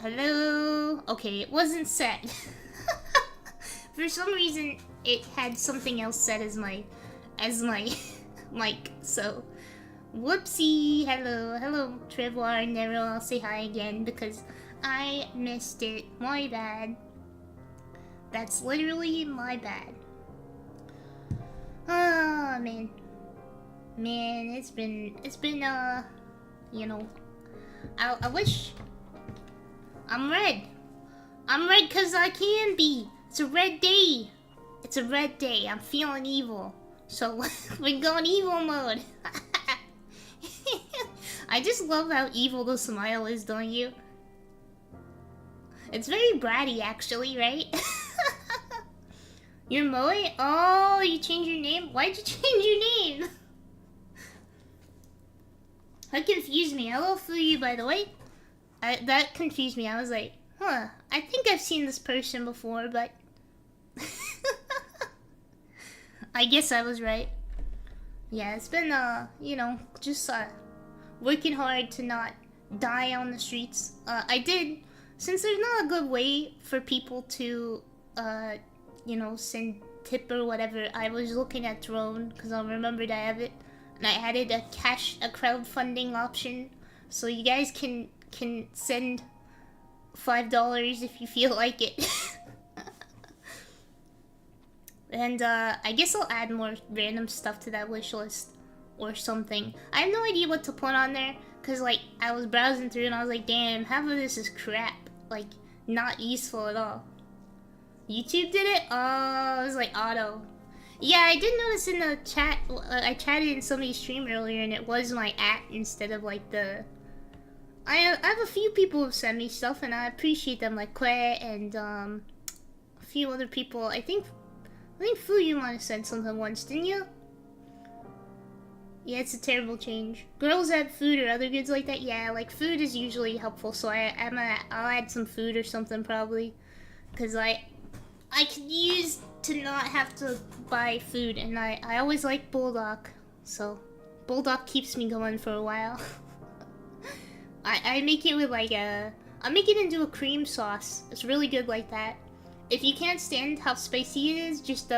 Hello? Okay, it wasn't set. For some reason, it had something else set as my mic, so... Whoopsie! Hello, Trevor, Nero, I'll say hi again because I missed it. My bad. That's literally my bad. Oh, man. Man, it's been, you know... I wish... I'm red cause I can be. It's a red day. It's a red day. I'm feeling evil. So we're going evil mode. I just love how evil the smile is, don't you? It's very bratty actually, right? You're Moe? Oh, you changed your name? Why'd you change your name? That confused me. Hello, Fuyu, by the way. That confused me. I was like, huh, I think I've seen this person before, but... I guess I was right. Yeah, it's been, you know, just, working hard to not die on the streets. I did, since there's not a good way for people to, you know, send tip or whatever, I was looking at Drone, because I remembered I have it, and I added a crowdfunding option, so you guys can send $5 if you feel like it. And I guess I'll add more random stuff to that wish list or something. I have no idea what to put on there because like I was browsing through and I was like, damn, half of this is crap, like not useful at all. YouTube did it? Oh, it was like auto. Yeah, I did notice in the chat, I chatted in somebody's stream earlier and it was my @ instead of like the... I have a few people who send me stuff and I appreciate them, like Kwe and a few other people. I think Fuyu might have said something once, didn't you? Yeah, it's a terrible change. Girls add food or other goods like that? Yeah, like food is usually helpful, so I'll add some food or something probably. Because I could use to not have to buy food, and I always like Bulldog, so Bulldog keeps me going for a while. I make it with like I make it into a cream sauce. It's really good like that. If you can't stand how spicy it is, just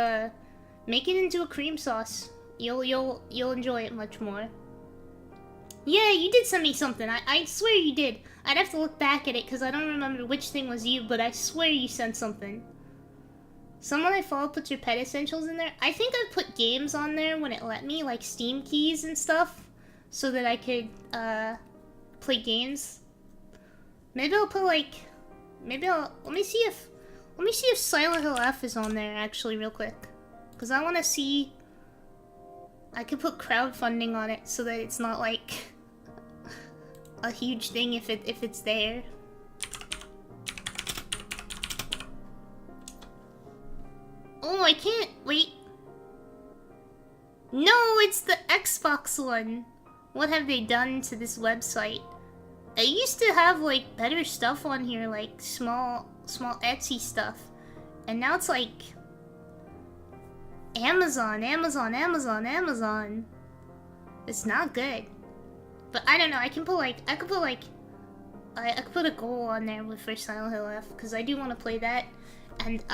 make it into a cream sauce. You'll enjoy it much more. Yeah, you did send me something. I swear you did. I'd have to look back at it because I don't remember which thing was you, but I swear you sent something. Someone I follow puts your pet essentials in there. I think I put games on there when it let me, like Steam keys and stuff, so that I could play games. Maybe I'll put like, let me see if Silent Hill F is on there actually real quick, because I want to see. I could put crowdfunding on it so that it's not like a huge thing if it's there. Oh, I can't wait. No, it's the Xbox one. What have they done to this website? I used to have like better stuff on here, like small Etsy stuff, and now it's like Amazon. It's not good. But I don't know, I could put a goal on there for Silent Hill F, because I do want to play that. And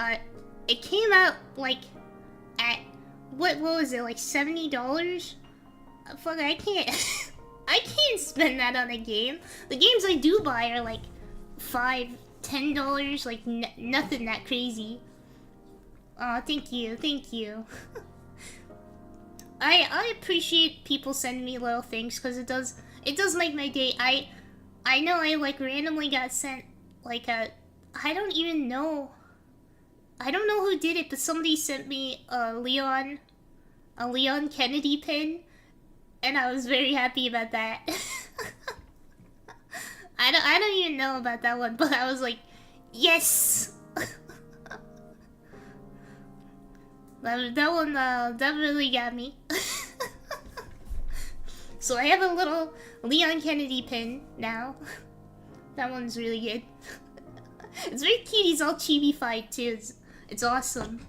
it came out like at what was it, like $70? Fuck, I can't I can't spend that on a game. The games I do buy are like $5, $10, like nothing that crazy. Oh, thank you. I appreciate people sending me little things because it does make my day. I know I like randomly got sent like I don't know who did it, but somebody sent me a Leon Kennedy pin, and I was very happy about that. I don't even know about that one, but I was like, yes. That one definitely got me. So I have a little Leon Kennedy pin now. That one's really good. It's very cute. He's all chibi-fied too. It's awesome.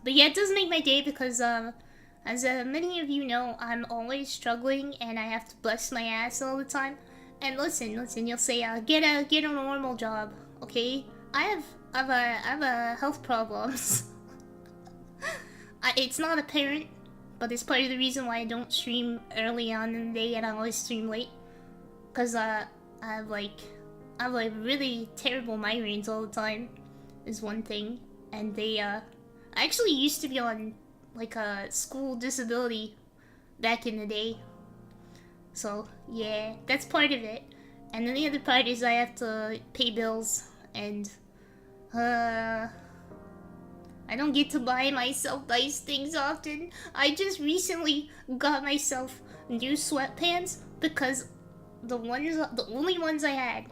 But yeah, it does make my day because as many of you know, I'm always struggling and I have to bust my ass all the time. And listen, you'll say, get a normal job, okay? I have health problems. It's not apparent, but it's part of the reason why I don't stream early on in the day and I always stream late. Cause I have like really terrible migraines all the time, is one thing. And they I actually used to be on like a school disability back in the day. So yeah, that's part of it. And then the other part is I have to pay bills and I don't get to buy myself nice things often. I just recently got myself new sweatpants because the only ones I had,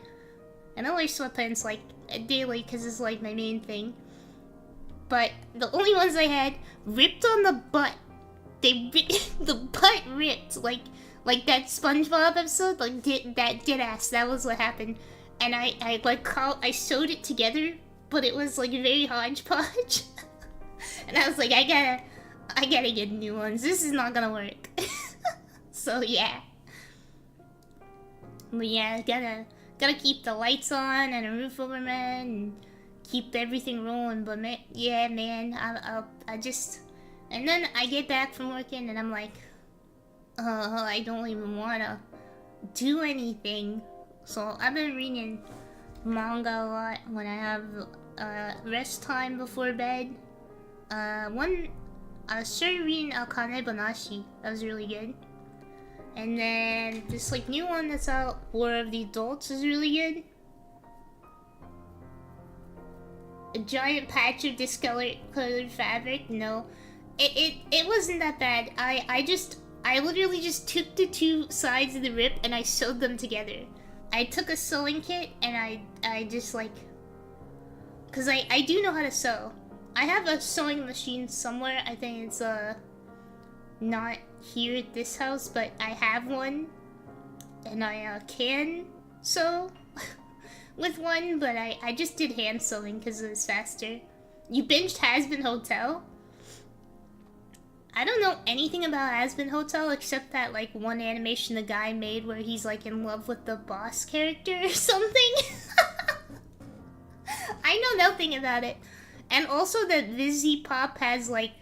and I wear sweatpants like daily because it's like my main thing, but the only ones I had ripped on the butt. The butt ripped like that SpongeBob episode, like dead ass. That was what happened, and I sewed it together, but it was like very hodgepodge. And I was like, I gotta get new ones. This is not gonna work. So yeah. But yeah, gotta keep the lights on and a roof over my head and keep everything rolling. But man, I just, and then I get back from working and I'm like, I don't even wanna do anything. So I've been reading manga a lot when I have rest time before bed. I started reading Akane Banashi. That was really good. And then this like new one that's out, War of the Adults, is really good. A giant patch of discolored fabric. No, it wasn't that bad. I literally just took the two sides of the rip and I sewed them together. I took a sewing kit and I just like, cause I do know how to sew. I have a sewing machine somewhere. I think it's not here at this house, but I have one, and I can sew with one. But I just did hand sewing because it was faster. You binged Hazbin Hotel? I don't know anything about Hazbin Hotel except that like one animation the guy made where he's like in love with the boss character or something. I know nothing about it. And also that Vizzy Pop has like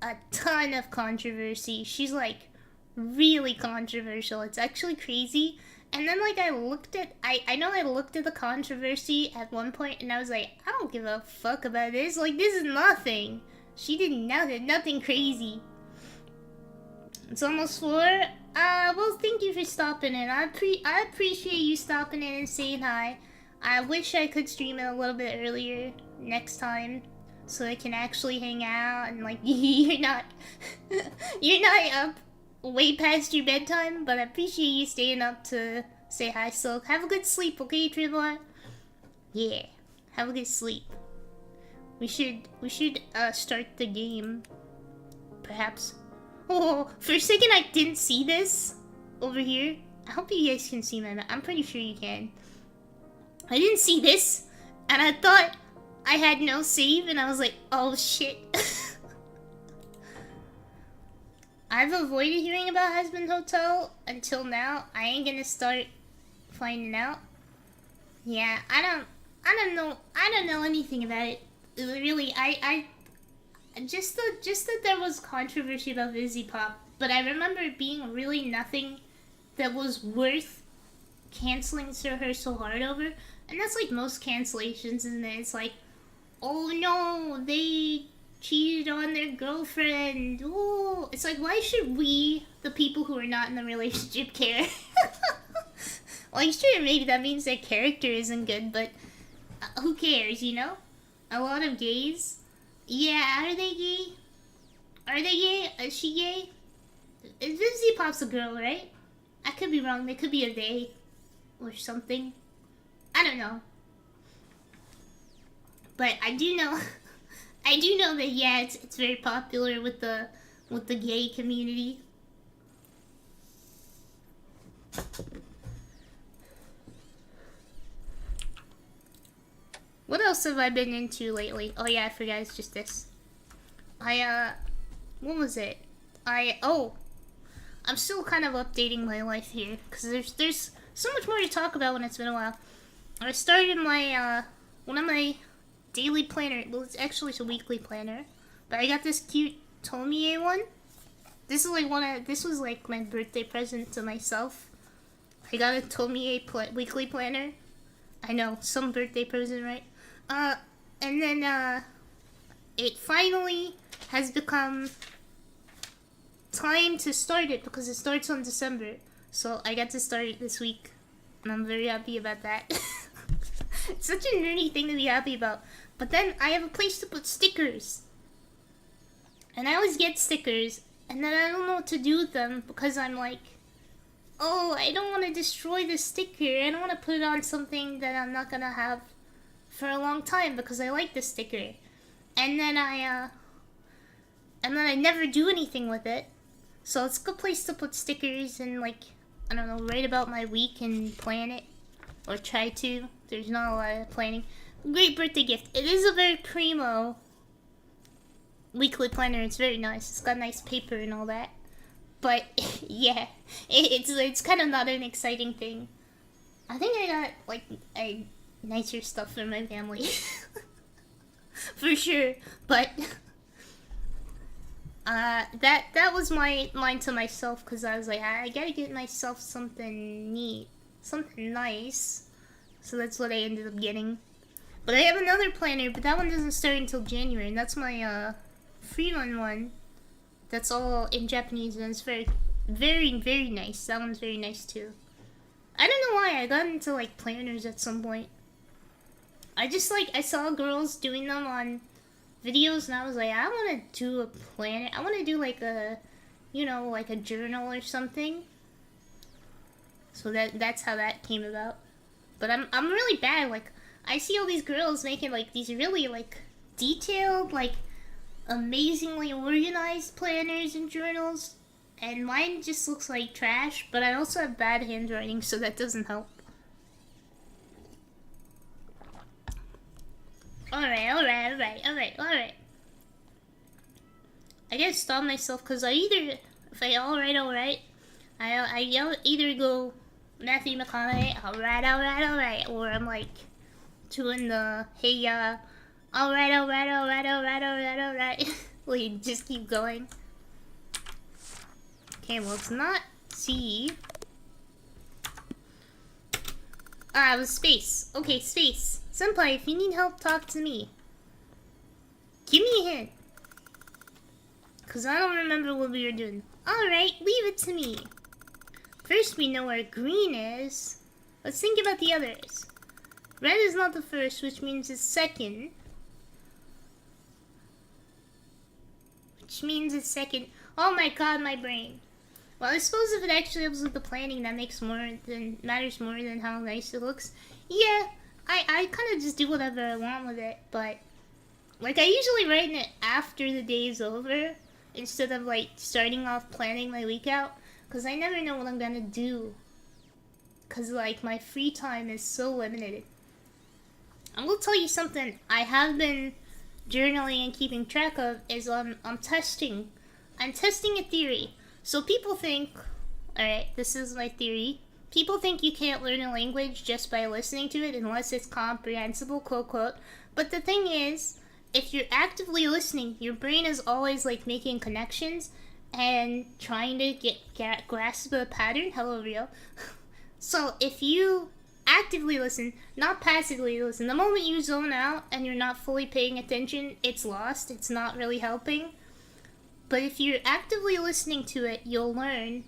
a ton of controversy. She's like really controversial. It's actually crazy. And then like I looked at the controversy at one point and I was like, I don't give a fuck about this. Like this is nothing. She did nothing crazy. It's almost 4. Well, thank you for stopping in. I appreciate you stopping in and saying hi. I wish I could stream it a little bit earlier next time so I can actually hang out and like you're not up way past your bedtime, but I appreciate you staying up to say hi. So have a good sleep, okay, Trevor? Yeah, have a good sleep. We should start the game, perhaps. Oh, for a second I didn't see this over here. I hope you guys can see my map. I'm pretty sure you can. I didn't see this, and I thought I had no save, and I was like, oh shit. I've avoided hearing about Hazbin Hotel until now. I ain't gonna start finding out. Yeah, I don't know anything about it. Really, I just that there was controversy about Vizzy Pop, but I remember it being really nothing that was worth canceling her so hard over. And that's like most cancellations, isn't it? It's like, oh no, they cheated on their girlfriend. Oh, it's like, why should we, the people who are not in the relationship, care? Like, sure, maybe that means their character isn't good, but who cares, you know? A lot of gays. Yeah, are they gay? Are they gay? Is she gay? Vizzy Pop's a girl, right? I could be wrong. They could be a they or something. I don't know. But I do know that yeah, it's very popular with the gay community. What else have I been into lately? Oh yeah, I forgot, it's just this. What was it? I'm still kind of updating my life here, because there's so much more to talk about when it's been a while. I started my, one of my daily planner. Well, it's actually a weekly planner. But I got this cute Tomie one. This is like this was like my birthday present to myself. I got a Tomie weekly planner. I know, some birthday present, right? And then, it finally has become time to start it because it starts on December. So I got to start it this week. And I'm very happy about that. It's such a nerdy thing to be happy about. But then I have a place to put stickers. And I always get stickers. And then I don't know what to do with them because I'm like, oh, I don't want to destroy the sticker. I don't want to put it on something that I'm not going to have for a long time because I like the sticker. And then I never do anything with it. So it's a good place to put stickers and, like, I don't know, write about my week and plan it. Or try to. There's not a lot of planning. Great birthday gift. It is a very primo weekly planner. It's very nice. It's got nice paper and all that. But, yeah. It's kind of not an exciting thing. I think I got, like, nicer stuff for my family. For sure. But that was my line to myself because I was like, I gotta get myself something neat, something nice. So that's what I ended up getting. But I have another planner, but that one doesn't start until January, and that's my free one. That's all in Japanese, and it's very, very, very nice. That one's very nice too. I don't know why I got into like planners at some point. I saw girls doing them on videos and I was like, I want to do a planner. I want to do like a, you know, like a journal or something. So that's how that came about. But I'm really bad. Like, I see all these girls making like these really like detailed, like amazingly organized planners and journals. And mine just looks like trash, but I also have bad handwriting, so that doesn't help. Alright. I gotta stop myself because I either either go Matthew McConaughey, alright, or I'm like doing the hey alright. Wait, just keep going. Okay, well it's not C. It was space. Okay, space. Senpai, if you need help, talk to me. Give me a hint. Because I don't remember what we were doing. Alright, leave it to me. First we know where green is. Let's think about the others. Red is not the first, which means it's second. Oh my god, my brain. Well, I suppose if it actually helps with the planning, that matters more than how nice it looks. Yeah, I kind of just do whatever I want with it, but like I usually write it after the day is over instead of like starting off planning my week out, because I never know what I'm gonna do, because like my free time is so limited. I will tell you something I have been journaling and keeping track of is I'm testing a theory. So people think, alright, this is my theory. People think you can't learn a language just by listening to it unless it's comprehensible, quote, quote. But the thing is, if you're actively listening, your brain is always like making connections and trying to grasp a pattern. Hello, Rio. So if you actively listen, not passively listen, the moment you zone out and you're not fully paying attention, it's lost. It's not really helping. But if you're actively listening to it, you'll learn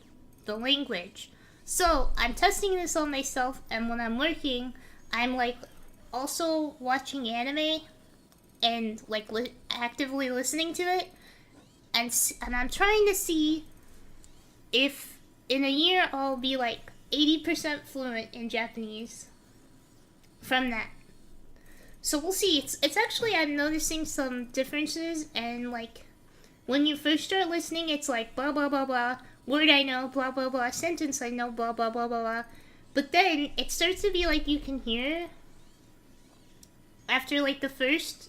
the language. So I'm testing this on myself, and when I'm working, I'm like also watching anime and like actively listening to it, and I'm trying to see if in a year I'll be like 80% fluent in Japanese from that. So we'll see. It's actually, I'm noticing some differences, and like when you first start listening, it's like blah blah blah blah, word I know, blah blah blah, sentence I know, blah blah blah blah blah. But then it starts to be like you can hear after like the first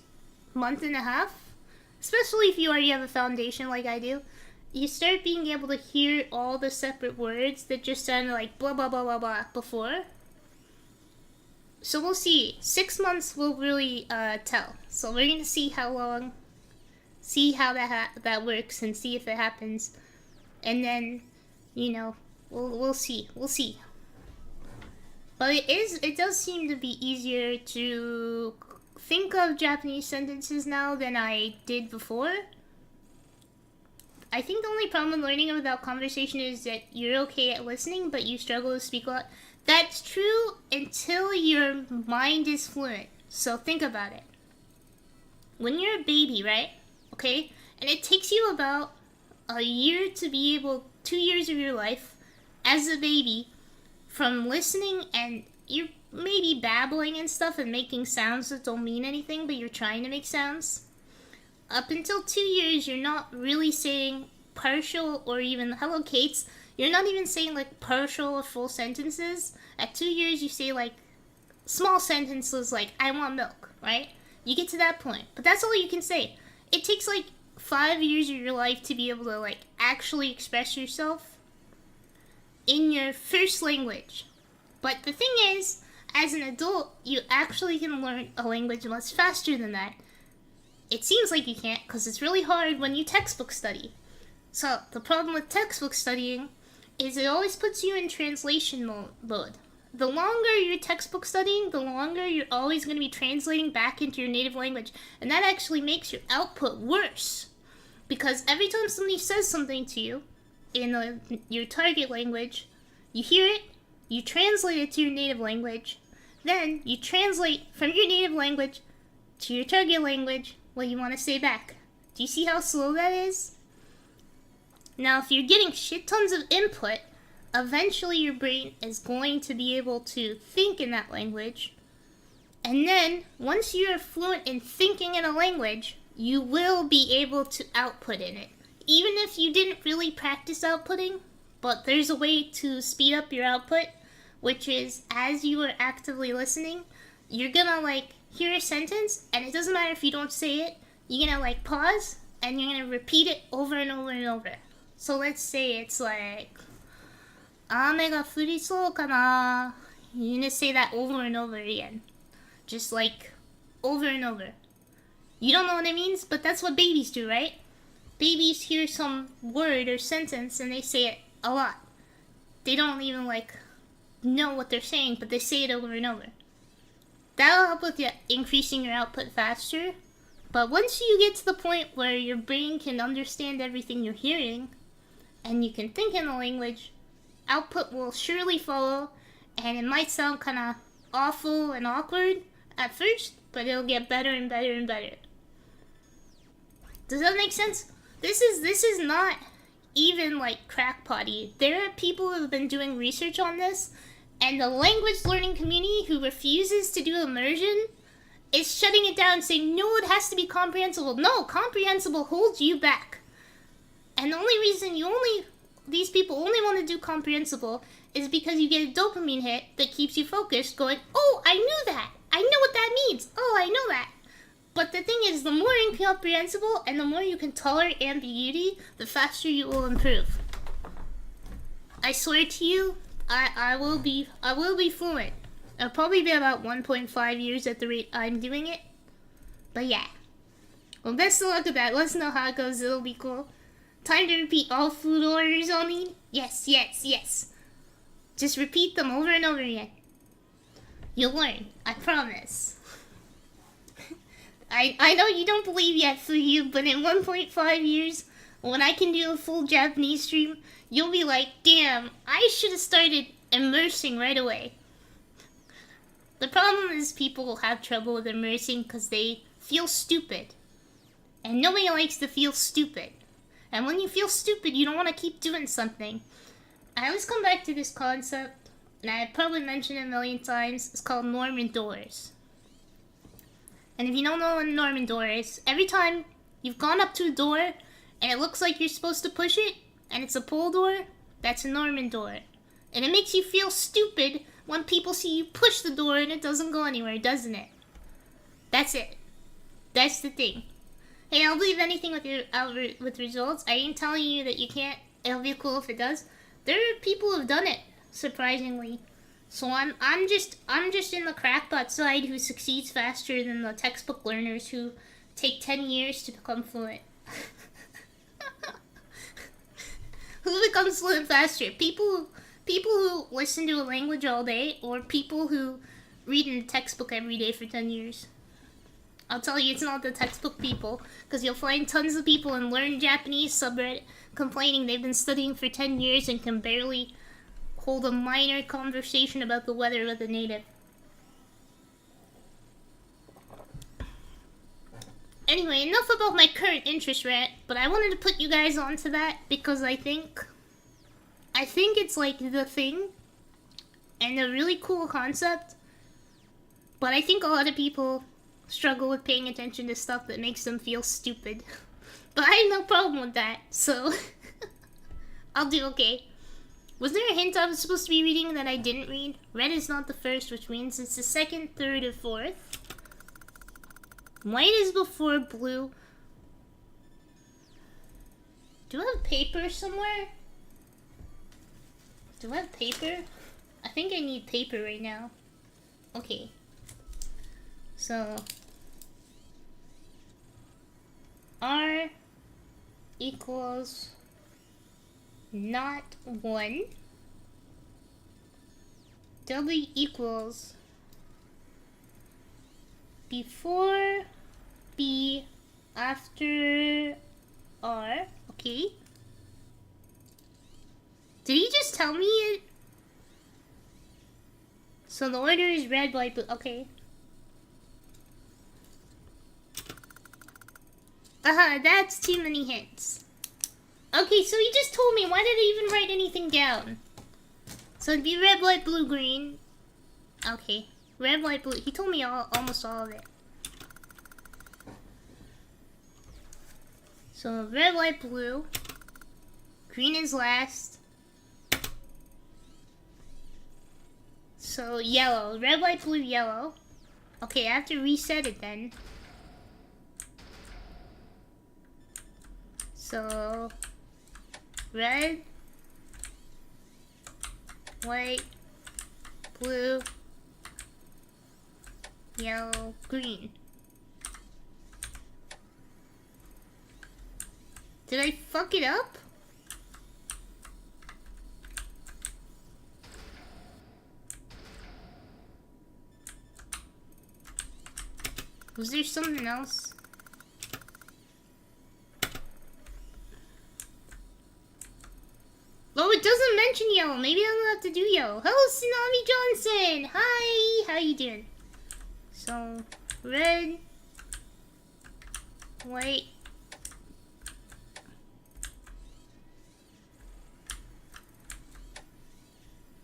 month and a half, especially if you already have a foundation like I do. you start being able to hear all the separate words that just sounded like blah blah blah blah blah before. So we'll see. 6 months will really tell. So we're gonna see how long, see how that works, and see if it happens, and then, you know, we'll see. We'll see. But it does seem to be easier to think of Japanese sentences now than I did before. I think the only problem with learning without conversation is that you're okay at listening, but you struggle to speak a lot. That's true until your mind is fluent. So think about it. When you're a baby, right? Okay? And it takes you about a year to be able, 2 years of your life as a baby, from listening, and you're maybe babbling and stuff and making sounds that don't mean anything, but you're trying to make sounds. Up until 2 years, you're not really saying partial or even hello Kates. You're not even saying like partial or full sentences. At 2 years, you say like small sentences like I want milk, right? You get to that point, but that's all you can say. It takes like 5 years of your life to be able to like actually express yourself in your first language. But the thing is, as an adult, you actually can learn a language much faster than that. It seems like you can't, because it's really hard when you textbook study. So, the problem with textbook studying is it always puts you in translation mode. The longer you're textbook studying, the longer you're always going to be translating back into your native language. And that actually makes your output worse. Because every time somebody says something to you in your target language, you hear it, you translate it to your native language, then you translate from your native language to your target language what you want to say back. Do you see how slow that is? Now, if you're getting shit tons of input, eventually your brain is going to be able to think in that language. And then, once you're fluent in thinking in a language, you will be able to output in it. Even if you didn't really practice outputting, but there's a way to speed up your output, which is as you are actively listening, you're gonna like hear a sentence, and it doesn't matter if you don't say it, you're gonna like pause, and you're gonna repeat it over and over and over. So let's say it's like, Ame ga furisou kana. You're gonna say that over and over again. Just like, over and over. You don't know what it means, but that's what babies do, right? Babies hear some word or sentence and they say it a lot. They don't even like know what they're saying, but they say it over and over. That'll help with increasing your output faster. But once you get to the point where your brain can understand everything you're hearing, and you can think in the language, output will surely follow, and it might sound kind of awful and awkward at first, but it'll get better and better and better. Does that make sense? This is not even like crackpotty. There are people who have been doing research on this, and the language learning community who refuses to do immersion is shutting it down, saying, no, it has to be comprehensible. No, comprehensible holds you back. And the only reason these people only want to do comprehensible is because you get a dopamine hit that keeps you focused, going, oh, I knew that. I know what that means. Oh, I know that. But the thing is, the more incomprehensible and the more you can tolerate ambiguity, the faster you will improve. I swear to you, I will be fluent. It'll probably be about 1.5 years at the rate I'm doing it. But yeah. Well, best of luck with that. Let us know how it goes. It'll be cool. Time to repeat all food orders I'll need? Yes, yes, yes. Just repeat them over and over again. You'll learn. I promise. I know you don't believe yet, Fuyu, but in 1.5 years, when I can do a full Japanese stream, you'll be like, damn, I should have started immersing right away. The problem is people have trouble with immersing because they feel stupid. And nobody likes to feel stupid. And when you feel stupid, you don't want to keep doing something. I always come back to this concept, and I probably mentioned it a million times. It's called Norman doors. And if you don't know what a Norman door is, every time you've gone up to a door and it looks like you're supposed to push it, and it's a pull door, that's a Norman door. And it makes you feel stupid when people see you push the door and it doesn't go anywhere, doesn't it? That's it. That's the thing. Hey, I'll believe anything with your with results. I ain't telling you that you can't. It'll be cool if it does. There are people who've done it, surprisingly. So I'm just in the crackpot side who succeeds faster than the textbook learners who take 10 years to become fluent. Who becomes fluent faster? People who listen to a language all day, or people who read in a textbook every day for 10 years? I'll tell you, it's not the textbook people, because you'll find tons of people in Learn Japanese subreddit complaining they've been studying for 10 years and can barely hold a minor conversation about the weather with a native. Anyway, enough about my current interest rant, but I wanted to put you guys onto that because I think it's like the thing and a really cool concept, but I think a lot of people struggle with paying attention to stuff that makes them feel stupid. But I have no problem with that, so I'll do okay. Was there a hint I was supposed to be reading that I didn't read? Red is not the first, which means it's the second, third, or fourth. White is before blue. Do I have paper somewhere? Do I have paper? I think I need paper right now. Okay. So R equals not 1. W equals before B after R. Okay. Did he just tell me it? So the order is red, white, blue. Okay. That's too many hints. Okay, so he just told me. Why did I even write anything down? So it'd be red, white, blue, green. Okay. Red, white, blue. He told me almost all of it. So red, white, blue. Green is last. So yellow. Red, white, blue, yellow. Okay, I have to reset it then. So red, white, blue, yellow, green. Did I fuck it up? Was there something else? Oh, it doesn't mention yellow. Maybe I don't have to do yellow. Hello, Tsunami Johnson. Hi. How you doing? So, red, white,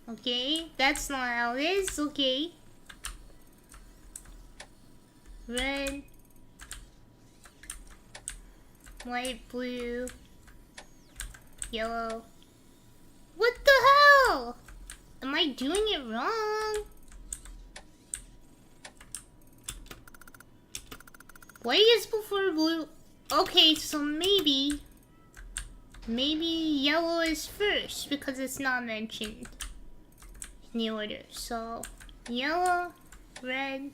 okay, that's not how it is. Okay. Red, white, blue, yellow. What the hell? Am I doing it wrong? White is before blue. Okay, so maybe yellow is first because it's not mentioned in the order. So yellow, red,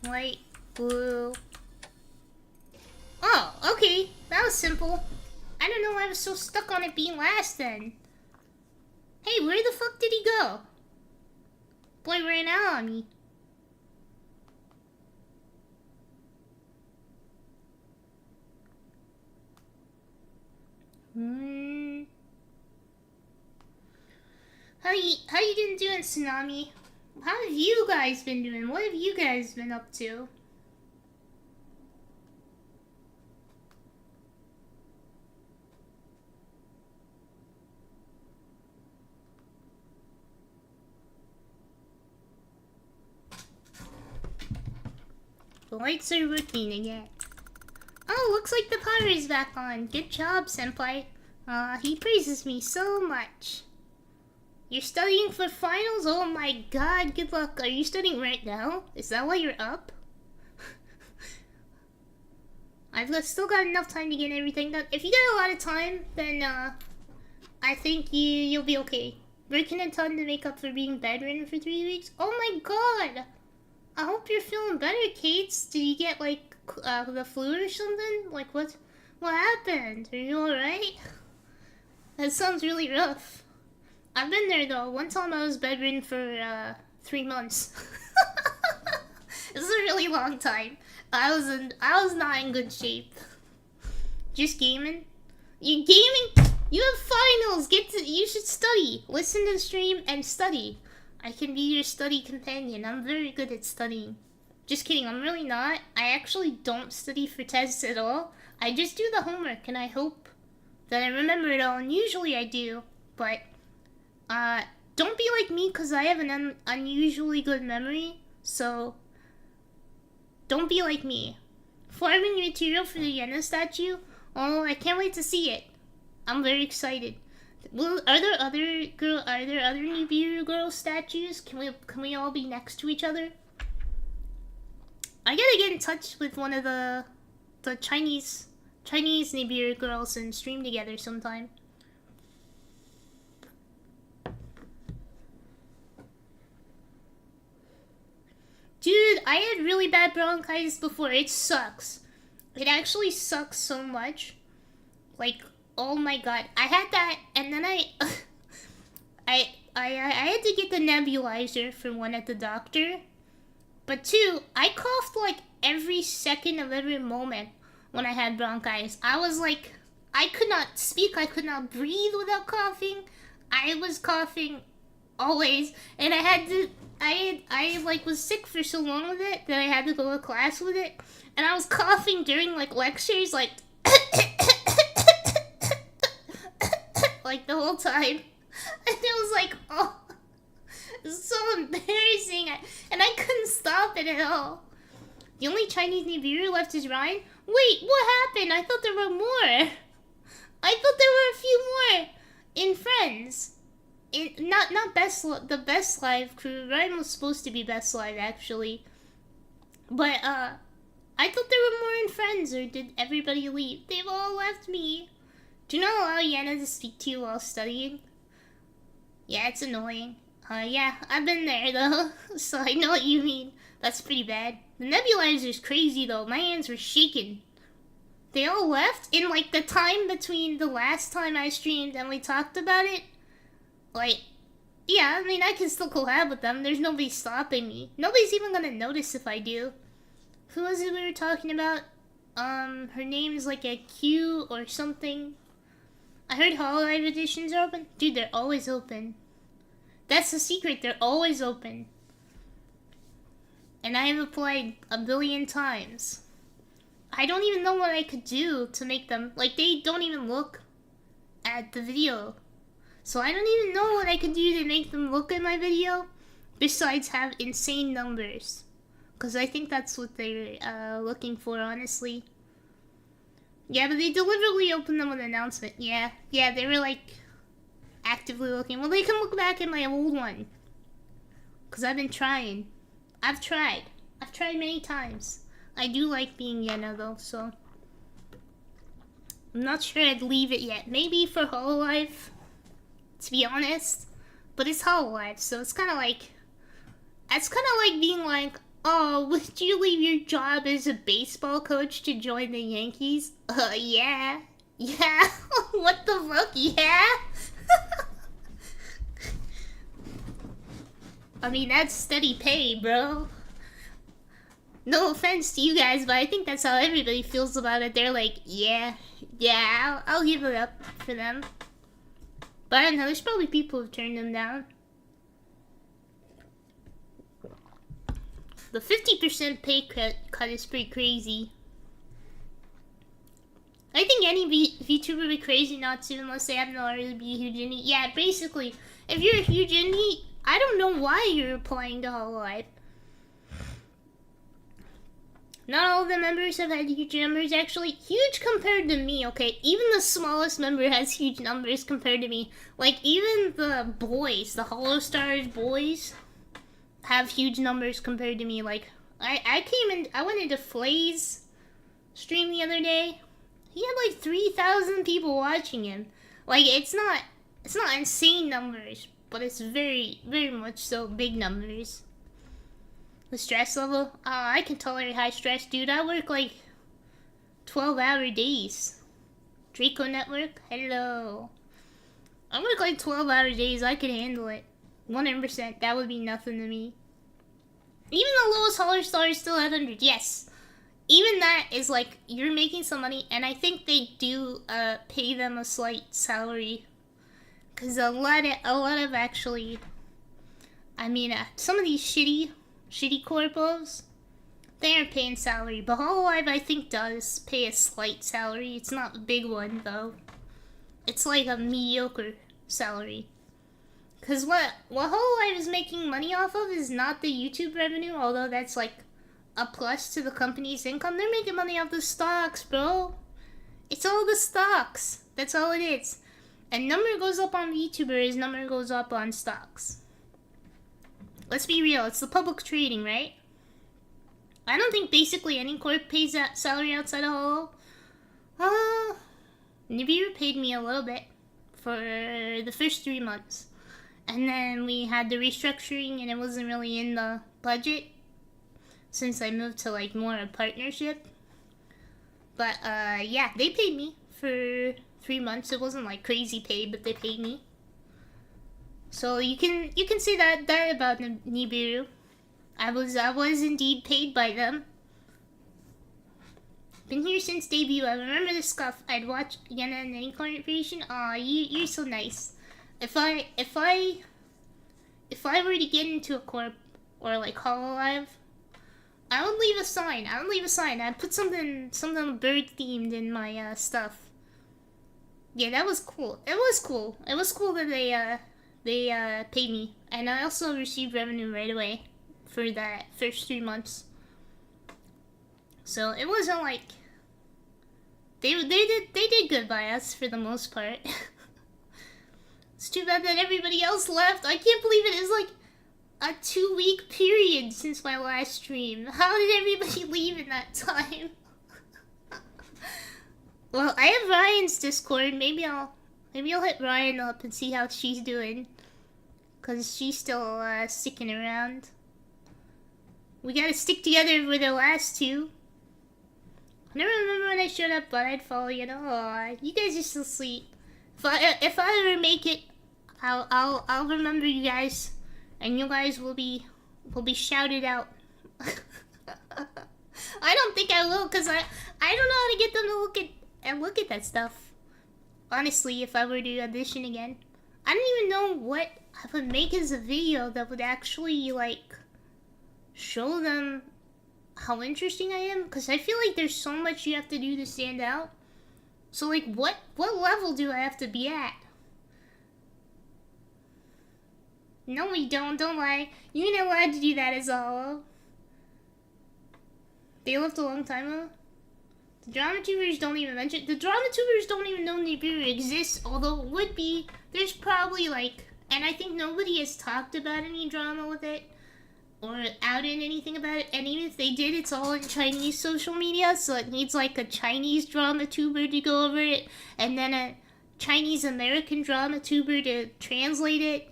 white, blue. Oh, okay. That was simple. I don't know why I was so stuck on it being last then. Hey, where the fuck did he go? Boy ran out on me. How you been doing, Tsunami? How have you guys been doing? What have you guys been up to? The lights are working again. Oh, looks like the power is back on. Good job, Senpai. He praises me so much. You're studying for finals? Oh my god, good luck. Are you studying right now? Is that why you're up? Still got enough time to get everything done. If you get a lot of time, then I think you'll be okay. Working a ton to make up for being bedridden for 3 weeks? Oh my god! I hope you're feeling better, Kate. Did you get like the flu or something? Like what happened? Are you alright? That sounds really rough. I've been there though. One time I was bedridden for 3 months. This is a really long time. I was not in good shape. Just gaming. You gaming? You have finals. You should study. Listen to the stream and study. I can be your study companion. I'm very good at studying. Just kidding, I'm really not. I actually don't study for tests at all. I just do the homework and I hope that I remember it all, and usually I do. But don't be like me, because I have an unusually good memory. So don't be like me. Farming material for the Yena statue? Oh, I can't wait to see it. I'm very excited. Well, are there other Nibiru girl statues? Can we all be next to each other? I gotta get in touch with one of the Chinese Nibiru girls and stream together sometime. Dude, I had really bad bronchitis before. It sucks. It actually sucks so much. Like, oh my god. I had that, and then I had to get the nebulizer for one at the doctor. But two, I coughed like every second of every moment when I had bronchitis. I was like, I could not speak, I could not breathe without coughing. I was coughing always, and I like was sick for so long with it that I had to go to class with it, and I was coughing during like lectures, like like the whole time, and it was like, oh, it's so embarrassing, and I couldn't stop it at all. The only Chinese Nibiru left is Ryan. Wait, what happened? I thought there were more. I thought there were a few more in Friends. Not the Best Live crew. Ryan was supposed to be Best Live actually, but I thought there were more in Friends. Or did everybody leave? They've all left me. Do you not allow Yana to speak to you while studying? Yeah, it's annoying. Yeah, I've been there though, so I know what you mean. That's pretty bad. The nebulizer's crazy though. My hands were shaking. They all left in like the time between the last time I streamed and we talked about it. Like, yeah, I mean, I can still collab with them. There's nobody stopping me. Nobody's even gonna notice if I do. Who was it we were talking about? Her name's like a Q or something. I heard Hololive editions are open. Dude, they're always open. That's the secret, they're always open. And I have applied a billion times. I don't even know what I could do to make them, like, they don't even look at the video. So I don't even know what I could do to make them look at my video, besides have insane numbers. Because I think that's what they're looking for, honestly. Yeah, but they deliberately opened them with an announcement. Yeah, they were like actively looking. Well, they can look back at my old one. Because I've been trying. I've tried many times. I do like being Yena though, so I'm not sure I'd leave it yet. Maybe for Hololive, to be honest. But it's Hololive, so it's kind of like being like, oh, would you leave your job as a baseball coach to join the Yankees? Yeah. What the fuck? Yeah. I mean, that's steady pay, bro. No offense to you guys, but I think that's how everybody feels about it. They're like, yeah, I'll give it up for them. But I don't know, there's probably people who've turned them down. The 50% pay cut is pretty crazy. I think any VTuber would be crazy not to, unless they happen to already be a huge indie. Yeah, basically, if you're a huge indie, I don't know why you're applying to Hololive. Not all of the members have had huge numbers, actually. Huge compared to me, okay? Even the smallest member has huge numbers compared to me. Like, even the boys, the Hollow Stars boys, have huge numbers compared to me. Like, I went into Flay's stream the other day. He had like 3,000 people watching him. Like, it's not insane numbers, but it's very, very much so big numbers. The stress level? I can tolerate high stress, dude. I work like 12-hour days. Draco Network? Hello. I work like 12-hour days. I could handle it. 100%. That would be nothing to me. Even the lowest Holler Star is still at 100. Yes. Even that is like, you're making some money. And I think they do pay them a slight salary. Because a lot of actually... I mean, some of these shitty corpos, they aren't paying salary, but Hololive I think does pay a slight salary. It's not a big one though. It's like a mediocre salary. Cause what Hololive is making money off of is not the YouTube revenue, although that's like a plus to the company's income. They're making money off the stocks, bro. It's all the stocks. That's all it is. And number goes up on VTubers, number goes up on stocks. Let's be real, it's the public trading, right? I don't think basically any corp pays that salary outside of Holo. Nibiru paid me a little bit for the first 3 months. And then we had the restructuring and it wasn't really in the budget since I moved to like more a partnership. But yeah, they paid me for 3 months. It wasn't like crazy paid, but they paid me. So you can say that about Nibiru. I was indeed paid by them. Been here since debut. I remember the scuff. I'd watch Yana and any content creation. Aw, you're so nice. If I were to get into a corp or like Hololive, I would leave a sign. I'd put something bird themed in my stuff. Yeah, that was cool. It was cool that they paid me, and I also received revenue right away for that first 3 months. So it wasn't like they did good by us for the most part. It's too bad that everybody else left. I can't believe it is like a 2-week period since my last stream. How did everybody leave in that time? Well, I have Ryan's Discord. Maybe I'll hit Ryan up and see how she's doing. Cause she's still sticking around. We gotta stick together with the last two. I never remember when I showed up, but I'd follow you. Aw, you guys are so sweet. If I ever make it, I'll remember you guys, and you guys will be shouted out. I don't think I will, cause I don't know how to get them to look at that stuff. Honestly, if I were to audition again, I don't even know what I would make as a video that would actually like show them how interesting I am, because I feel like there's so much you have to do to stand out. So like what level do I have to be at? No, we don't lie. You ain't allowed to do that as a Holo. They left a long time ago. The drama tubers don't even mention. The drama tubers don't even know Nibiru exists, although it would be. There's probably like, and I think nobody has talked about any drama with it or outed anything about it. And even if they did, it's all in Chinese social media, so it needs like a Chinese drama tuber to go over it, and then a Chinese American drama tuber to translate it.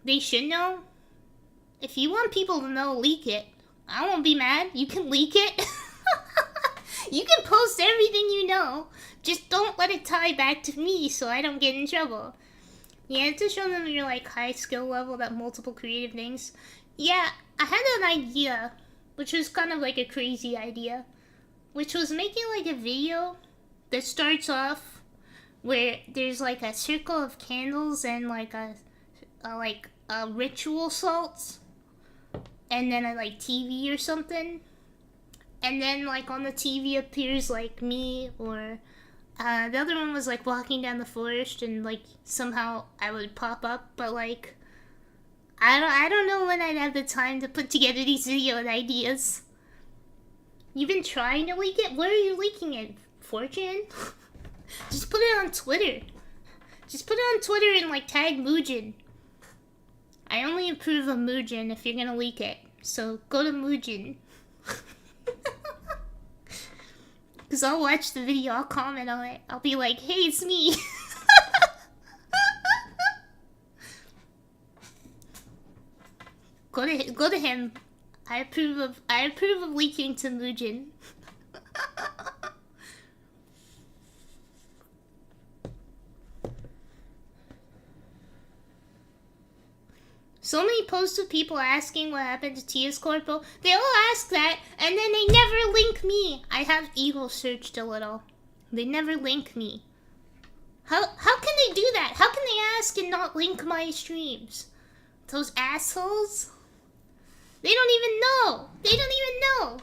They should know. If you want people to know, leak it. I won't be mad. You can leak it. You can post everything you know. Just don't let it tie back to me so I don't get in trouble. Yeah, to show them your like high skill level, that multiple creative things. Yeah, I had an idea, which was kind of like a crazy idea, which was making like a video that starts off where there's like a circle of candles and like a ritual salts, and then a like TV or something. And then, like, on the TV appears, like, me, or, the other one was, like, walking down the forest, and, like, somehow I would pop up, but, like, I don't know when I'd have the time to put together these video ideas. You've been trying to leak it? Where are you leaking it? 4chan? Just put it on Twitter. Just put it on Twitter and like tag Muujin. I only approve of Muujin if you're gonna leak it. So go to Muujin. Cause I'll watch the video, I'll comment on it. I'll be like, hey, it's me. Go to him. I approve of leaking to Muujin. So many posts of people asking what happened to Tia's corpo. They all ask that, and then they never link me. I have Eagle searched a little. They never link me. How can they do that? How can they ask and not link my streams? Those assholes? They don't even know. They don't even know.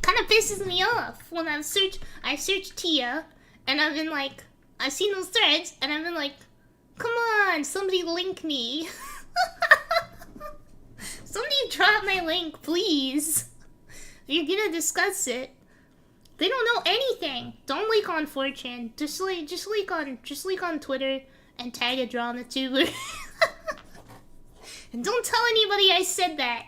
Kind of pisses me off when I search Tia, and I've been like, I've seen those threads, and I've been like, come on, somebody link me. Somebody drop my link, please. If you're gonna discuss it. They don't know anything. Don't leak on 4chan. Just leak on Twitter and tag a drama tuber. And don't tell anybody I said that.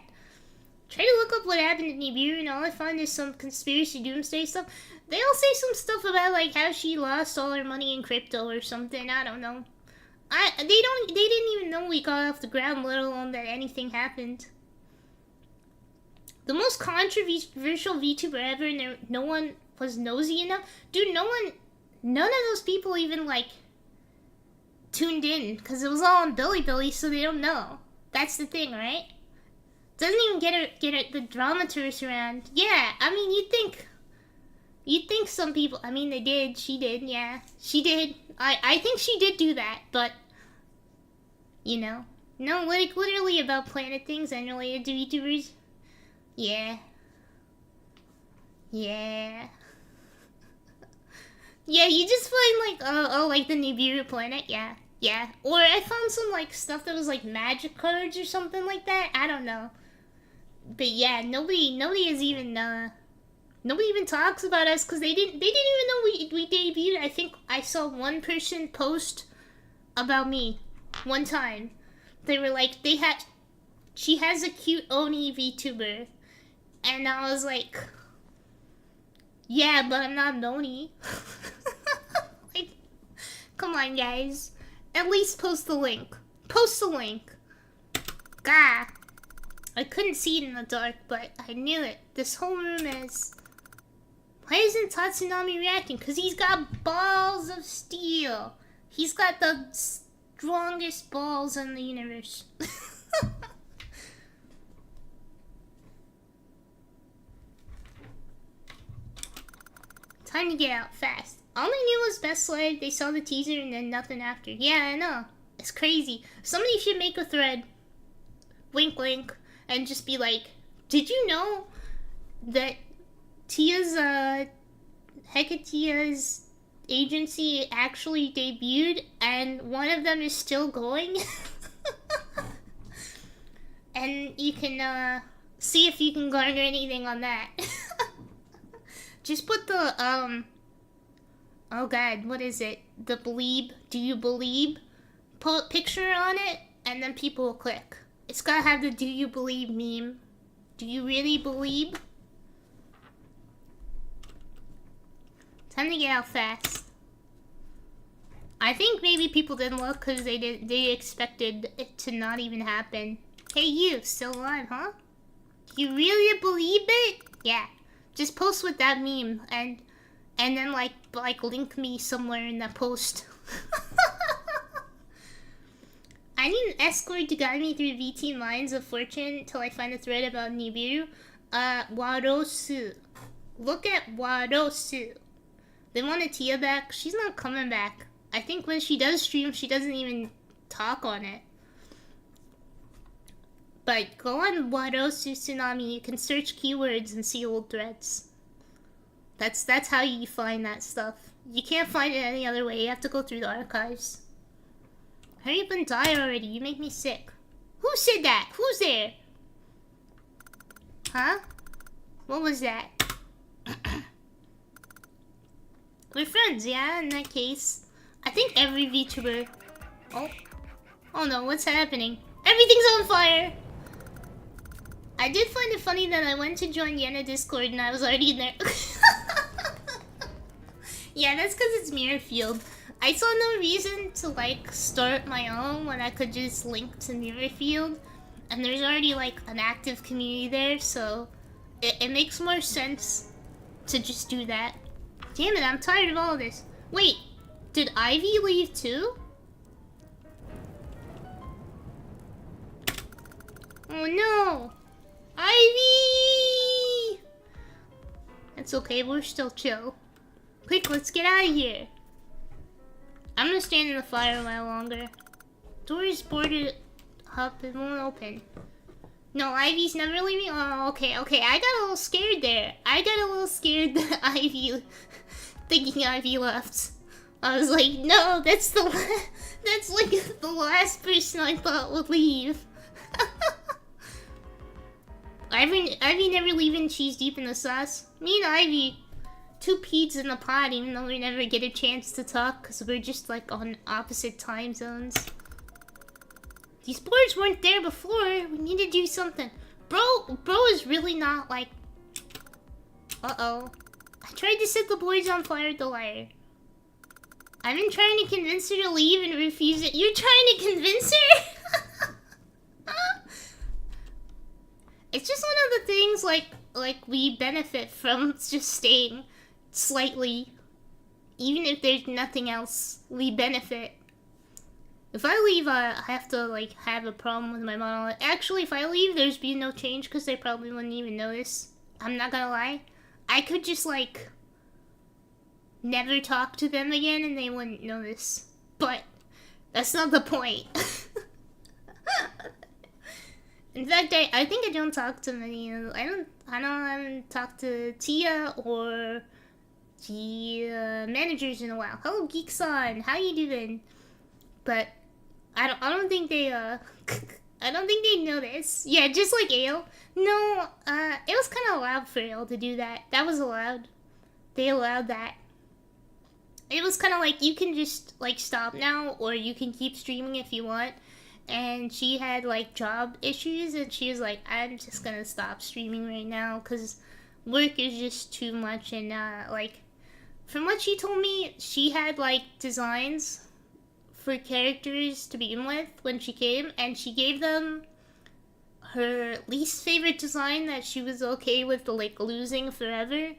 Try to look up what happened to Nibiru and all I find is some conspiracy doomsday stuff. They all say some stuff about like how she lost all her money in crypto or something. I don't know. They didn't even know we got off the ground, let alone that anything happened. The most controversial VTuber ever, and no one was nosy enough. Dude, none of those people even like tuned in because it was all on Bilibili, so they don't know. That's the thing, right? Doesn't even get the dramaturgs around. Yeah, I mean, you'd think some people. I mean, they did. She did. Yeah, she did. I think she did do that, but you know, no, like literally about planet things unrelated to VTubers. Yeah. Yeah. Yeah, you just find like oh like the Nibiru planet. Yeah. Yeah. Or I found some like stuff that was like magic cards or something like that. I don't know. But yeah, nobody is even nobody even talks about us because they didn't even know we debuted. I think I saw one person post about me one time. They were like she has a cute Oni VTuber, and I was like, yeah, but I'm not an Oni. Like, come on, guys, at least post the link. Post the link. Gah. I couldn't see it in the dark, but I knew it. This whole room is... Why isn't Tatsunami reacting? Because he's got balls of steel. He's got the strongest balls in the universe. Time to get out fast. All I knew was Best Live. They saw the teaser and then nothing after. Yeah, I know. It's crazy. Somebody should make a thread. Wink, wink. And just be like, did you know that Tia's agency actually debuted and one of them is still going? And you can see if you can garner anything on that. Just put the oh god, what is it? The believe, do you believe picture on it, and then people will click. It's gotta have the do you believe meme. Do you really believe? Time to get out fast. I think maybe people didn't look because they expected it to not even happen. Hey you, still alive, huh? You really believe it? Yeah. Just post with that meme and then like link me somewhere in that post. I need an escort to guide me through VT lines of fortune till I find a thread about Nibiru. Warosu. Look at Warosu. They want a Tia back. She's not coming back. I think when she does stream, she doesn't even talk on it. But go on Warosu Tsunami. You can search keywords and see old threads. That's how you find that stuff. You can't find it any other way. You have to go through the archives. Hurry up and die already. You make me sick. Who said that? Who's there? Huh? What was that? We're friends, yeah, in that case. I think every VTuber... Oh. Oh no, what's happening? Everything's on fire! I did find it funny that I went to join Yena Discord and I was already in there. Yeah, that's because it's mirror field. I saw no reason to like start my own when I could just link to mirror field. And there's already like an active community there, so it makes more sense to just do that. Damn it, I'm tired of all of this. Wait, did Ivy leave too? Oh no! Ivy! It's okay, we're still chill. Quick, let's get out of here. I'm gonna stand in the fire a while longer. Door is boarded up, it won't open. No, Ivy's never leaving? Oh, okay, okay. I got a little scared there. I got a little scared that Ivy... thinking Ivy left. I was like, no, that's the... that's like the last person I thought would leave. Ivy never leaving cheese deep in the sauce. Me and Ivy, two peas in the pod, even though we never get a chance to talk because we're just like on opposite time zones. These boards weren't there before. We need to do something. Bro is really not like... Uh-oh. I tried to set the boards on fire with the lighter. I've been trying to convince her to leave and refuse it. You're trying to convince her? It's just one of the things like we benefit from just staying slightly. Even if there's nothing else, we benefit. If I leave, I have to like have a problem with my model. Actually, if I leave, there's be no change because they probably wouldn't even notice. I'm not gonna lie. I could just like never talk to them again and they wouldn't notice. But that's not the point. In fact, I think I don't talk to many. I haven't talked to Tia or the managers in a while. Hello, Geekson. How you doing? But I don't think they I don't think they notice. Yeah, just like Ale. No, it was kind of loud for Ale to do that. That was allowed. They allowed that. It was kind of like you can just like stop now, or you can keep streaming if you want. And she had like job issues, and she was like, I'm just gonna stop streaming right now because work is just too much. And like, from what she told me, she had like designs for characters to begin with when she came, and she gave them her least favorite design that she was okay with like losing forever.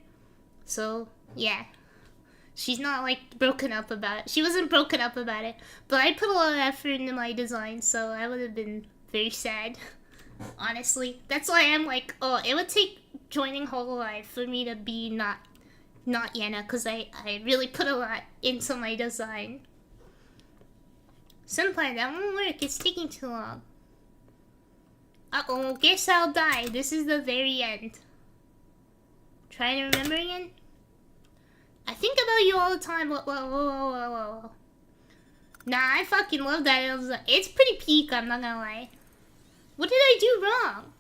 So yeah, she's not like broken up about it. She wasn't broken up about it, but I put a lot of effort into my design, so I would have been very sad. Honestly, that's why I'm like, oh, it would take joining Hololive for me to be not Yena, because I really put a lot into my design. Senpai, that won't work. It's taking too long. Uh-oh, guess I'll die. This is the very end. Try to remember again? I think about you all the time. Whoa. Nah, I fucking love that. It's pretty peak, I'm not gonna lie. What did I do wrong?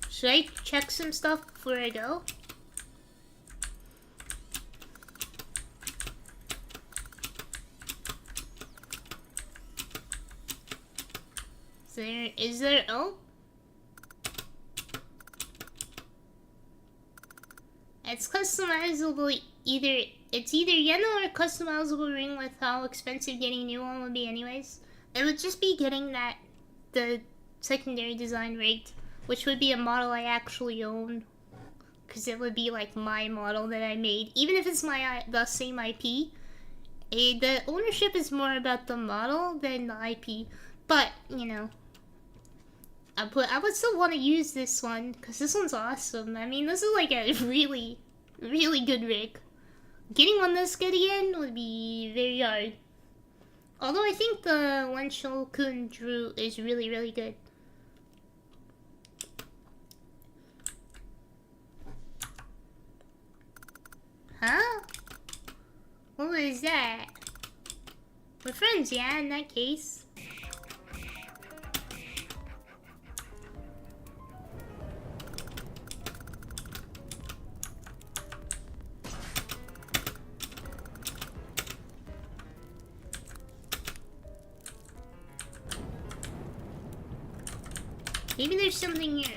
Should I check some stuff before I go? Is there, oh? It's customizable it's either Yena or customizable ring with how expensive getting a new one would be anyways. It would just be getting the secondary design rigged, which would be a model I actually own. Because it would be like my model that I made. Even if it's the same IP. The ownership is more about the model than the IP. But, you know, I would still want to use this one, because this one's awesome. I mean, this is like a really, really good rig. Getting one this good again would be very hard. Although I think the one Shokun drew is really, really good. Huh? What is that? We're friends, yeah, in that case. Maybe there's something here.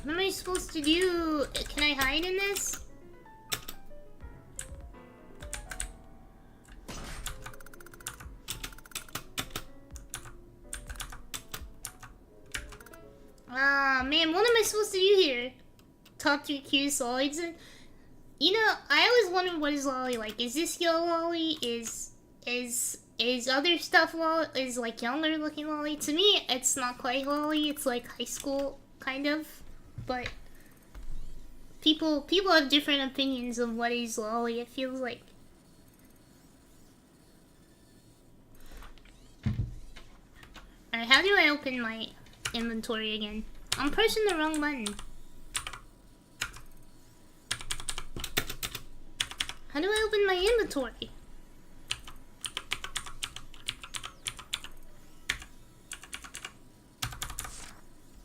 What am I supposed to do? Can I hide in this? Ah, man, what am I supposed to do here? Top 3 cutest lollies? You know, I always wondered what is lolly like. Is this yo lolly? Is other stuff lolly? Is like younger looking lolly? To me, it's not quite lolly. It's like high school, kind of. But people have different opinions of what is lolly, it feels like. Alright, how do I open my inventory again? I'm pressing the wrong button. How do I open my inventory?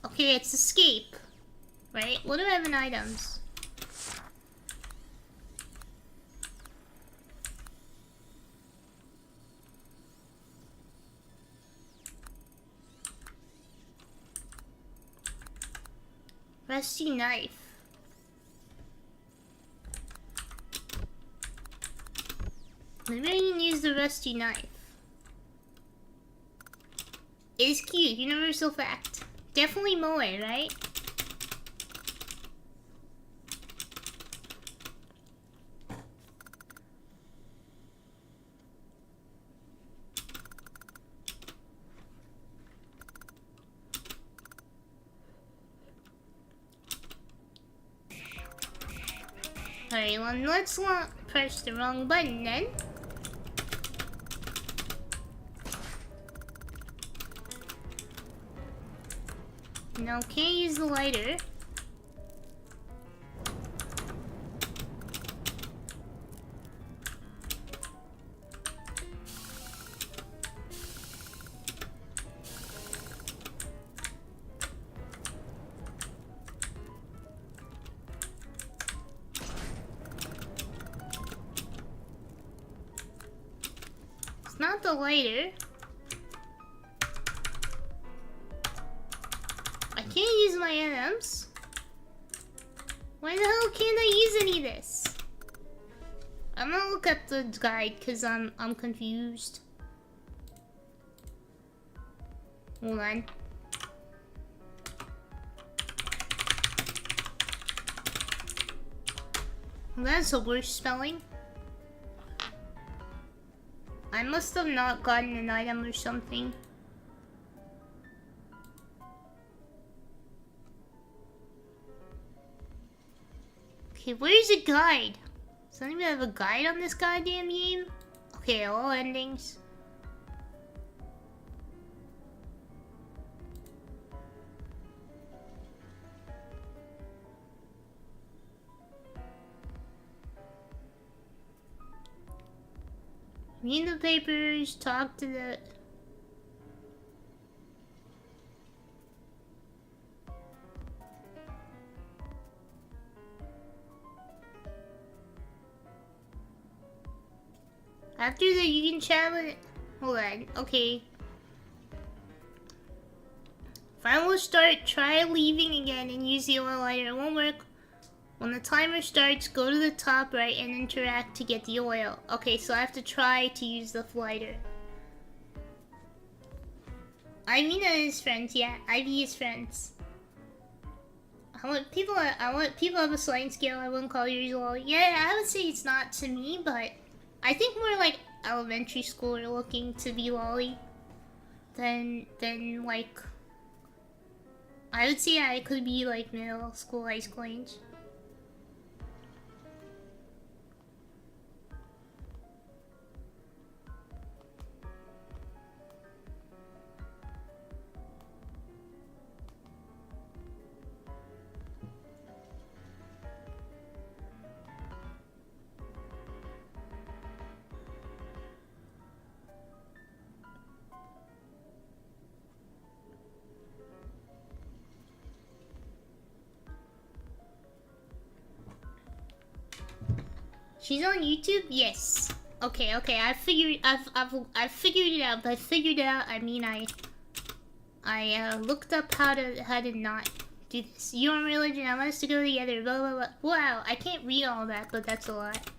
Okay, it's escape. Right? What do I have in items? Rusty knife. Maybe I can use the rusty knife. It's cute, universal fact. Definitely moe, right? Alright, well, let's not press the wrong button then. No, can't use the lighter. It's not the lighter. I can't use my items. Why the hell can't I use any of this? I'm gonna look at the guide because I'm confused. Hold on. That's a worse spelling. I must have not gotten an item or something. Okay, where's the guide? Does anyone have a guide on this goddamn game? Okay, all endings. Read the papers, talk to the... After that, you can chat with it. Hold on, okay. Fire will start, try leaving again and use the oil lighter. It won't work. When the timer starts, go to the top right and interact to get the oil. Okay, so I have to try to use the lighter. Ivina is friends, yeah. Ivy is friends. I want people of a sliding scale. I wouldn't call yours low. Yeah, I would say it's not to me, but I think more like elementary school are looking to be lolly than like I would say I could be like middle school, high school age. She's on YouTube? Yes. Okay, I've figured it out. By figured it out, I mean I looked up how to not do this. Your religion, I want us to go together, blah blah blah. Wow, I can't read all that, but that's a lot.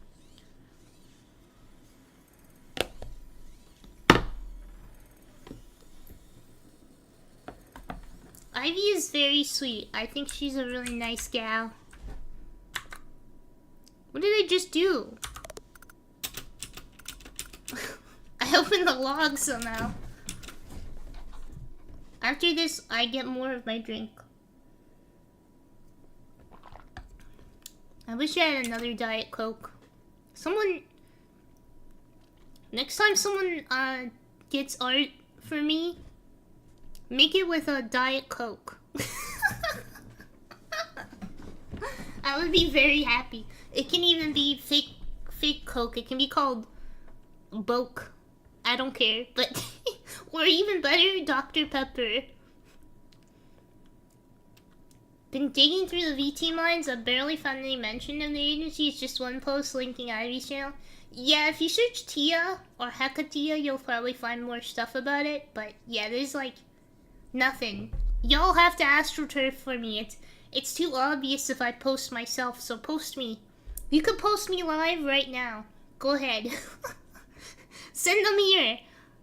Ivy is very sweet. I think she's a really nice gal. What did I just do? I opened the log somehow. After this, I get more of my drink. I wish I had another Diet Coke. Next time someone gets art for me, make it with a Diet Coke. I would be very happy. It can even be fake Coke. It can be called Boke. I don't care, but or even better, Dr. Pepper. Been digging through the VT mines. I've barely found any mention of the agency. It's just one post linking Ivy's channel. Yeah, if you search Tia or Hekatia, you'll probably find more stuff about it. But yeah, there's like nothing. Y'all have to astroturf for me. It's too obvious if I post myself, so post me. You could post me live right now. Go ahead. Send them here.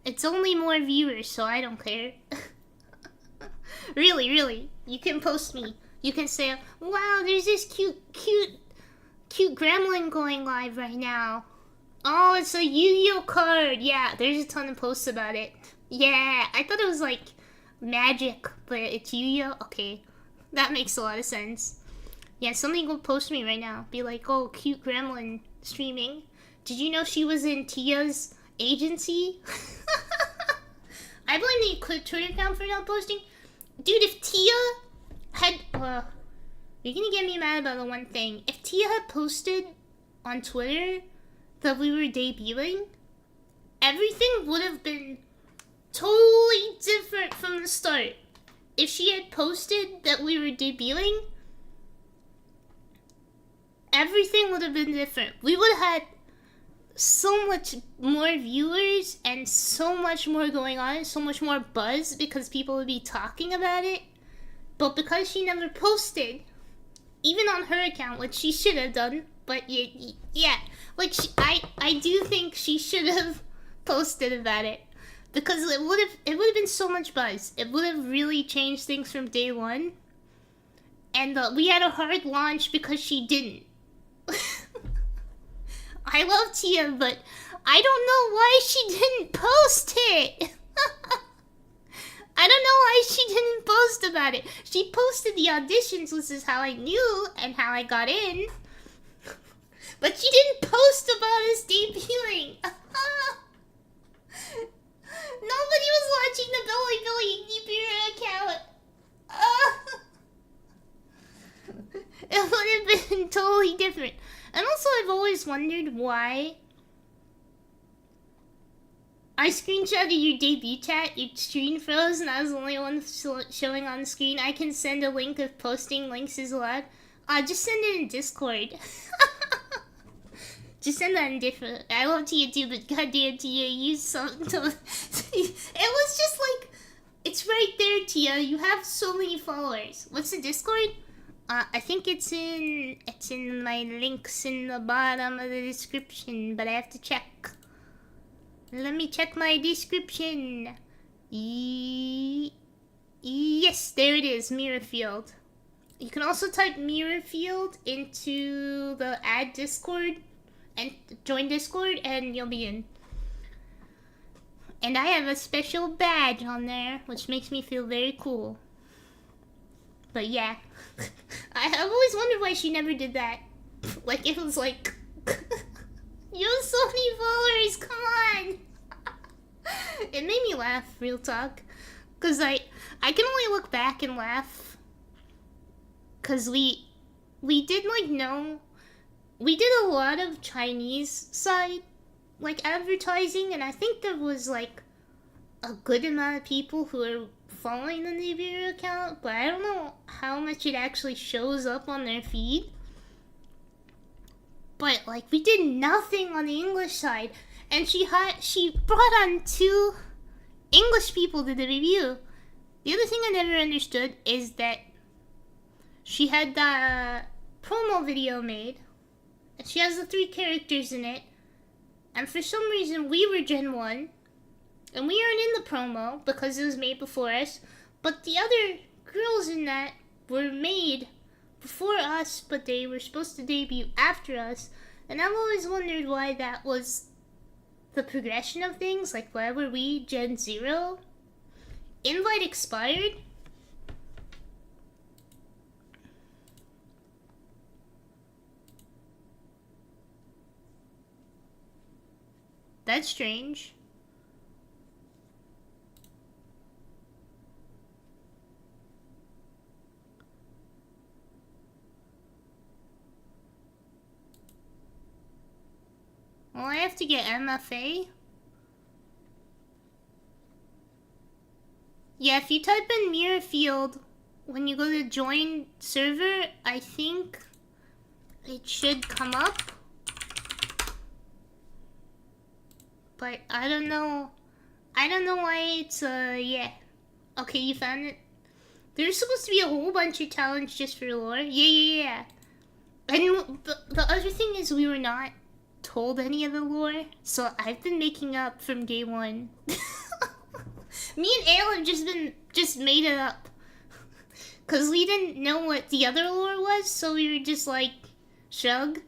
It's only more viewers, so I don't care. Really. You can post me. You can say, wow, there's this cute gremlin going live right now. Oh, it's a Yu-Gi-Oh card. Yeah, there's a ton of posts about it. Yeah, I thought it was like magic, but it's Yu-Gi-Oh. Okay, that makes a lot of sense. Yeah, somebody go post me right now. Be like, oh, cute gremlin streaming. Did you know she was in Tia's agency? I blame the Twitter account for not posting. Dude, if Tia had... you're gonna get me mad about the one thing. If Tia had posted on Twitter that we were debuting, everything would have been totally different from the start. If she had posted that we were debuting, everything would have been different. We would have had so much more viewers and so much more going on, so much more buzz because people would be talking about it. But because she never posted, even on her account, which she should have done, but yeah, like I do think she should have posted about it because it would have been so much buzz. It would have really changed things from day one. And we had a hard launch because she didn't. I love Tia, but I don't know why she didn't post it. I don't know why she didn't post about it. She posted the auditions, which is how I knew and how I got in. But she didn't post about us debuting. Nobody was watching the Billy Nibiru account. It would have been totally different. And also, I've always wondered why I screenshotted your debut chat, your screen froze, and I was the only one showing on the screen. I can send a link if posting links is allowed. Just send it in Discord. Just send that in different. I love Tia too, but goddamn Tia, use something to... It was just like, it's right there, Tia. You have so many followers. What's the Discord? I think it's in my links in the bottom of the description, but I have to check. Let me check my description. Yes, there it is, Mirror Field. You can also type Mirror Field into the add Discord and join Discord and you'll be in. And I have a special badge on there, which makes me feel very cool. But yeah, I've always wondered why she never did that. Like, it was like, you have so many followers, come on! It made me laugh, real talk. Cause I can only look back and laugh. Cause we did like we did a lot of Chinese side, like advertising, and I think there was like a good amount of people who are following the Nibiru account, but I don't know how much it actually shows up on their feed. but like we did nothing on the English side, and she brought on 2 English people to the review. The other thing I never understood is that she had the promo video made, and she has the 3 characters in it, and for some reason we were Gen 1, and we aren't in the promo because it was made before us, but the other girls in that were made before us, but they were supposed to debut after us, and I've always wondered why that was the progression of things. Like, why were we Gen 0? Invite expired? That's strange. Well, I have to get MFA. Yeah, if you type in mirror field when you go to join server, I think it should come up. But I don't know. I don't know why it's, yeah. Okay, you found it? There's supposed to be a whole bunch of talents just for lore. Yeah. And the other thing is we were not told any of the lore, so I've been making up from day 1. Me and Ale have just made it up. Cause we didn't know what the other lore was, so we were just like, shrug.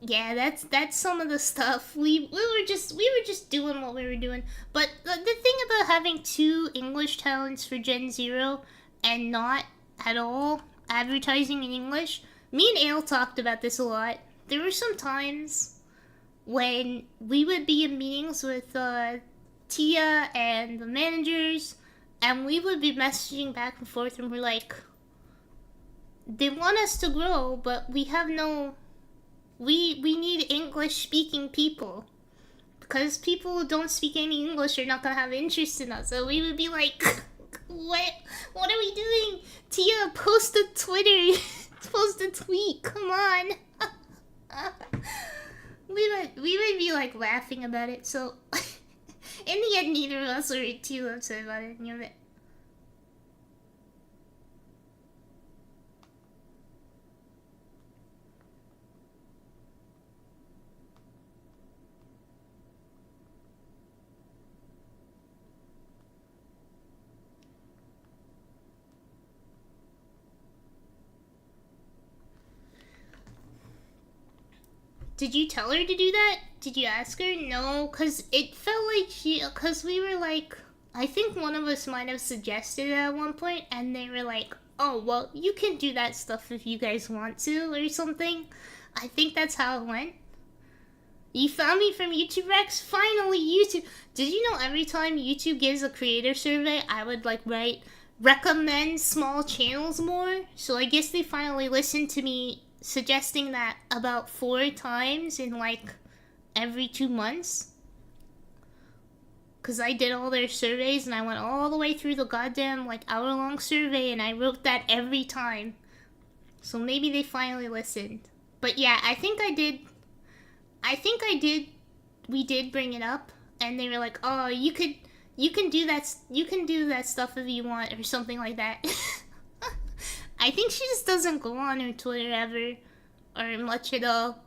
Yeah, that's some of the stuff. We were just doing what we were doing. But the thing about having 2 English talents for Gen 0 and not at all advertising in English, me and Ale talked about this a lot. There were some times when we would be in meetings with Tia and the managers, and we would be messaging back and forth, and we're like, they want us to grow, but we have no... We need English-speaking people. Because people who don't speak any English are not gonna have interest in us. So we would be like, what are we doing? Tia, post a Twitter. Post a tweet. Come on. we would be like laughing about it. So in the end, neither of us were too upset about it. You know, did you tell her to do that? Did you ask her? No, because it felt like because we were like, I think one of us might have suggested it at one point, and they were like, oh, well, you can do that stuff if you guys want to, or something. I think that's how it went. You found me from YouTube Rex? Finally, YouTube. Did you know every time YouTube gives a creator survey, I would like recommend small channels more? So I guess they finally listened to me suggesting that about 4 times in like every 2 months. Cause I did all their surveys and I went all the way through the goddamn like hour-long survey and I wrote that every time. So maybe they finally listened. But yeah, I think I did. We did bring it up and they were like, oh, you can do that stuff if you want or something like that. I think she just doesn't go on her Twitter ever, or much at all.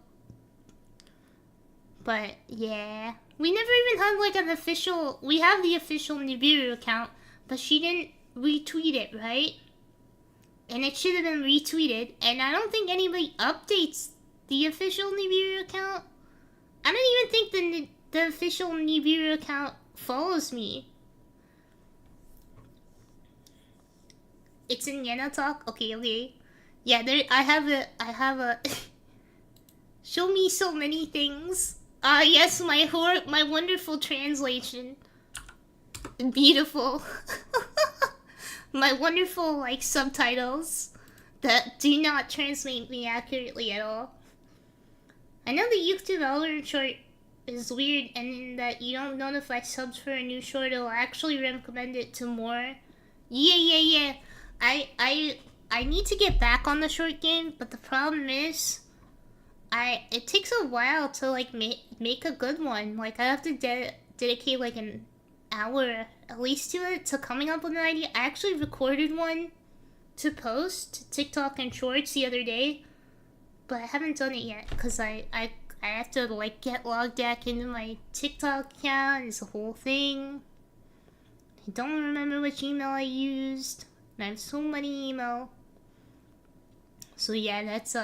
But, yeah. We never even had, like, an official... We have the official Nibiru account, but she didn't retweet it, right? And it should have been retweeted, and I don't think anybody updates the official Nibiru account. I don't even think the official Nibiru account follows me. It's in Yena talk? Okay. Yeah, I have a... Show me so many things. Yes, my wonderful translation. Beautiful. My wonderful, like, subtitles that do not translate me accurately at all. I know the YouTube Elder short is weird, and in that you don't notify subs for a new short, it'll actually recommend it to more. Yeah. I need to get back on the short game, but the problem is, it takes a while to like make a good one. Like I have to dedicate like an hour at least to it, to coming up with an idea. I actually recorded one to post to TikTok and Shorts the other day, but I haven't done it yet because I have to like get logged back into my TikTok account. It's a whole thing. I don't remember which email I used. And I have so many email. So yeah, that's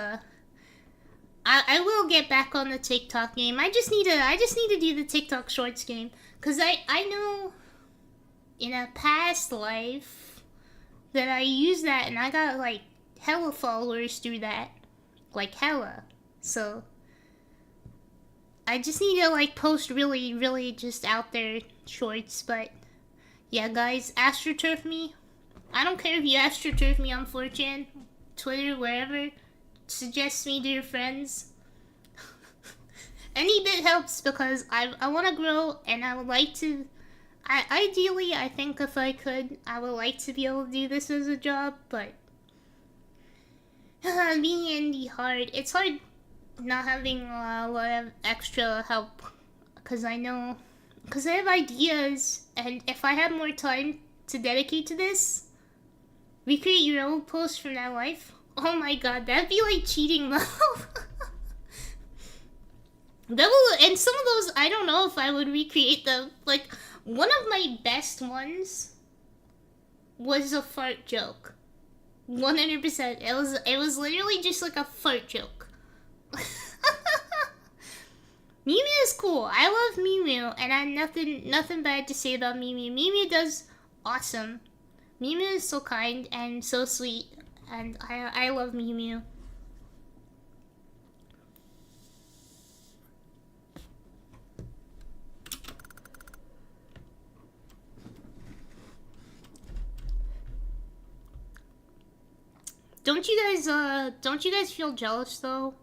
I will get back on the TikTok game. I just need to do the TikTok Shorts game, cause I know in a past life that I used that and I got like hella followers through that, like hella. So I just need to like post really just out there shorts. But yeah, guys, AstroTurf me. I don't care if you AstroTurf me on 4chan, Twitter, wherever. Suggest me to your friends. Any bit helps because I want to grow and I would like to. Ideally, I think if I could, I would like to be able to do this as a job, but being indie hard. It's hard not having a lot of extra help because I have ideas, and if I had more time to dedicate to this, recreate your own post from that life. Oh my god, that'd be like cheating though. And some of those, I don't know if I would recreate them. Like, one of my best ones was a fart joke. 100%. It was literally just like a fart joke. Mew is cool. I love Mew, and I have nothing bad to say about Mew. Mew does awesome. Mew is so kind and so sweet, and I love Mew. Don't you guys feel jealous though?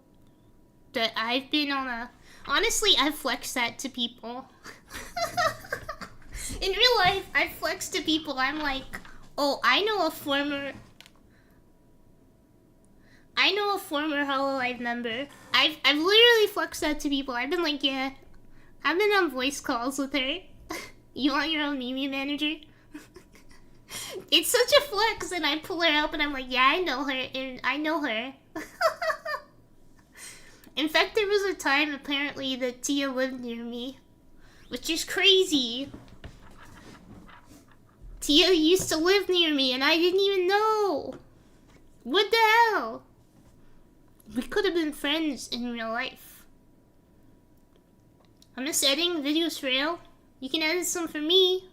That I've been on a... Honestly, I've flexed that to people. In real life, I've flexed to people. I'm like, oh, I know a former Hololive member. I've literally flexed that to people. I've been like, yeah, I've been on voice calls with her. You want your own Mew manager? It's such a flex, and I pull her up and I'm like, yeah, I know her, and I know her. In fact, there was a time, apparently, that Tia lived near me. Which is crazy. Tia used to live near me, and I didn't even know. What the hell? We could have been friends in real life. I'm just editing videos for real. You can edit some for me.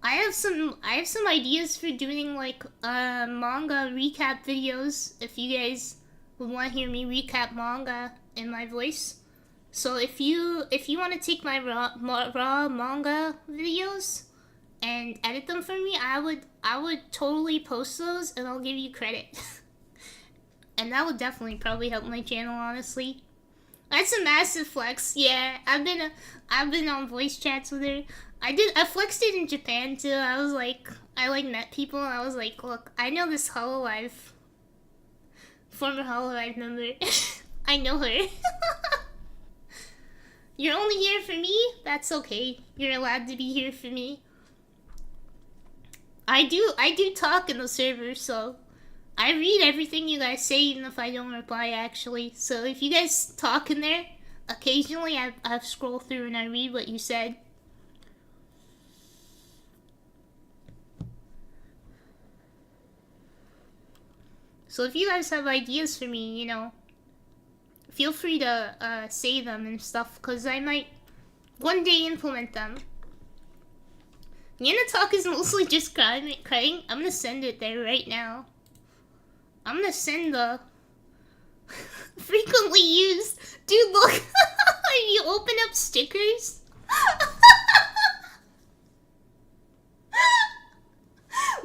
I have some ideas for doing like manga recap videos if you guys would want to hear me recap manga in my voice. So if you want to take my raw manga videos and edit them for me, I would totally post those and I'll give you credit. And that would definitely probably help my channel, honestly. That's a massive flex. Yeah, I've been on voice chats with her. I flexed it in Japan too. I was like, I like met people and I was like, look, I know this Hololive, former Hololive member. I know her. You're only here for me? That's okay. You're allowed to be here for me. I do talk in the server, so I read everything you guys say even if I don't reply actually. So if you guys talk in there, occasionally I scroll through and I read what you said. So if you guys have ideas for me, you know, feel free to say them and stuff, because I might one day implement them. Yana Talk is mostly just crying. I'm gonna send it there right now. I'm gonna send the frequently used. Dude, look! You open up stickers?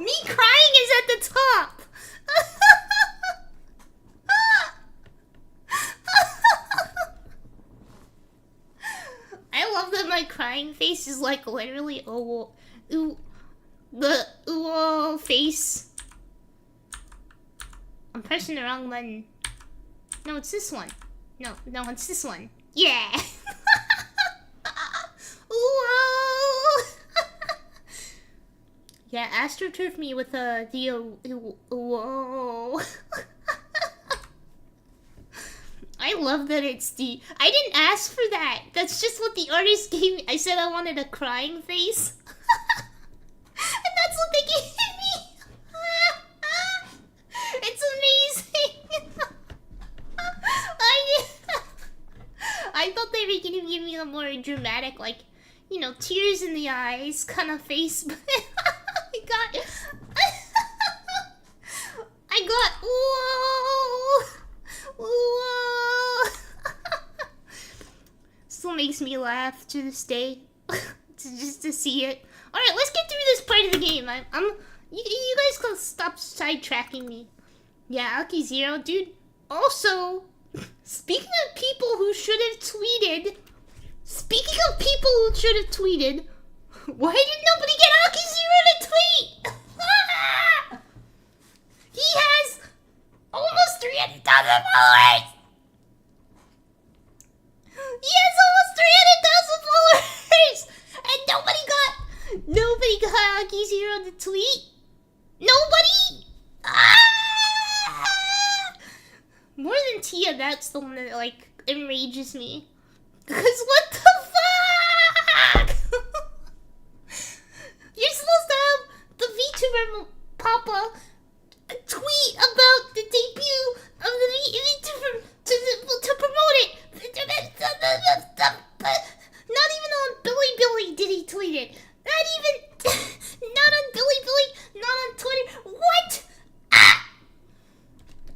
Me crying is at the top! I love that my crying face is like literally the face. I'm pressing the wrong button. No, it's this one. No, it's this one. Yeah! Whoa! Yeah, AstroTurf me with the whoa. I love that it's the... I didn't ask for that. That's just what the artist gave me. I said I wanted a crying face. And that's what they gave me. It's amazing. I thought they were gonna give me a more dramatic, like, you know, tears in the eyes kind of face, but I got, whoa. Still makes me laugh to this day, just to see it. All right, let's get through this part of the game. You guys can stop sidetracking me. Yeah, AkiZero, dude. Also, speaking of people who should have tweeted, why did nobody get AkiZero to tweet? He has almost 300,000 followers. He has almost 300,000 followers, and nobody got AkiZero to tweet. Nobody. More than Tia, that's the one that, like, enrages me. Cause what the fuck? You're supposed to have the VTuber Papa tweet about the debut of the VTuber to promote it. Not even on Billy did he tweet it. Not on Billy, not on Twitter. What?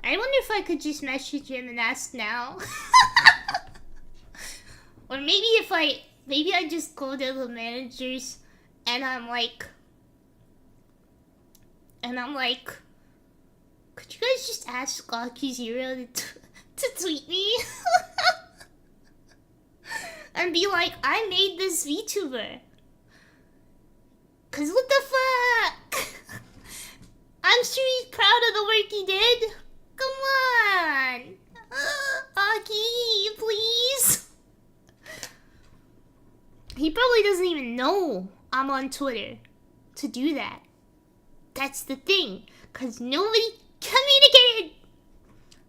I wonder if I could just message him and ask now. Or maybe I just go to the managers and I'm like, could you guys just ask AkiZero to tweet me? And be like, I made this VTuber. Cause what the fuck? I'm sure he's proud of the work he did. Come on! Aki, please! He probably doesn't even know I'm on Twitter to do that. That's the thing, cause nobody communicated!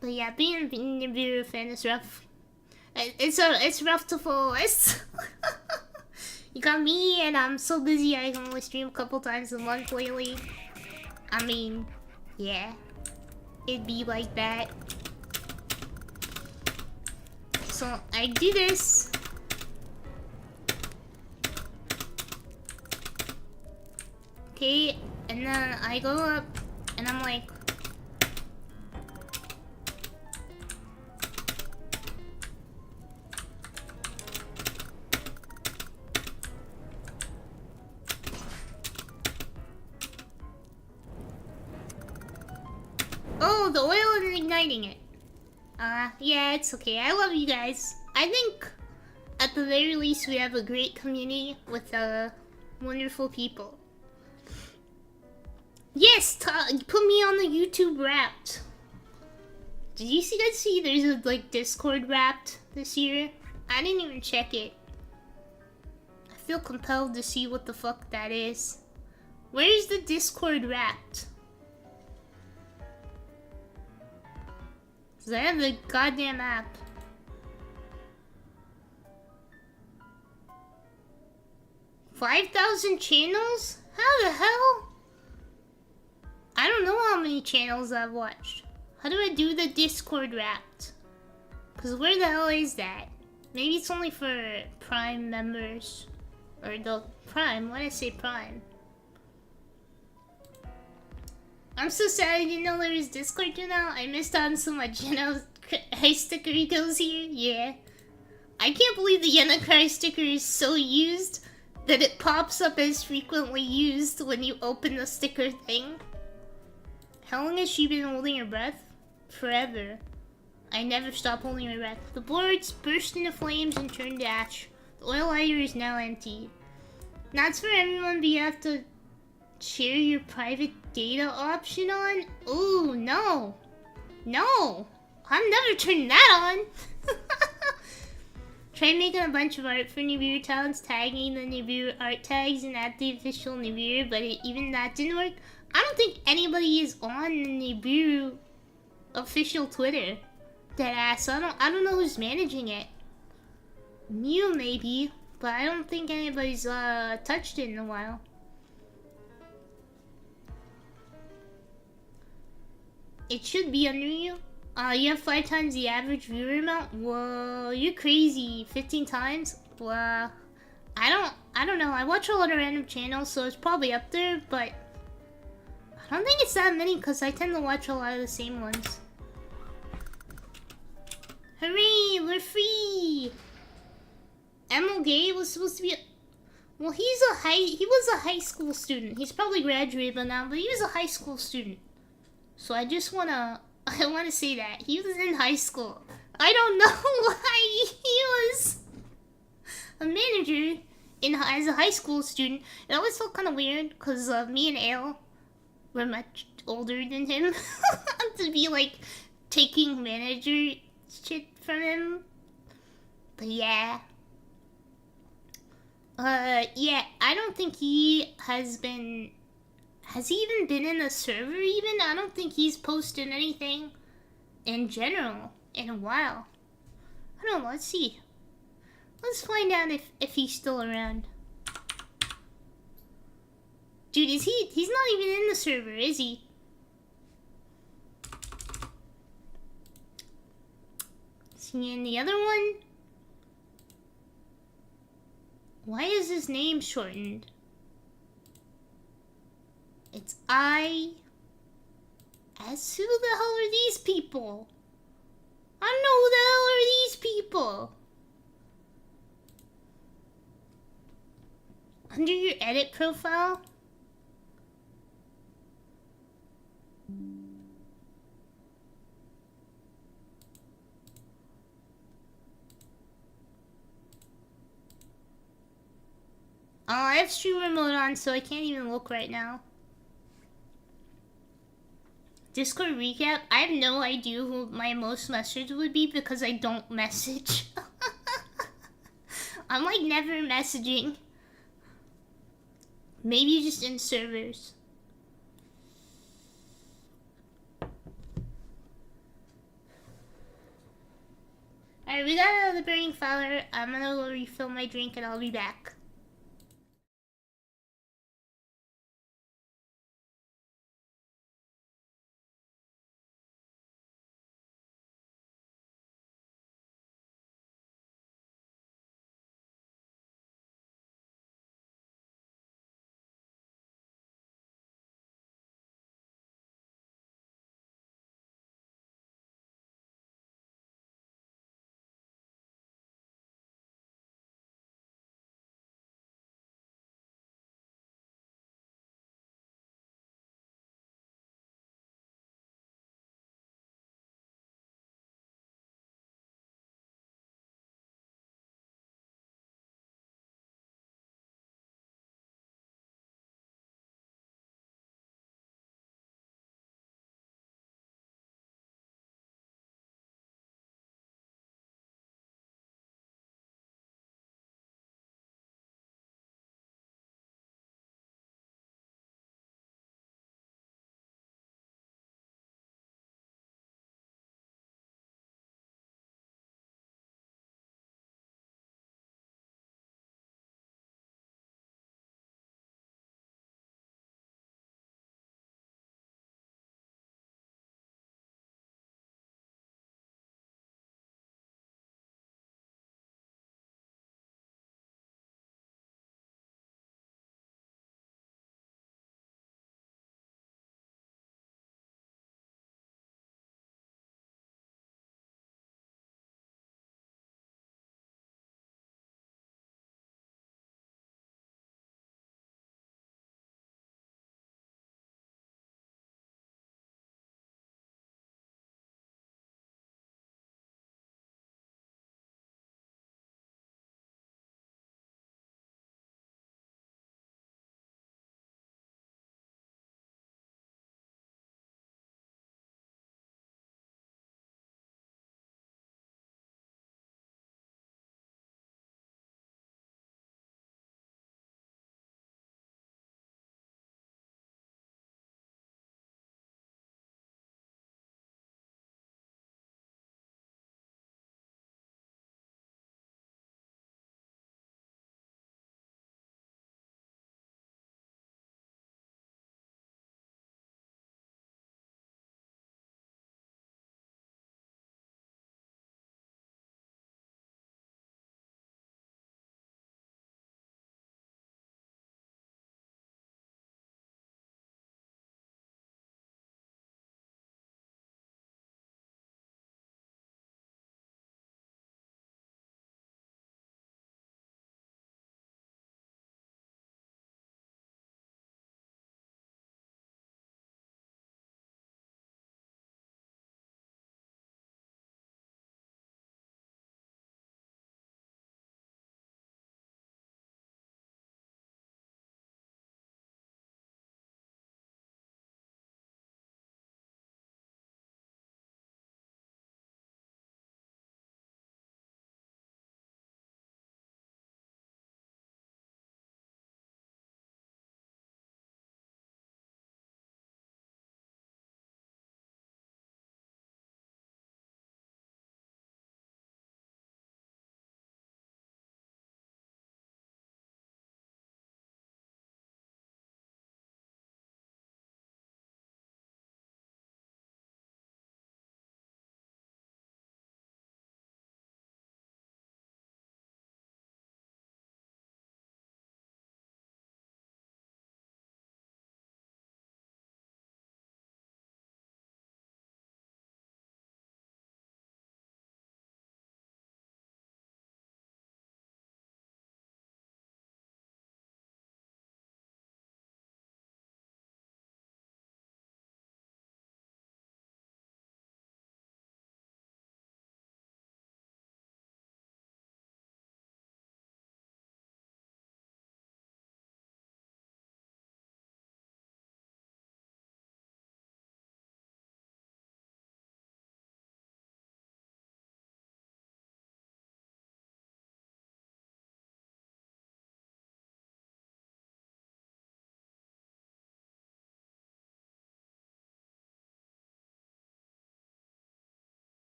But yeah, being a Nibiru fan is rough. It's rough to follow us. You got me, and I'm so busy I can only stream a couple times a month lately. I mean, yeah. It'd be like that. So I do this. Okay, and then I go up and I'm like, oh, the oil is igniting it. Yeah, it's okay. I love you guys. I think, at the very least, we have a great community with, wonderful people. Yes, put me on the YouTube Wrapped. Did you guys see there's a, like, Discord Wrapped this year? I didn't even check it. I feel compelled to see what the fuck that is. Where's the Discord Wrapped? Cause I have the goddamn app. $5,000 channels? How the hell? I don't know how many channels I've watched. How do I do the Discord Wrapped? Cause where the hell is that? Maybe it's only for Prime members. Or the Prime, why did I say Prime? I'm so sad I didn't know there was Discord now. I missed out on so much High sticker goes here. Yeah. I can't believe the Yenocry sticker is so used that it pops up as frequently used when you open the sticker thing. How long has she been holding her breath? Forever. I never stop holding my breath. The boards burst into flames and turned to ash. The oil lighter is now empty. That's for everyone, but you have to share your private data option on? Ooh, no. No! I'm never turning that on! Tried making a bunch of art for Nibiru towns, tagging the Nibiru art tags and at the official Nibiru, but even that didn't work. I don't think anybody is on the Nibiru official Twitter. Deadass. I don't know who's managing it. Mew maybe, but I don't think anybody's touched it in a while. It should be under you. You have 5 times the average viewer amount? Whoa, you're crazy. 15 times? Well, I don't know. I watch a lot of random channels, so it's probably up there, but I don't think it's that many because I tend to watch a lot of the same ones. Hooray, we're free! MLG was supposed to be well, he was a high school student. He's probably graduated by now, but he was a high school student. So I wanna say that. He was in high school. I don't know why he was a manager as a high school student. It always felt kind of weird because me and Ale were much older than him to be like taking manager shit from him. But yeah. Yeah, I don't think he has been... Has he even been in the server even? I don't think he's posted anything in general in a while. I don't know, let's see. Let's find out if he's still around. Dude, he's not even in the server, is he? Is he in the other one? Why is his name shortened? It's I... S. Who the hell are these people? I don't know who the hell are these people. Under your edit profile? Oh, I have streamer mode on, so I can't even look right now. Discord recap? I have no idea who my most message would be because I don't message. I'm like never messaging. Maybe just in servers. Alright, we got another burning fire. I'm gonna go refill my drink and I'll be back.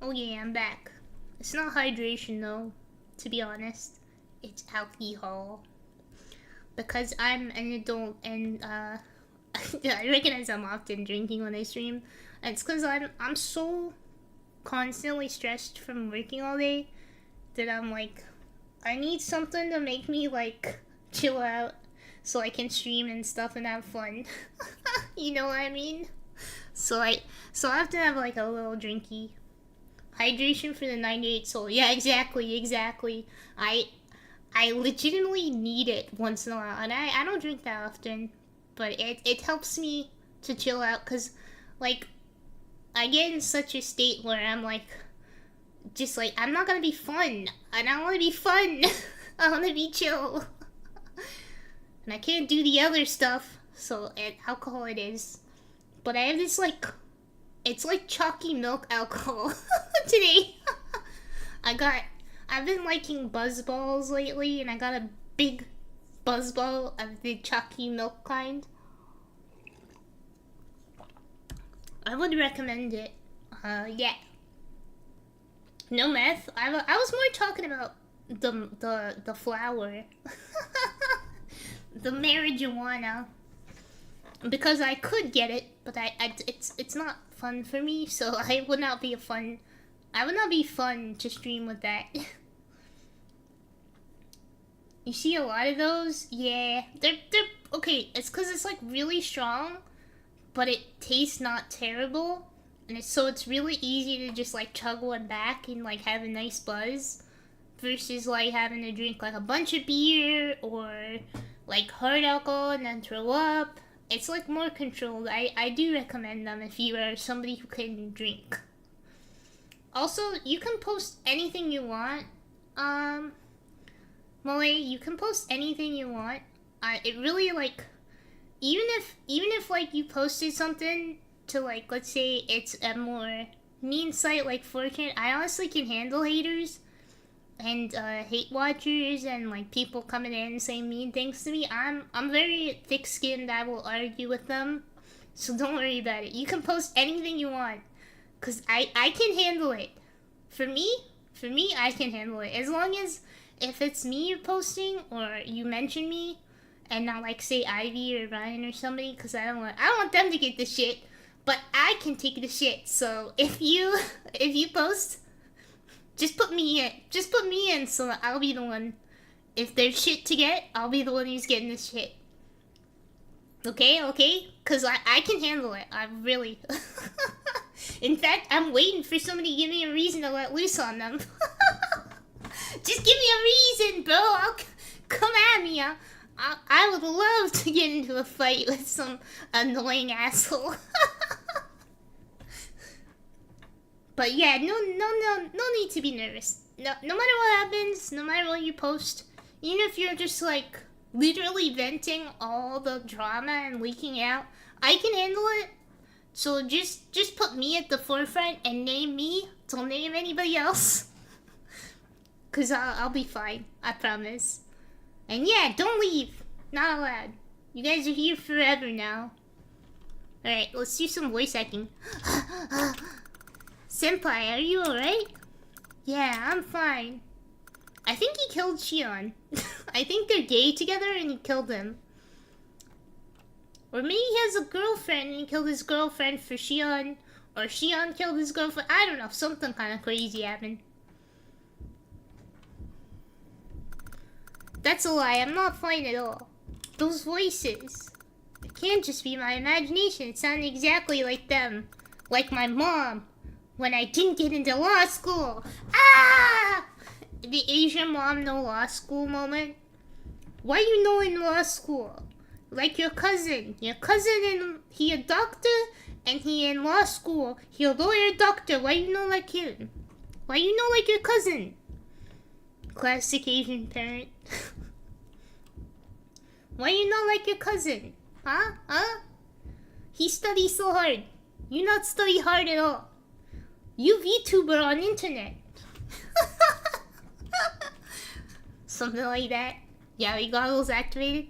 Oh yeah, I'm back. It's not hydration though, to be honest. It's alcohol. Because I'm an adult and I recognize I'm often drinking when I stream. And it's because I'm so constantly stressed from working all day that I'm like, I need something to make me like chill out so I can stream and stuff and have fun. You know what I mean? So I have to have like a little drinky. Hydration for the 98 soul. Yeah, exactly. I legitimately need it once in a while, and I don't drink that often, but it helps me to chill out, because, like, I get in such a state where I'm, like, just, like, I'm not gonna be fun, and I want to be fun. I want to be chill. And I can't do the other stuff, so alcohol it is. But I have this, like, it's like chalky milk alcohol today. I've been liking Buzzballs lately, and I got a big Buzzball of the chalky milk kind. I would recommend it. Yeah. No meth. I was more talking about the flower. The marijuana. Because I could get it, but it's not fun for me, so I would not be fun to stream with that. You see a lot of those? Yeah. They're okay, it's because it's like really strong, but it tastes not terrible. And so it's really easy to just like chug one back and like have a nice buzz. Versus like having to drink like a bunch of beer or like hard alcohol and then throw up. It's like more controlled. I do recommend them if you are somebody who can drink. Also, you can post anything you want. Molly, you can post anything you want. It really like, even if like you posted something to like, let's say it's a more mean site like 4chan, I honestly can handle haters and hate watchers and like people coming in and saying mean things to me. I'm very thick-skinned. I will argue with them, so don't worry about it. You can post anything you want, cause I can handle it. For me, I can handle it as long as if it's me you're posting or you mention me, and not like say Ivy or Ryan or somebody, cause I don't want them to get the shit, but I can take the shit. So if you post, just put me in, so I'll be the one. If there's shit to get, I'll be the one who's getting the shit. Okay? Cause I can handle it. I really. In fact, I'm waiting for somebody to give me a reason to let loose on them. Just give me a reason, bro. Come at me. I would love to get into a fight with some annoying asshole. But yeah, no need to be nervous. No matter what happens, no matter what you post, even if you're just like literally venting all the drama and leaking out, I can handle it. So just put me at the forefront and name me. Don't name anybody else. Cause I'll be fine. I promise. And yeah, don't leave. Not allowed. You guys are here forever now. Alright, let's do some voice acting. Senpai, are you alright? Yeah, I'm fine. I think he killed Shion. I think they're gay together and he killed him. Or maybe he has a girlfriend and he killed his girlfriend for Shion. Or Shion killed his girlfriend. I don't know, something kind of crazy happened. That's a lie, I'm not fine at all. Those voices. It can't just be my imagination. It sounded exactly like them. Like my mom. When I didn't get into law school. Ah! The Asian mom no law school moment. Why you know in law school? Like your cousin. Your cousin, he a doctor and he in law school. He a lawyer doctor. Why you know like him? Why you know like your cousin? Classic Asian parent. Why you not like your cousin? Huh? He studies so hard. You not study hard at all. You VTuber on internet. Something like that. Yeah, we goggles activated.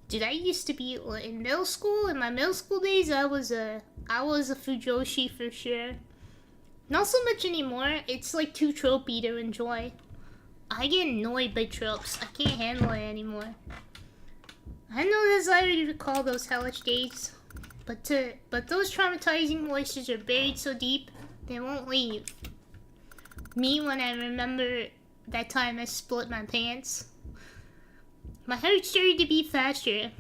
Dude, I used to be in middle school. In my middle school days, I was a Fujoshi for sure. Not so much anymore. It's like too tropey to enjoy. I get annoyed by tropes. I can't handle it anymore. I know as I already recall those hellish days, but those traumatizing voices are buried so deep they won't leave. Me when I remember that time I split my pants. My heart started to beat faster.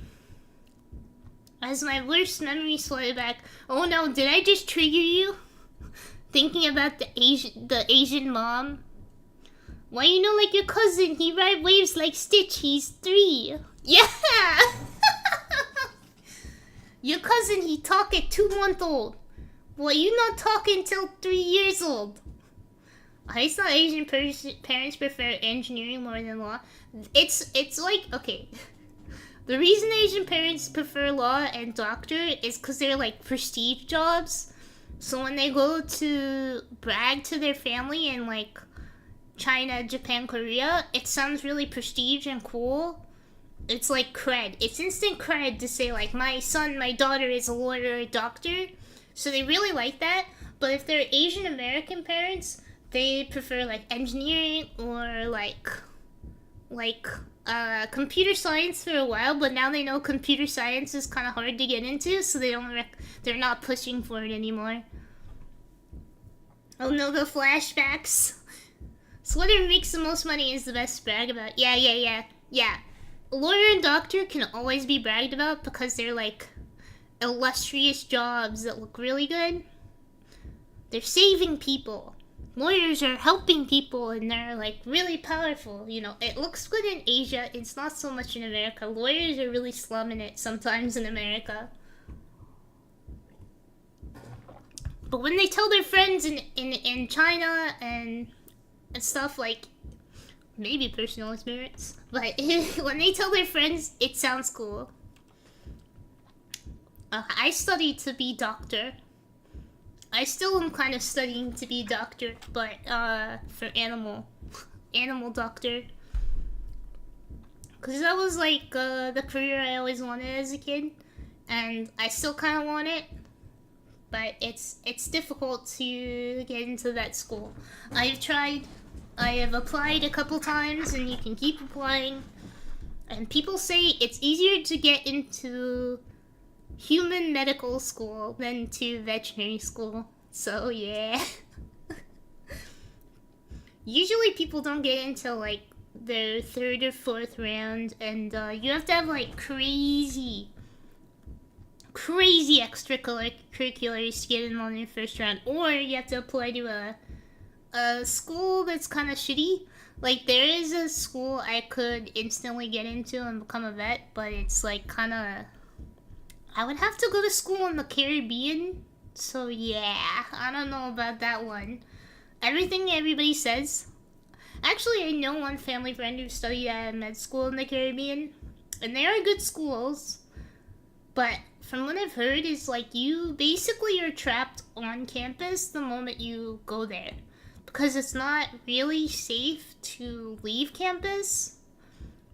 As my worst memories flooded back. Oh no, did I just trigger you? Thinking about the Asian mom? Why you know like your cousin, he ride waves like Stitch, he's 3. Yeah! Your cousin, he talk at 2-month-old. Well, you not talking till 3 years old. I thought Asian parents prefer engineering more than law. It's like, okay. The reason Asian parents prefer law and doctor is because they're like prestige jobs. So when they go to brag to their family in like China, Japan, Korea, it sounds really prestige and cool. It's like cred. It's instant cred to say like my son, my daughter is a lawyer or a doctor. So they really like that. But if they're Asian American parents, they prefer like engineering or like computer science for a while, but now they know computer science is kind of hard to get into, so they're not pushing for it anymore. Oh no, the flashbacks. So whatever makes the most money is the best to brag about. Yeah. A lawyer and doctor can always be bragged about because they're like illustrious jobs that look really good. They're saving people. Lawyers are helping people and they're like really powerful. You know, it looks good in Asia. It's not so much in America. Lawyers are really slumming it sometimes in America. But when they tell their friends in China and stuff, like, maybe personal experience, but when they tell their friends, it sounds cool. I studied to be doctor. I still am kind of studying to be doctor, but for animal doctor. Because that was like the career I always wanted as a kid, and I still kind of want it, but it's difficult to get into that school. I have applied a couple times, and you can keep applying, and people say it's easier to get into human medical school than to veterinary school. So yeah. Usually people don't get into like their 3rd or 4th round, and you have to have like crazy extracurriculars to get in on your 1st round, or you have to apply to a school that's kind of shitty. Like, there is a school I could instantly get into and become a vet, but it's like kind of, I would have to go to school in the Caribbean, so yeah, I don't know about that one. Everything everybody says. Actually, I know one family friend who studied at a med school in the Caribbean, and they are good schools, but from what I've heard is like you basically are trapped on campus the moment you go there, because it's not really safe to leave campus,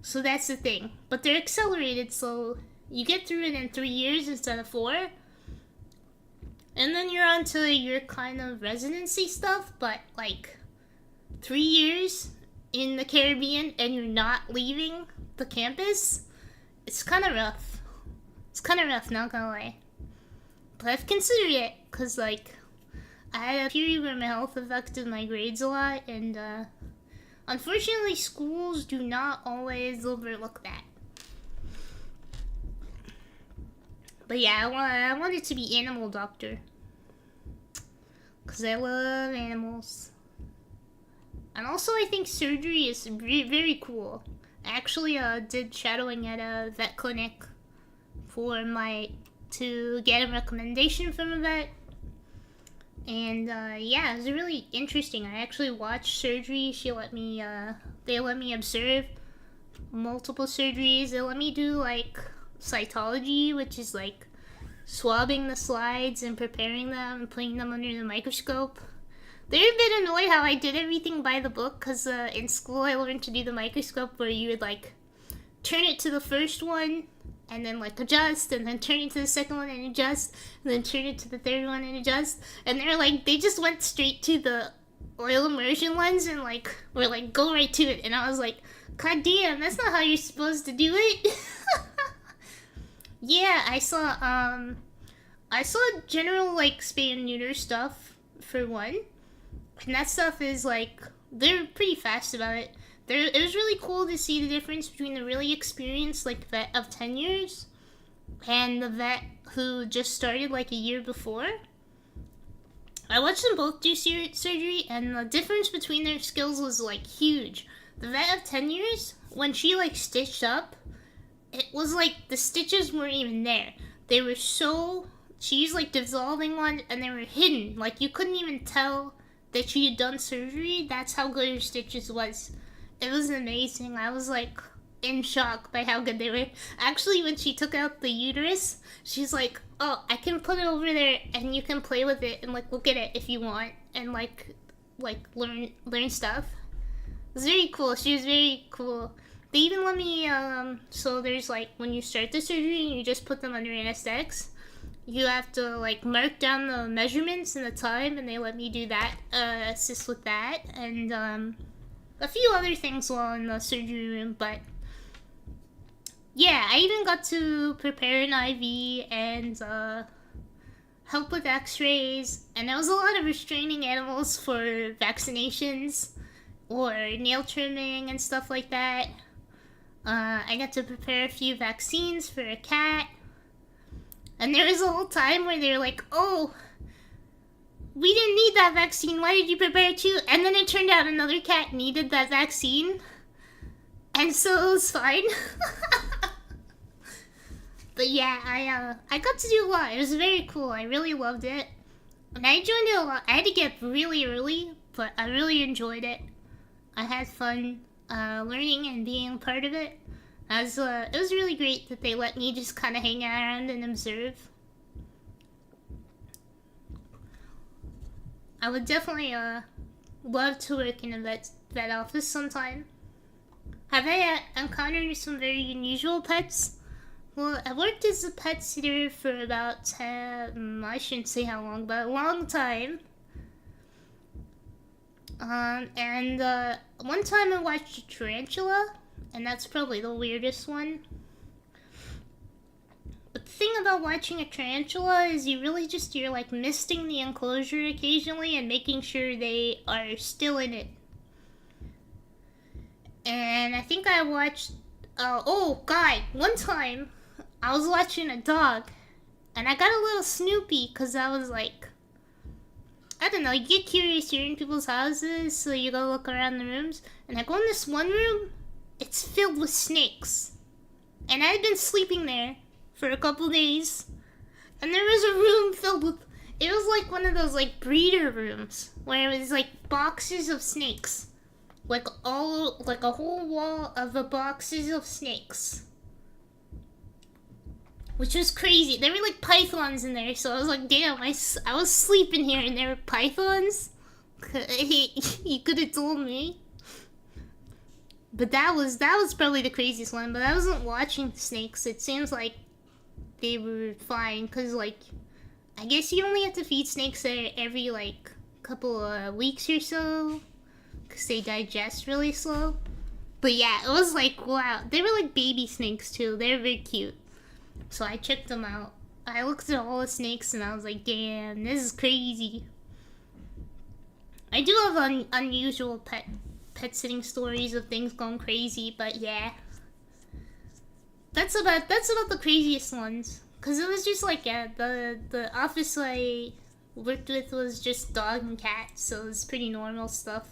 so that's the thing. But they're accelerated, so you get through it in 3 years instead of 4. And then you're on to your kind of residency stuff, but like 3 years in the Caribbean and you're not leaving the campus, it's kind of rough. It's kind of rough, not gonna lie. But I've considered it, because like I had a period where my health affected my grades a lot, and unfortunately schools do not always overlook that. But yeah, I wanted to be animal doctor, because I love animals. And also I think surgery is very cool. I actually did shadowing at a vet clinic to get a recommendation from a vet. And yeah, it was really interesting. I actually watched surgery. They let me observe multiple surgeries. They let me do like cytology, which is like swabbing the slides and preparing them and putting them under the microscope. They're a bit annoyed how I did everything by the book, because in school I learned to do the microscope where you would like turn it to the first one and then like adjust, and then turn it to the second one and adjust, and then turn it to the third one and adjust. And they're like, they just went straight to the oil immersion lens and like were like, go right to it. And I was like, god damn, that's not how you're supposed to do it. Yeah, I saw general like spay and neuter stuff for one, and that stuff is like, they're pretty fast about it. It was really cool to see the difference between the really experienced like vet of 10 years and the vet who just started like a year before. I watched them both do surgery, and the difference between their skills was like huge. The vet of 10 years, when she like stitched up, it was like the stitches weren't even there. They were so, she used like dissolving one, and they were hidden. Like you couldn't even tell that she had done surgery. That's how good her stitches was. It was amazing. I was like in shock by how good they were. Actually, when she took out the uterus, she's like, oh, I can put it over there and you can play with it and like look at it if you want, and like learn stuff. It was very cool. She was very cool. They even let me, so there's like, when you start the surgery and you just put them under anesthetics, you have to like mark down the measurements and the time, and they let me do that, assist with that, and a few other things while in the surgery room. But yeah, I even got to prepare an IV and help with x-rays, and there was a lot of restraining animals for vaccinations or nail trimming and stuff like that. I got to prepare a few vaccines for a cat. And there was a whole time where they were like, oh, we didn't need that vaccine, why did you prepare it too? And then it turned out another cat needed that vaccine. And so it was fine. But yeah, I got to do a lot. It was very cool. I really loved it. And I enjoyed it a lot. I had to get really early, but I really enjoyed it. I had fun learning and being part of it. It was really great that they let me just kind of hang around and observe. I would definitely love to work in a vet office sometime. Have I encountered some very unusual pets? Well, I worked as a pet sitter for about I shouldn't say how long, but a long time. And one time I watched a tarantula, and that's probably the weirdest one. But the thing about watching a tarantula is you're like misting the enclosure occasionally and making sure they are still in it. And I think I watched, oh god, one time I was watching a dog, and I got a little snoopy because I was like, I don't know, you get curious, you're in people's houses, so you go look around the rooms, and I go in this one room, it's filled with snakes. And I had been sleeping there for a couple days, and there was a room filled with, it was like one of those like breeder rooms, where it was like boxes of snakes. Like a whole wall of the boxes of snakes. Which was crazy. There were like pythons in there, so I was like, damn, I was sleeping here and there were pythons? You could have told me. But that was probably the craziest one, but I wasn't watching the snakes. It seems like they were fine, because like, I guess you only have to feed snakes there every like couple of weeks or so, because they digest really slow. But yeah, it was like, wow. They were like baby snakes too. They were very cute. So I checked them out. I looked at all the snakes and I was like, damn, this is crazy. I do have unusual pet sitting stories of things going crazy, but yeah. That's about the craziest ones. Cause it was just like, yeah, the office I worked with was just dog and cat, so it's pretty normal stuff.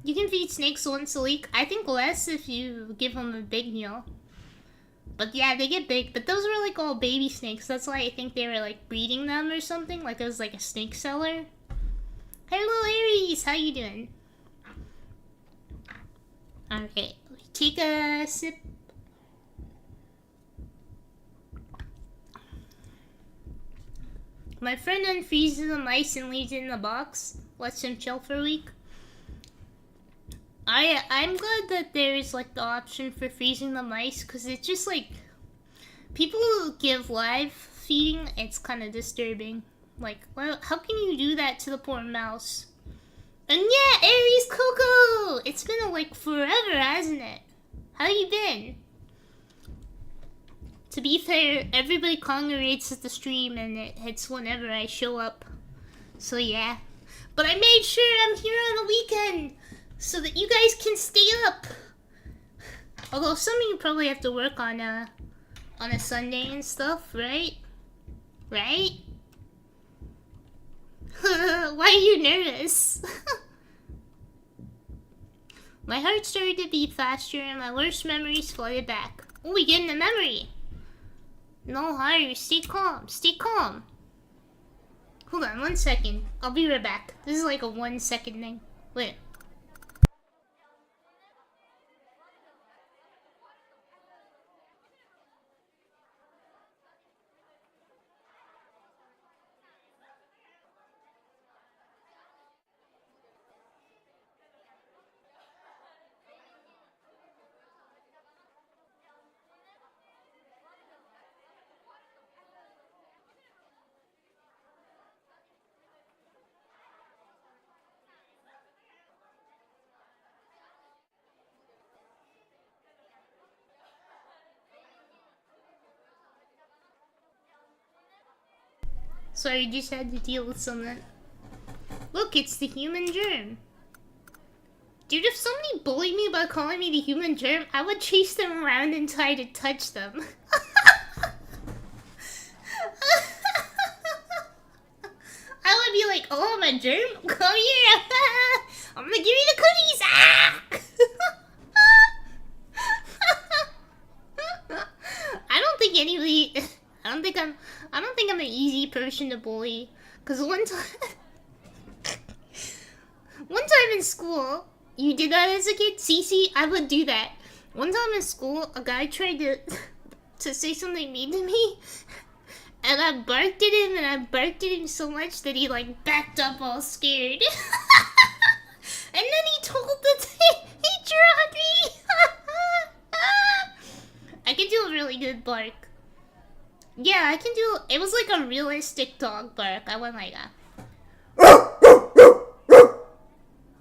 You can feed snakes once a week. I think less if you give them a big meal. But yeah, they get big. But those were like all baby snakes. That's why I think they were like breeding them or something. Like it was like a snake cellar. Hello Aries, how you doing? Alright, take a sip. My friend unfreezes the mice and leaves it in the box. Lets him chill for a week. I'm glad that there's like the option for freezing the mice, because it's just like, People who give live feeding, it's kind of disturbing. Like, well, how can you do that to the poor mouse? And yeah, Aries Coco! It's been like forever, hasn't it? How you been? To be fair, everybody congregates at the stream and it's whenever I show up. So yeah. But I made sure I'm here on the weekend so that you guys can stay up. Although some of you probably have to work on a Sunday and stuff, right? Right? Why are you nervous? My heart started to beat faster and my worst memories flooded back. Oh, we get in the memory. No hurry, stay calm, stay calm. Hold on 1 second. I'll be right back. This is like a 1 second thing. Wait. Sorry, just had to deal with something. Look, it's the human germ. Dude, if somebody bullied me by calling me the human germ, I would chase them around and try to touch them. I would be like, oh, I'm a germ? Come here! I'm gonna give you the cookies! Ah! I don't think anybody... I don't think I'm an easy person to bully. Cause one time in school, you did that as a kid? Cece, I would do that. One time in school, a guy tried to say something mean to me. And I barked at him, and I barked at him so much that he like backed up all scared. And then he told the teacher on me. I can do a really good bark. Yeah, I can do... It was like a realistic dog bark. I went like that.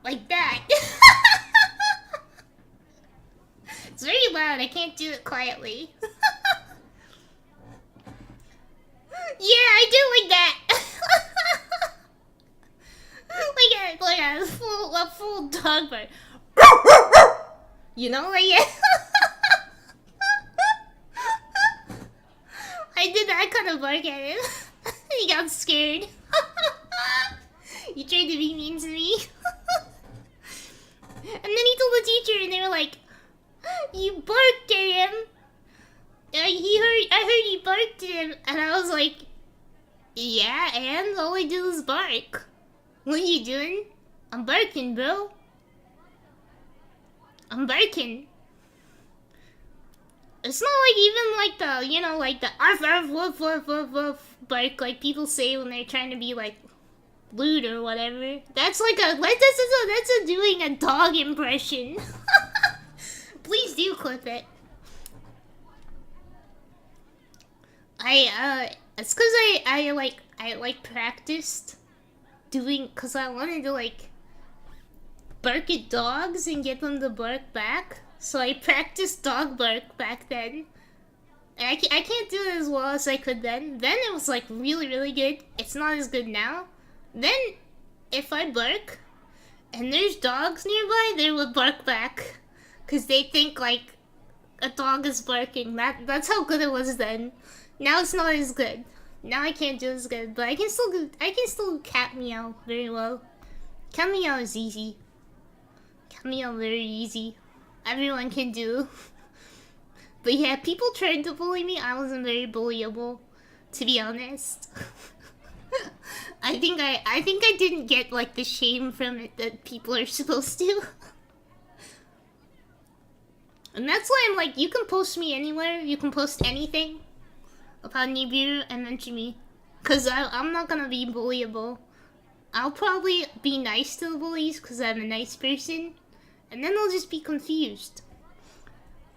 Like that. It's very loud. I can't do it quietly. Yeah, I do like that. like a full dog bark. You know, like yeah. I did that kind of bark at him. He got scared. He tried to be mean to me. And then he told the teacher, and they were like, "You barked at him. I heard you barked at him." And I was like, "Yeah, and all I do is bark. What are you doing? I'm barking, bro. I'm barking." It's not like even like the, you know, like the arf arf woof woof woof woof bark like people say when they're trying to be like lewd or whatever. That's like that's a doing a dog impression. Please do clip it. It's cause I practiced doing, cause I wanted to like bark at dogs and get them to bark back. So I practiced dog bark back then. And I can't do it as well as I could then. Then it was like really, really good. It's not as good now. Then, if I bark, and there's dogs nearby, they would bark back. Cause they think like a dog is barking. That's how good it was then. Now it's not as good. Now I can't do as good, but I can still cat meow very well. Cat meow is easy. Cat meow very easy. Everyone can do. But yeah, people tried to bully me. I wasn't very bullyable, to be honest. I think I didn't get like the shame from it that people are supposed to. And that's why I'm like, you can post me anywhere. You can post anything about Nibiru and mention me, cause I'm not gonna be bullyable. I'll probably be nice to the bullies cause I'm a nice person. And then they'll just be confused.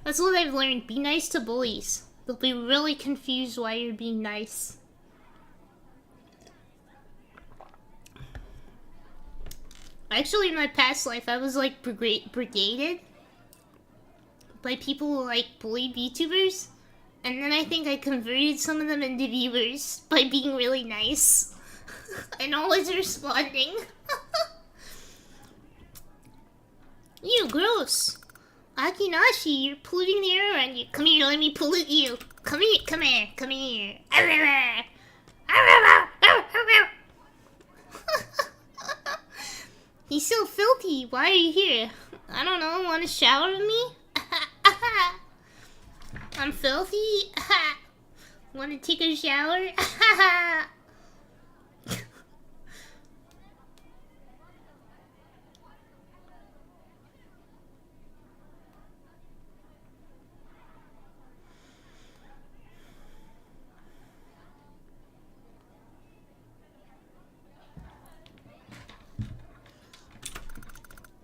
That's what I've learned. Be nice to bullies. They'll be really confused why you're being nice. Actually, in my past life, I was like brigaded by people who like bullied VTubers. And then I think I converted some of them into viewers by being really nice. And always responding. Ew, gross. Akinashi, you're polluting the air around you. Come here, let me pollute you. Come here, come here, come here. He's so filthy. Why are you here? I don't know. Want to shower with me? I'm filthy. Want to take a shower?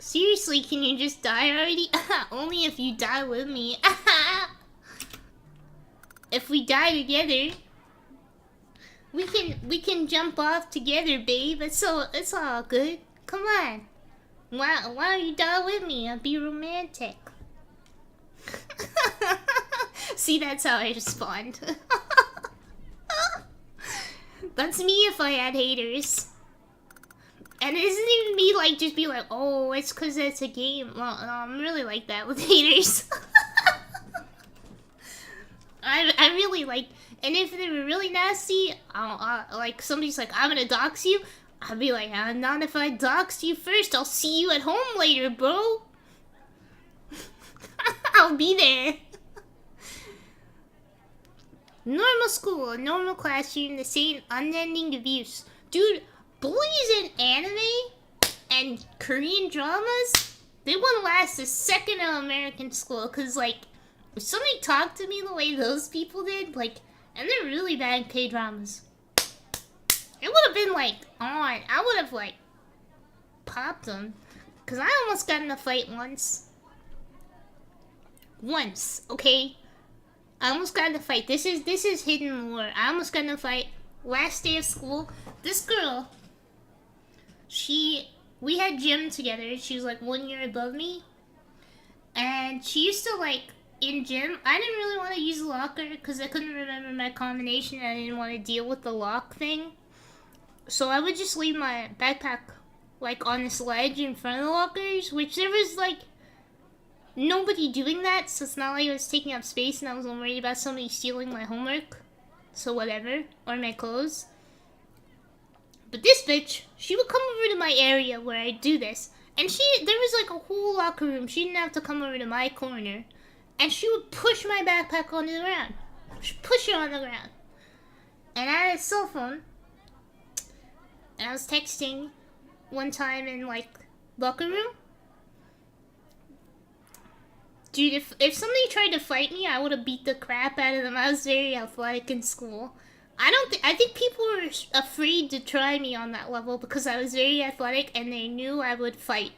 Seriously, can you just die already? Only if you die with me. If we die together, we can jump off together, babe. It's all good. Come on. Why don't you die with me? I'll be romantic. See, that's how I respond. That's me if I had haters. And it isn't even me, like, just be like, oh, it's because it's a game. Well, no, I'm really like that with haters. I really, like, and if they were really nasty, like, somebody's like, I'm gonna dox you, I'd be like, not if I dox you first. I'll see you at home later, bro. I'll be there. Normal school, normal classroom, the same unending abuse. Dude, bullies in anime and Korean dramas, they wouldn't last a second in American school. Cause like, if somebody talked to me the way those people did, like, and they're really bad K-dramas, it would have been like, on. I would have like, popped them. Cause I almost got in a fight once. Once, okay? I almost got in a fight. This is hidden lore. I almost got in a fight. Last day of school, this girl, we had gym together. She was like 1 year above me. And she used to like, in gym, I didn't really want to use the locker because I couldn't remember my combination and I didn't want to deal with the lock thing. So I would just leave my backpack like on this ledge in front of the lockers, which there was like nobody doing that, so it's not like I was taking up space and I wasn't worried about somebody stealing my homework. So whatever, or my clothes. But this bitch, she would come over to my area where I do this, and there was like a whole locker room. She didn't have to come over to my corner, and she would push my backpack onto the ground. She'd push it on the ground. And I had a cell phone, and I was texting one time in like locker room. Dude, if somebody tried to fight me, I would have beat the crap out of them. I was very athletic in school. I think people were afraid to try me on that level because I was very athletic and they knew I would fight.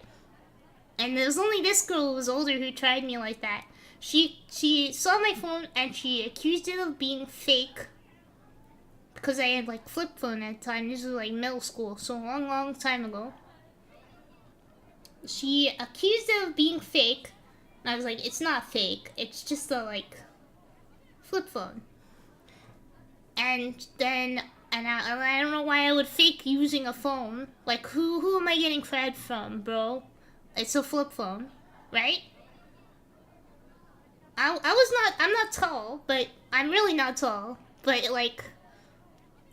And there was only this girl who was older who tried me like that. She saw my phone and she accused it of being fake. Because I had like flip phone at the time. This was like middle school, so a long time ago. She accused it of being fake. And I was like, it's not fake. It's just a, like, flip phone. And then, I don't know why I would fake using a phone. Like, who am I getting cred from, bro? It's a flip phone, right? I'm not tall, but I'm really not tall. But, like,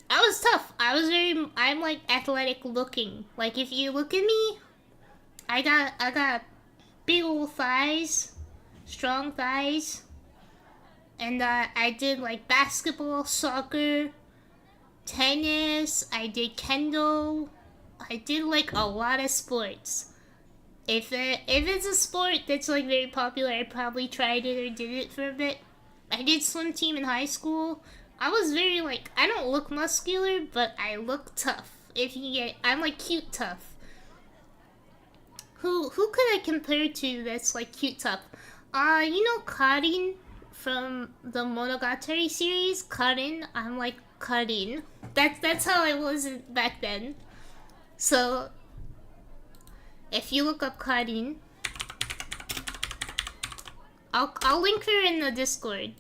I was tough. I'm, like, athletic looking. Like, if you look at me, I got big old thighs, strong thighs, and I did like basketball, soccer, tennis, I did kendo, I did like a lot of sports. If it's a sport that's like very popular, I probably tried it or did it for a bit. I did swim team in high school. I was very like, I don't look muscular, but I look tough. I'm like cute tough. Who could I compare to that's like cute tough? You know Karin from the Monogatari series, Karin, I'm like Karin. That's how I was back then. So if you look up Karin, I'll link her in the Discord.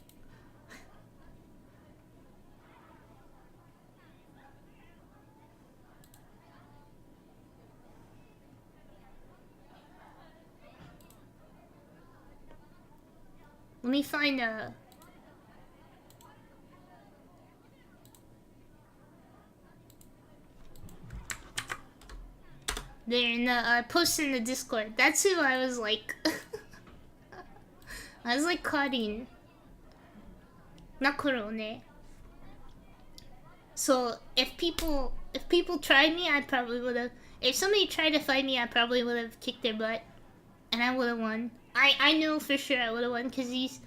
Let me find a... There in the post in the Discord. That's who I was like. I was like Karin. Nakuro ne. So if people tried me, I probably would have. If somebody tried to fight me, I probably would have kicked their butt, and I would have won. I know for sure I would have won because these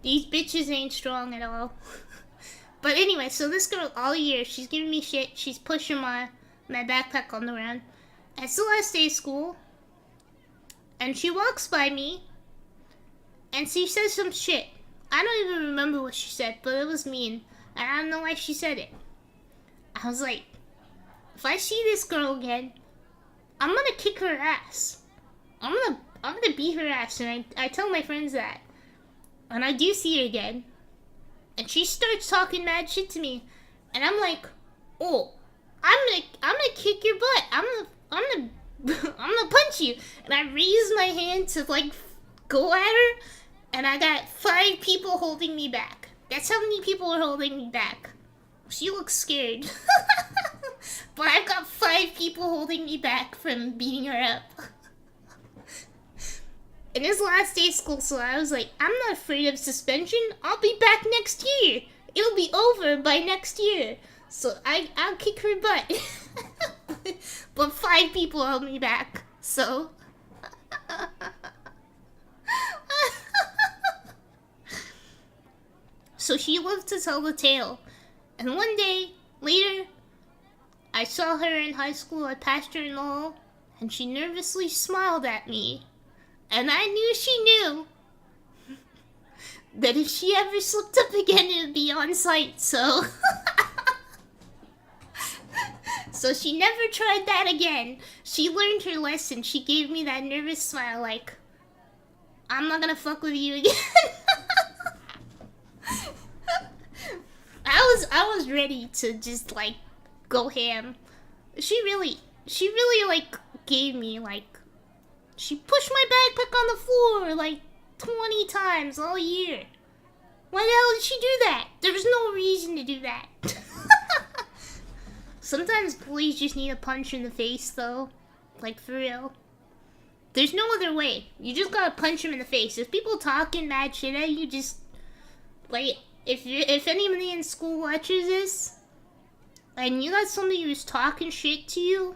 bitches ain't strong at all. But anyway, so this girl all year she's giving me shit. She's pushing my backpack on the ground. It's the last day of school, and she walks by me, and she says some shit. I don't even remember what she said, but it was mean, and I don't know why she said it. I was like, if I see this girl again, I'm gonna kick her ass. I'm gonna beat her ass, and I tell my friends that. And I do see her again, and she starts talking mad shit to me, and I'm like, oh, I'm gonna kick your butt. I'm gonna punch you. And I raise my hand to like go at her, and I got 5 people holding me back. That's how many people are holding me back. She looks scared. But I've got 5 people holding me back from beating her up. And it's last day of school, so I was like, I'm not afraid of suspension. I'll be back next year. It'll be over by next year. So I'll kick her butt. But 5 people held me back, so... So she loved to tell the tale. And one day, later, I saw her in high school. I passed her in the hall, and she nervously smiled at me. And I knew she knew that if she ever slipped up again, it would be on sight, so... So she never tried that again. She learned her lesson. She gave me that nervous smile like, I'm not gonna fuck with you again. I was ready to just like go ham. She really like gave me like, she pushed my backpack on the floor like 20 times all year. Why the hell did she do that? There was no reason to do that. Sometimes bullies just need a punch in the face though. Like for real. There's no other way. You just gotta punch them in the face. If people talking mad shit at you, just like if anybody in school watches this and you got somebody who's talking shit to you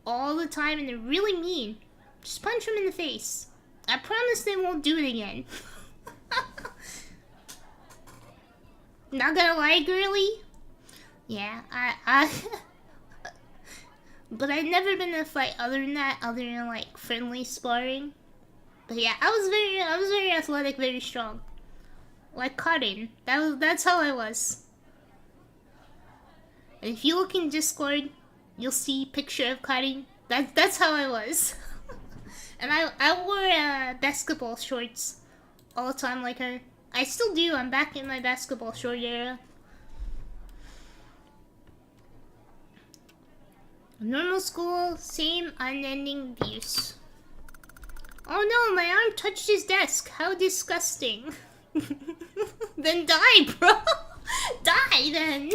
all the time and they're really mean, just punch them in the face. I promise they won't do it again. Not gonna lie, girly. Yeah, I but I've never been in a fight other than that, other than like friendly sparring. But yeah, I was very athletic, very strong. Like Karin. That's how I was. And if you look in Discord, you'll see a picture of Karin. That's how I was. And I wore basketball shorts all the time like her. I still do. I'm back in my basketball short era. Normal school, same unending abuse. Oh no, my arm touched his desk. How disgusting. Then die, bro. Die then.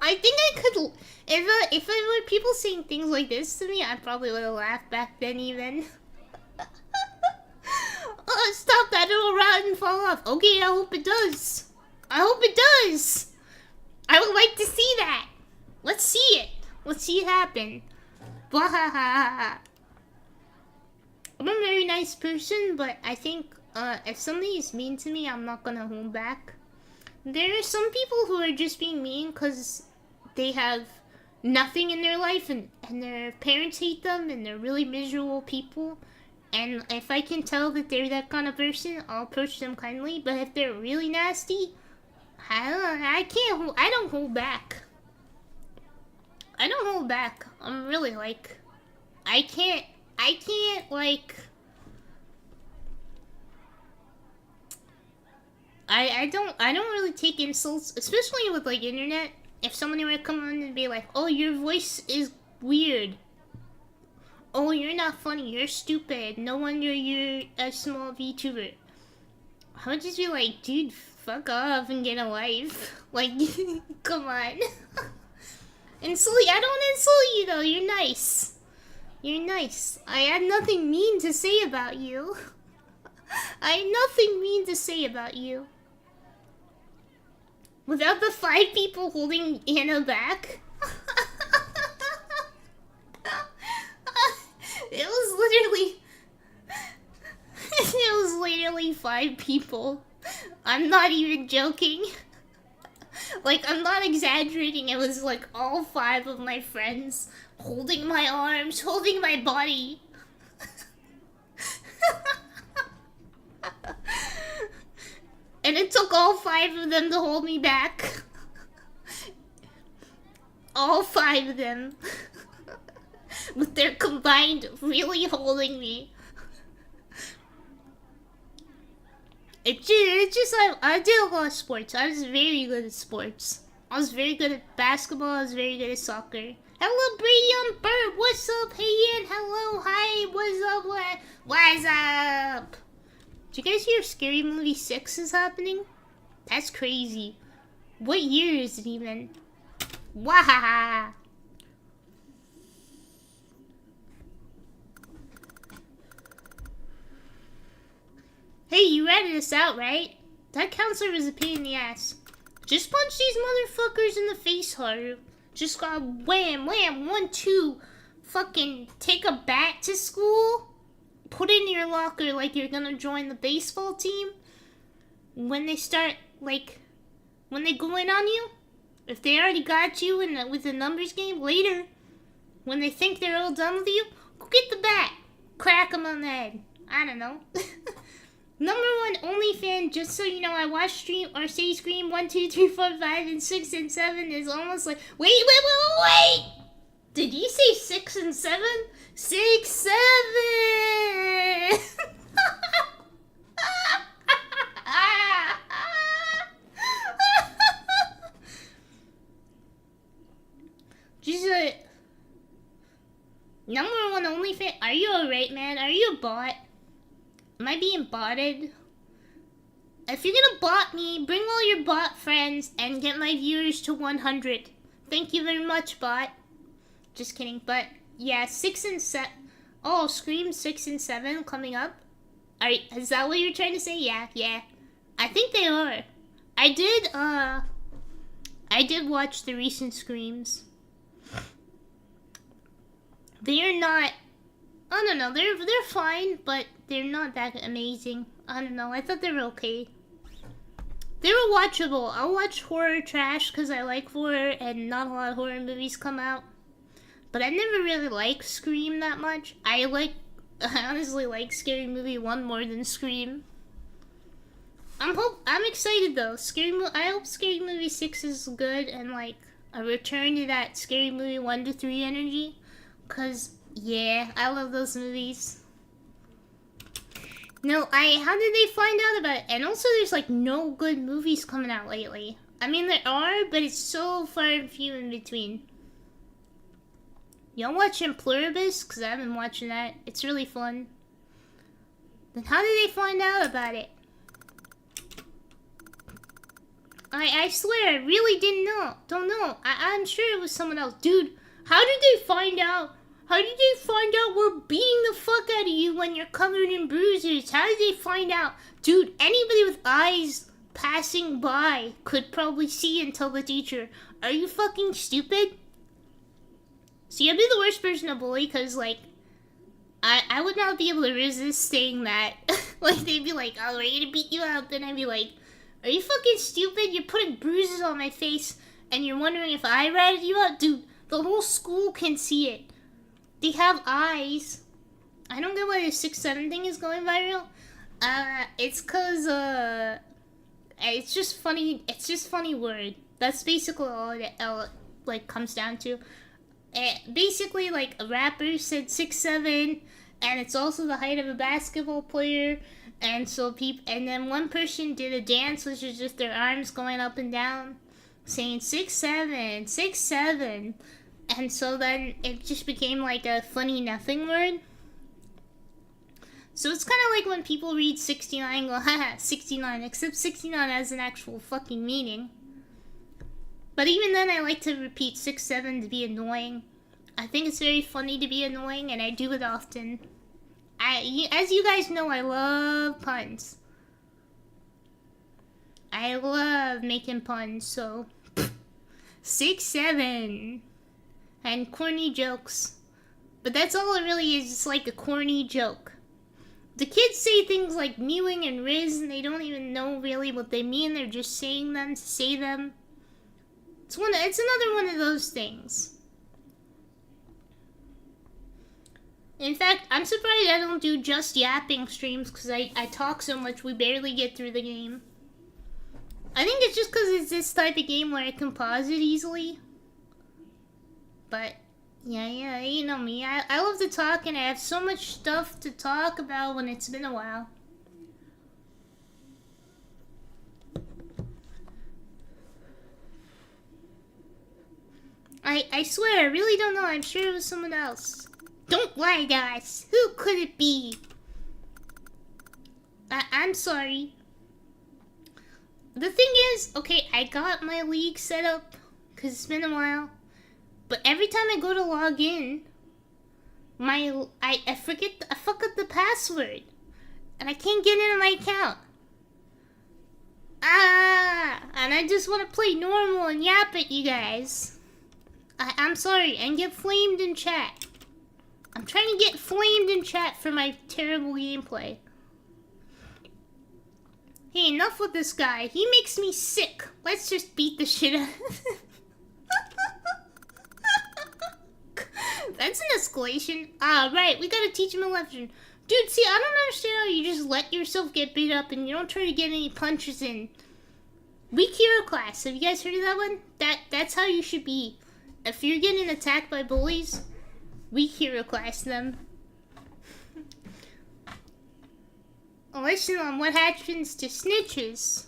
I think I could. If I were people saying things like this to me, I probably would have laughed back then even. Oh, stop that! It'll rot and fall off. Okay, I hope it does. I hope it does. I would like to see that. Let's see it. Let's see it happen. Blah. I'm a very nice person, but I think if somebody is mean to me, I'm not gonna hold back. There are some people who are just being mean because they have nothing in their life and their parents hate them and they're really miserable people. And if I can tell that they're that kind of person, I'll approach them kindly. But if they're really nasty, I don't hold back. I don't hold back. I'm really like, I can't like, I don't really take insults, especially with like internet. If someone were to come on and be like, oh, your voice is weird. Oh, you're not funny, you're stupid. No wonder you're a small VTuber. I would just be like, dude, fuck off and get a life. Like, come on. I don't insult you though, you're nice. You're nice. I had nothing mean to say about you. I had nothing mean to say about you. Without the 5 people holding Anna back. It was literally 5 people. I'm not even joking. Like, I'm not exaggerating. It was like all 5 of my friends holding my arms, holding my body. And it took all 5 of them to hold me back. All 5 of them. With their combined really holding me. It's just I did a lot of sports. I was very good at sports. I was very good at basketball. I was very good at soccer. Hello, Brady Bird. What's up? Hey, Ian. Hello. Hi. What's up? What's up? Did you guys hear Scary Movie 6 is happening? That's crazy. What year is it even? Wahaha. Hey, you ratted us out, right? That counselor was a pain in the ass. Just punch these motherfuckers in the face harder. Just got wham, wham, 1, 2. Fucking take a bat to school. Put it in your locker like you're gonna join the baseball team. When they start, like, when they go in on you, if they already got you with the numbers game, later, when they think they're all done with you, go get the bat. Crack them on the head. I don't know. #1 OnlyFan, just so you know, I watch stream or say Scream 1, 2, 3, 4, 5, and 6 and 7 is almost like wait! Did you say 6 and 7? 6, 7! Just #1 OnlyFan, are you alright, man? Are you a bot? Am I being botted? If you're gonna bot me, bring all your bot friends and get my viewers to 100. Thank you very much, bot. Just kidding, but yeah, 6 and 7. Oh, Scream 6 and 7 coming up. Is that what you're trying to say? Yeah. I think they are. I did watch the recent Screams. They are not, I don't know, they're fine, but they're not that amazing. I don't know, I thought they were okay. They were watchable. I'll watch horror trash because I like horror and not a lot of horror movies come out. But I never really liked Scream that much. I honestly like Scary Movie 1 more than Scream. I'm excited though. I hope Scary Movie 6 is good and like a return to that Scary Movie 1 to 3 energy. Cause yeah, I love those movies. No, how did they find out about it? And also there's like no good movies coming out lately. I mean there are, but it's so far and few in between. Y'all watching Pluribus? Cause I've been watching that. It's really fun. Then how did they find out about it? I swear, I really don't know. I'm sure it was someone else. Dude, how did they find out? How did they find out we're beating the fuck out of you when you're covered in bruises? How did they find out? Dude, anybody with eyes passing by could probably see and tell the teacher. Are you fucking stupid? See, I'd be the worst person to bully because, like, I would not be able to resist saying that. Like, they'd be like, oh, we're gonna beat you up. Then I'd be like, are you fucking stupid? You're putting bruises on my face and you're wondering if I ratted you out? Dude, the whole school can see it. They have eyes. I don't get why the 6'7" thing is going viral. It's cause it's just funny. It's just funny word. That's basically all it like comes down to. Basically, like a rapper said 6'7", and it's also the height of a basketball player. And so and then one person did a dance, which is just their arms going up and down, saying 6'7", 6'7", and so then it just became like a funny nothing word. So it's kind of like when people read 69 and go, haha, 69, except 69 has an actual fucking meaning. But even then, I like to repeat 6'7" to be annoying. I think it's very funny to be annoying, and I do it often. As you guys know, I love puns. I love making puns, so 6'7", and corny jokes. But that's all it really is. It's like a corny joke. The kids say things like mewing and riz, and they don't even know really what they mean. They're just saying them to say them. It's another one of those things. In fact, I'm surprised I don't do just yapping streams, because I talk so much we barely get through the game. I think it's just because it's this type of game where I can pause it easily. But, yeah, you know me. I love to talk, and I have so much stuff to talk about when it's been a while. I swear, I really don't know. I'm sure it was someone else. Don't lie, guys. Who could it be? I'm sorry. The thing is, okay, I got my league set up because it's been a while. But every time I go to log in, I fuck up the password. And I can't get into my account. And I just want to play normal and yap at you guys. I'm sorry, and get flamed in chat. I'm trying to get flamed in chat for my terrible gameplay. Hey, enough with this guy. He makes me sick. Let's just beat the shit out of him. That's an escalation. Right, we gotta teach him a lesson. Dude, see, I don't understand how you just let yourself get beat up and you don't try to get any punches in. Weak hero class. Have you guys heard of that one? That's how you should be. If you're getting attacked by bullies, weak hero class them. A lesson on what happens to snitches.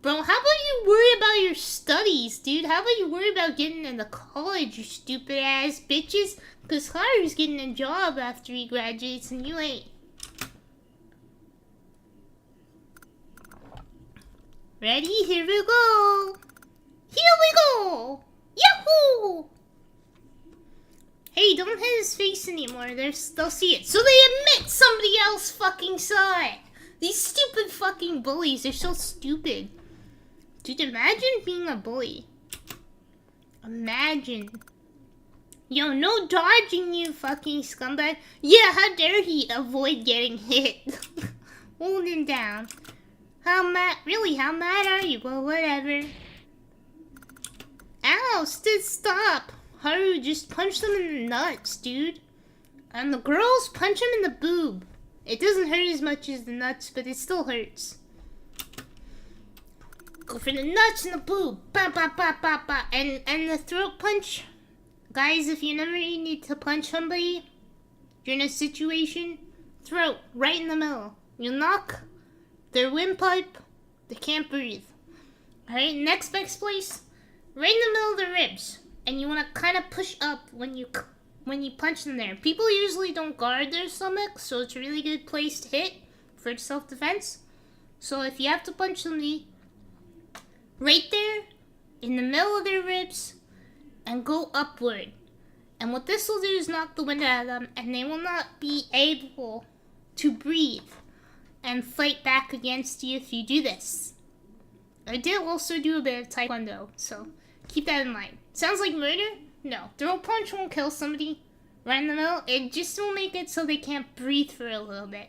Bro, how about you worry about your studies, dude? How about you worry about getting into college, you stupid ass bitches? Because Haru's getting a job after he graduates and you ain't. Ready? Here we go. Here we go. Yahoo! Hey, don't hit his face anymore. They'll see it. So they admit somebody else fucking saw it. These stupid fucking bullies. They're so stupid. Dude, imagine being a bully. Imagine. Yo, no dodging, you fucking scumbag. Yeah, how dare he avoid getting hit. Hold him down. How mad are you? Well, whatever. Ow, stop. Haru, just punch them in the nuts, dude. And the girls, punch them in the boob. It doesn't hurt as much as the nuts, but it still hurts. Go for the nuts and the boob. Ba ba ba ba ba. And the throat punch. Guys, if you never need to punch somebody, you're in a situation, throat, right in the middle. You knock their windpipe, they can't breathe. Alright, next best place, right in the middle of the ribs. And you want to kind of push up when you punch them there. People usually don't guard their stomach, so it's a really good place to hit for self-defense. So if you have to punch somebody, right there, in the middle of their ribs, and go upward. And what this will do is knock the wind out of them, and they will not be able to breathe and fight back against you if you do this. I did also do a bit of taekwondo, so keep that in mind. Sounds like murder? No. Throw punch won't kill somebody right in the middle. It just will make it so they can't breathe for a little bit.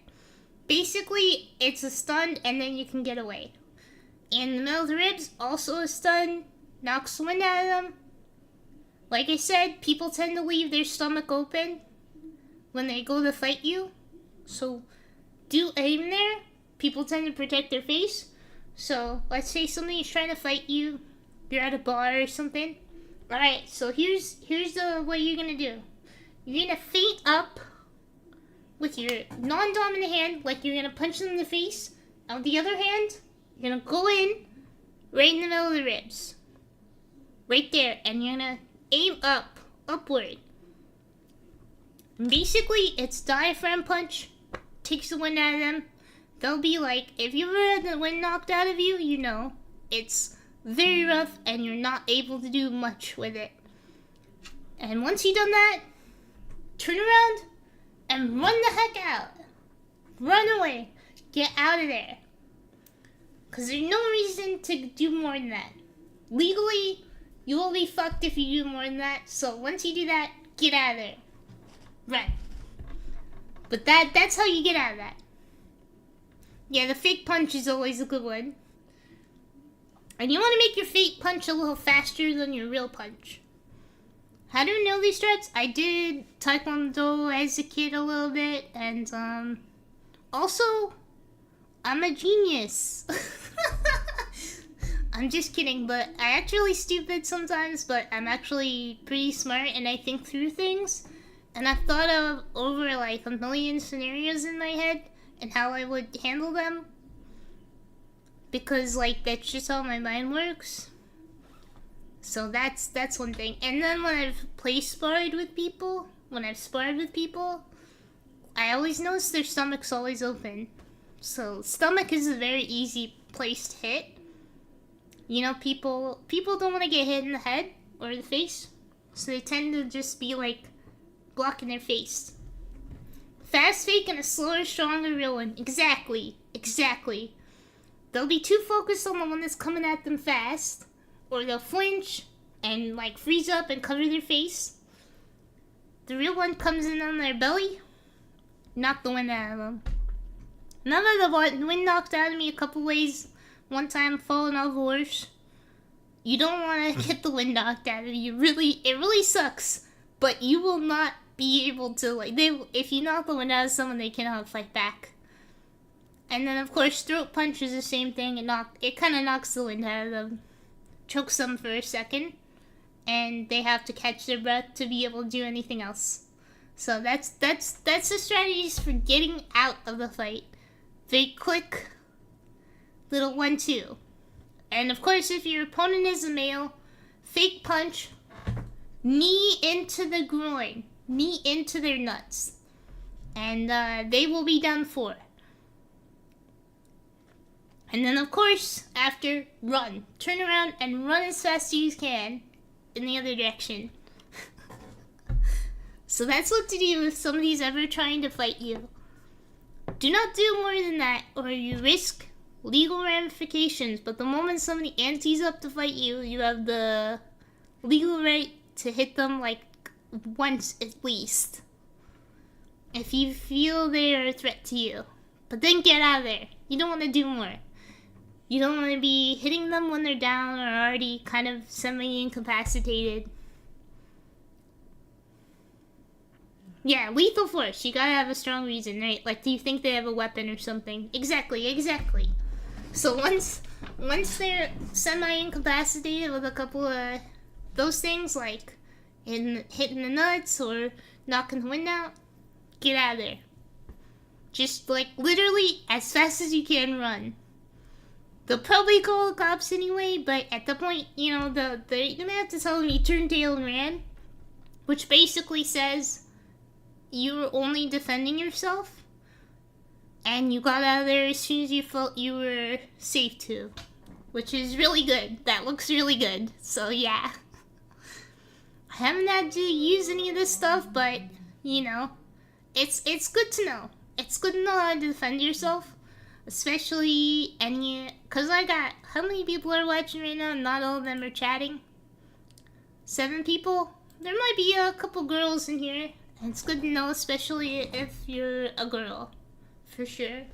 Basically, it's a stun, and then you can get away. In the middle of the ribs, also a stun, knocks the wind out of them. Like I said, people tend to leave their stomach open. when they go to fight you. So do aim there. People tend to protect their face. So let's say somebody's trying to fight you. You're at a bar or something. Alright, so here's what you're gonna do. You're gonna feint up with your non-dominant hand, like you're gonna punch them in the face. On the other hand, you're gonna go in right in the middle of the ribs. Right there, and you're gonna aim upward. And basically, it's diaphragm punch. Takes the wind out of them. They'll be like, if you ever had the wind knocked out of you, you know, it's very rough and you're not able to do much with it. And once you've done that, turn around and run the heck out. Run away. Get out of there. Because there's no reason to do more than that. Legally, you will be fucked if you do more than that. So once you do that, get out of there. Run. But that's how you get out of that. Yeah, the fake punch is always a good one. And you want to make your fake punch a little faster than your real punch. How do you know these strats? I did Taekwondo as a kid a little bit, and also, I'm a genius. I'm just kidding, but I actually stupid sometimes, but I'm actually pretty smart and I think through things. And I've thought of over like a million scenarios in my head and how I would handle them. Because like that's just how my mind works. So that's one thing. And then when I've sparred with people, I always notice their stomach's always open. So stomach is a very easy place to hit. You know, people don't want to get hit in the head or the face. So they tend to just be like blocking their face. Fast fake and a slower, stronger real one. Exactly. They'll be too focused on the one that's coming at them fast. Or they'll flinch and like freeze up and cover their face. The real one comes in on their belly. Knock the wind out of them. None of the wind knocked out of me a couple ways. One time falling off a horse. You don't want to get the wind knocked out of you. It really sucks. But you will not be able to, like, if you knock the wind out of someone, they cannot fight back. And then, of course, throat punch is the same thing. It kind of knocks the wind out of them. Chokes them for a second. And they have to catch their breath to be able to do anything else. So that's the strategies for getting out of the fight. Very quick little 1-2. And of course, if your opponent is a male, fake punch, knee into the groin, knee into their nuts, and they will be done for. And then of course, after, run. Turn around and run as fast as you can in the other direction. So that's what to do if somebody's ever trying to fight you. Do not do more than that, or you risk legal ramifications. But the moment somebody antes up to fight you, you have the legal right to hit them like once at least. If you feel they're a threat to you. But then get out of there. You don't want to do more. You don't want to be hitting them when they're down or already kind of semi-incapacitated. Yeah, lethal force. You gotta have a strong reason, right? Like, do you think they have a weapon or something? Exactly. So once they're semi-incapacitated with a couple of those things, like hitting the nuts or knocking the wind out, get out of there. Just, like, literally as fast as you can run. They'll probably call the cops anyway, but at the point, you know, they're gonna have to tell them you turned tail and ran. Which basically says you were only defending yourself. And you got out of there as soon as you felt you were safe to. Which is really good. That looks really good. So yeah. I haven't had to use any of this stuff, but, you know, it's good to know. It's good to know how to defend yourself. Especially because I got, how many people are watching right now? Not all of them are chatting. 7 people? There might be a couple girls in here. And it's good to know, especially if you're a girl. For sure.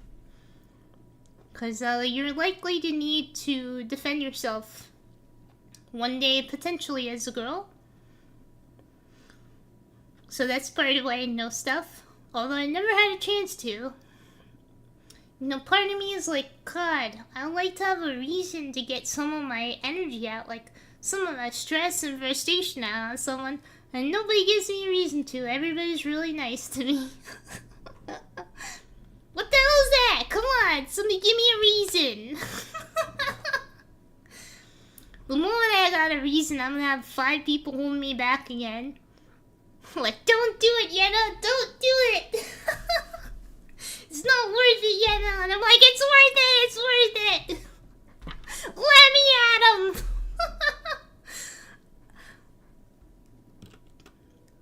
Because you're likely to need to defend yourself one day, potentially as a girl. So that's part of why I know stuff. Although I never had a chance to. You know, part of me is like, God, I would like to have a reason to get some of my energy out, like some of my stress and frustration out on someone, and nobody gives me a reason to. Everybody's really nice to me. What the hell is that? Come on, somebody give me a reason. The moment I got a reason, I'm gonna have 5 people holding me back again. Like, don't do it, Yenna! Don't do it! It's not worth it, Yenna! And I'm like, it's worth it! It's worth it! Let me at him!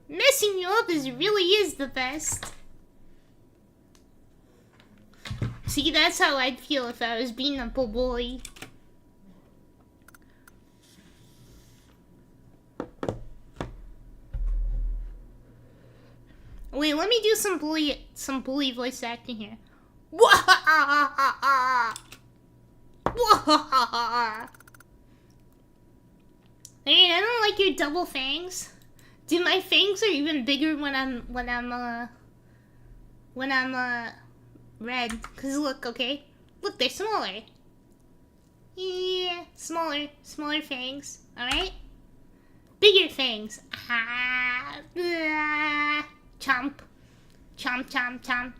Messing you up really is the best. See, that's how I'd feel if I was beating up a bully. Wait, let me do some bully voice acting here. Hey, I don't like your double fangs. Dude, my fangs are even bigger when I'm red. Cause look, okay? Look, they're smaller. Yeah, smaller fangs. Alright? Bigger fangs. Chomp. Chomp, chomp, chomp.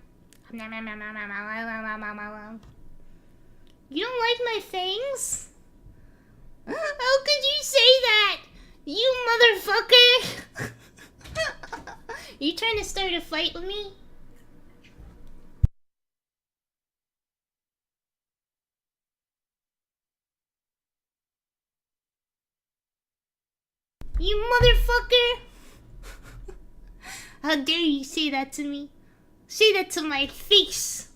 You don't like my fangs? How could you say that? You motherfucker! You trying to start a fight with me? You motherfucker! How dare you say that to me? Say that to my face!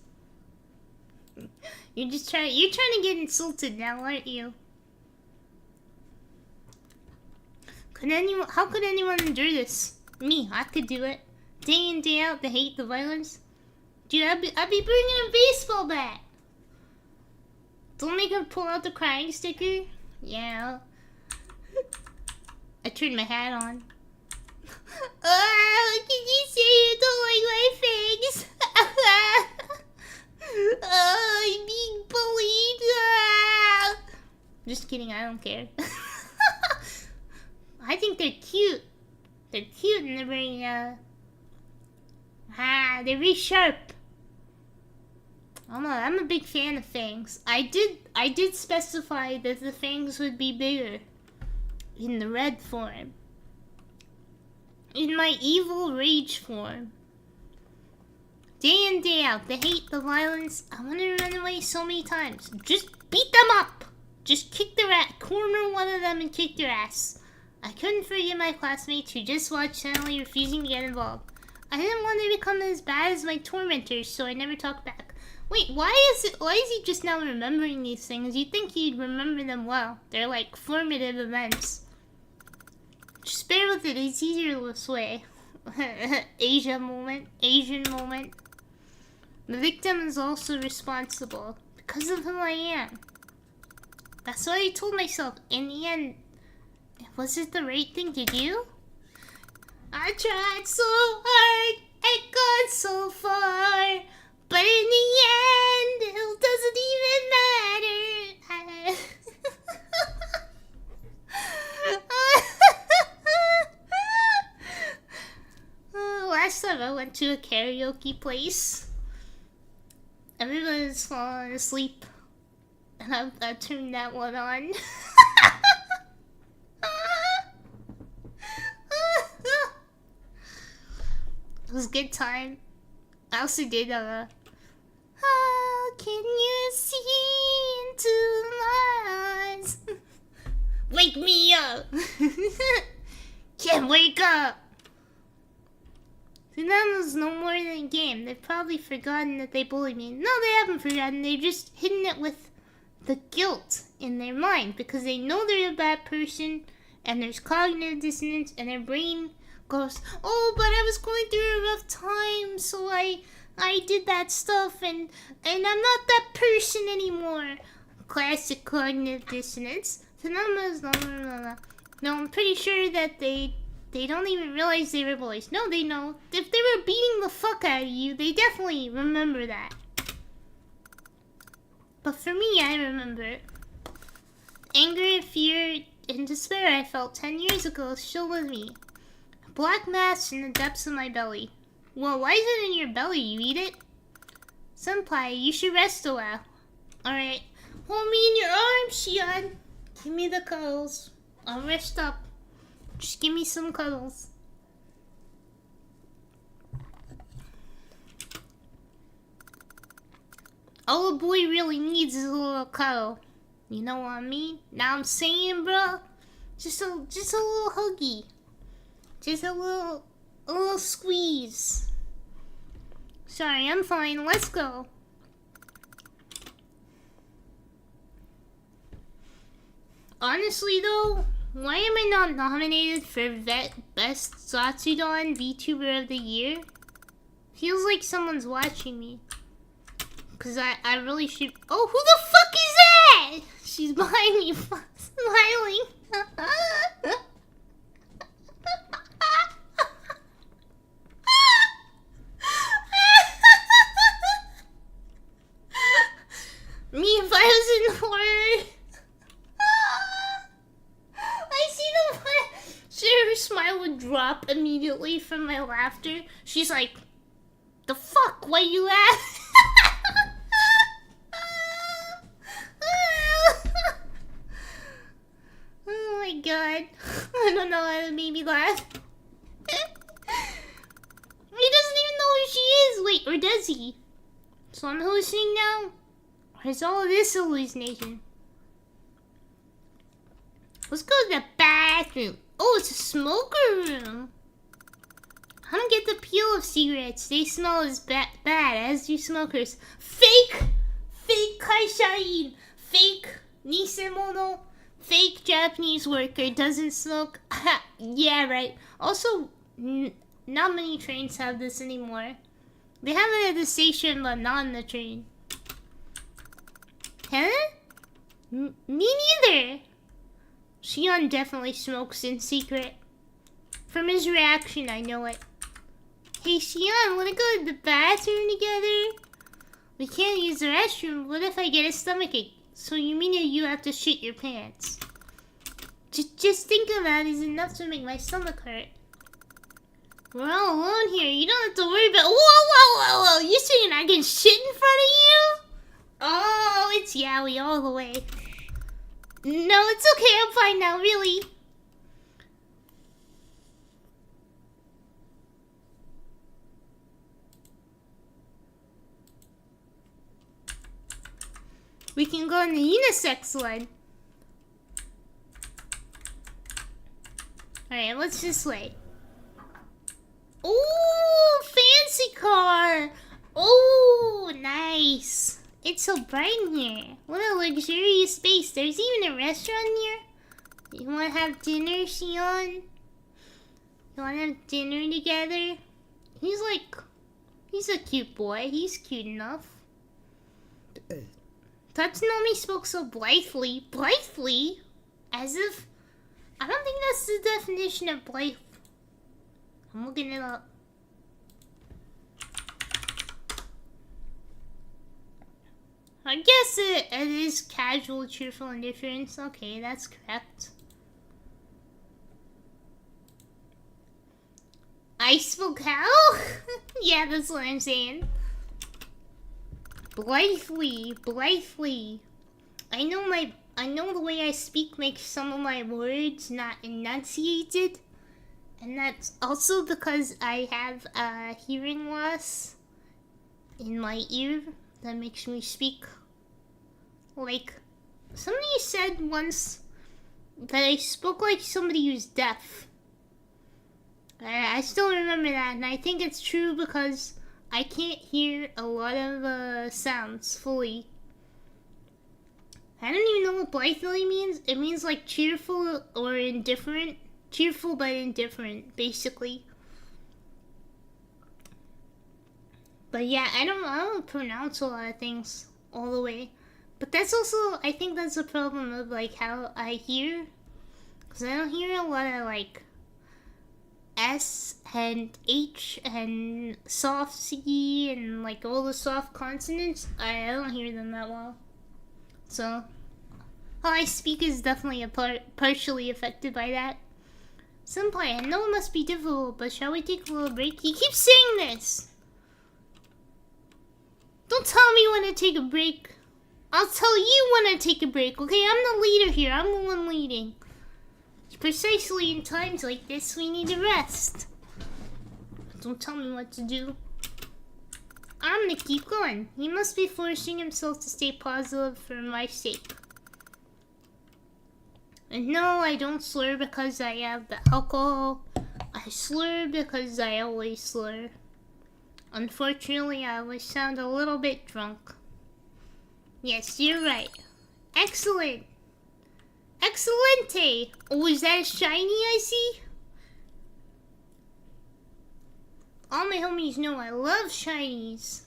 You're trying to get insulted now, aren't you? How could anyone endure this? Me, I could do it. Day in, day out, the hate, the violence. Dude, I'd be bringing a baseball bat. Don't make him pull out the crying sticker. Yeah. I turned my hat on. How can you say you don't like my fangs? I'm being bullied. Just kidding, I don't care. I think they're cute. They're cute and they're very, they're very sharp. I'm a big fan of fangs. I did specify that the fangs would be bigger. In the red form. In my evil rage form. Day in, day out, the hate, the violence. I want to run away so many times. Just beat them up! Just kick their ass. Corner one of them and kick their ass. I couldn't forget my classmates who just watched channelly refusing to get involved. I didn't want to become as bad as my tormentors, so I never talked back. Wait, why is he just now remembering these things? You'd think he'd remember them well. They're like formative events. Just bear with it, it's easier this way. Asian moment. The victim is also responsible because of who I am. That's what I told myself. In the end, was it the right thing to do? I tried so hard, I got so far, but in the end, it doesn't even matter. Last time I went to a karaoke place, everyone was falling asleep, and I turned that one on. It was a good time. I also did how can you see into my eyes? Wake me up! Can't wake up! To them was no more than a game. They've probably forgotten that they bullied me. No, they haven't forgotten. They've just hidden it with the guilt in their mind because they know they're a bad person and there's cognitive dissonance and their brain goes, oh, but I was going through a rough time, so I did that stuff and I'm not that person anymore. Classic cognitive dissonance. So no, I'm pretty sure that they They don't even realize they were bullies. No, they know. If they were beating the fuck out of you, they definitely remember that. But for me, I remember. Anger, fear, and despair I felt 10 years ago is still with me. A black mass in the depths of my belly. Well, why is it in your belly? You eat it? Senpai, you should rest a while. Alright. Hold me in your arms, Shion. Give me the cuddles. I'll rest up. Just give me some cuddles. All a boy really needs is a little cuddle. You know what I mean? Now I'm saying, bro. Just a little huggy. Just a little squeeze. Sorry, I'm fine. Let's go. Honestly, though, why am I not nominated for Best Satsudon VTuber of the Year? Feels like someone's watching me. Cause I really should. Oh, who the fuck is that? She's behind me, smiling. Me if I was in horror. I see the her smile would drop immediately from my laughter. She's like, the fuck? Why you laugh? Oh my god. I don't know how to make me laugh. He doesn't even know who she is. Wait, or does he? So I'm hallucinating now? Or is all of this hallucination? Let's go to the bathroom. Oh, it's a smoker room. I don't get the peel of cigarettes. They smell as bad as do smokers. Fake kaishain. Fake nisemono. Fake Japanese worker doesn't smoke. Yeah, right. Also, not many trains have this anymore. They have it at the station, but not on the train. Huh? Me neither. Shion definitely smokes in secret. From his reaction, I know it. Hey Shion, wanna go to the bathroom together? We can't use the restroom. What if I get a stomachache? So you mean that you have to shit your pants? Just think about it is enough to make my stomach hurt. We're all alone here. You don't have to worry about. Whoa! You saying I can shit in front of you? Oh, it's yaoi all the way. No, it's okay. I'm fine now, really. We can go on the unisex one. Alright, let's just wait. Oh, fancy car. Oh, nice. It's so bright in here. What a luxurious space. There's even a restaurant here. You want to have dinner, Shion? You want to have dinner together? He's a cute boy. He's cute enough. Tatsunami spoke so blithely. Blithely? As if... I don't think that's the definition of blithe. I'm looking it up. I guess it is casual, cheerful indifference. Okay, that's correct. I spoke how? Yeah, that's what I'm saying. Blithely. I know the way I speak makes some of my words not enunciated. And that's also because I have a hearing loss in my ear that makes me speak like... Somebody said once that I spoke like somebody who's deaf. I still remember that, and I think it's true because I can't hear a lot of sounds fully. I don't even know what blithely means. It means like cheerful or indifferent. Cheerful but indifferent, basically. But yeah, I don't pronounce a lot of things all the way. But that's also, I think that's a problem of like how I hear. Because I don't hear a lot of like S and H and soft C and like all the soft consonants, I don't hear them that well. So how I speak is definitely partially affected by that. Senpai, I know it must be difficult, but shall we take a little break? He keeps saying this! Don't tell me when to take a break. I'll tell you when to take a break, okay? I'm the leader here. I'm the one leading. Precisely in times like this, we need to rest. Don't tell me what to do. I'm gonna keep going. He must be forcing himself to stay positive for my sake. And no, I don't slur because I have the alcohol. I slur because I always slur. Unfortunately, I always sound a little bit drunk. Yes, you're right. Excellent. Excellente! Oh, is that a shiny I see? All my homies know I love shinies.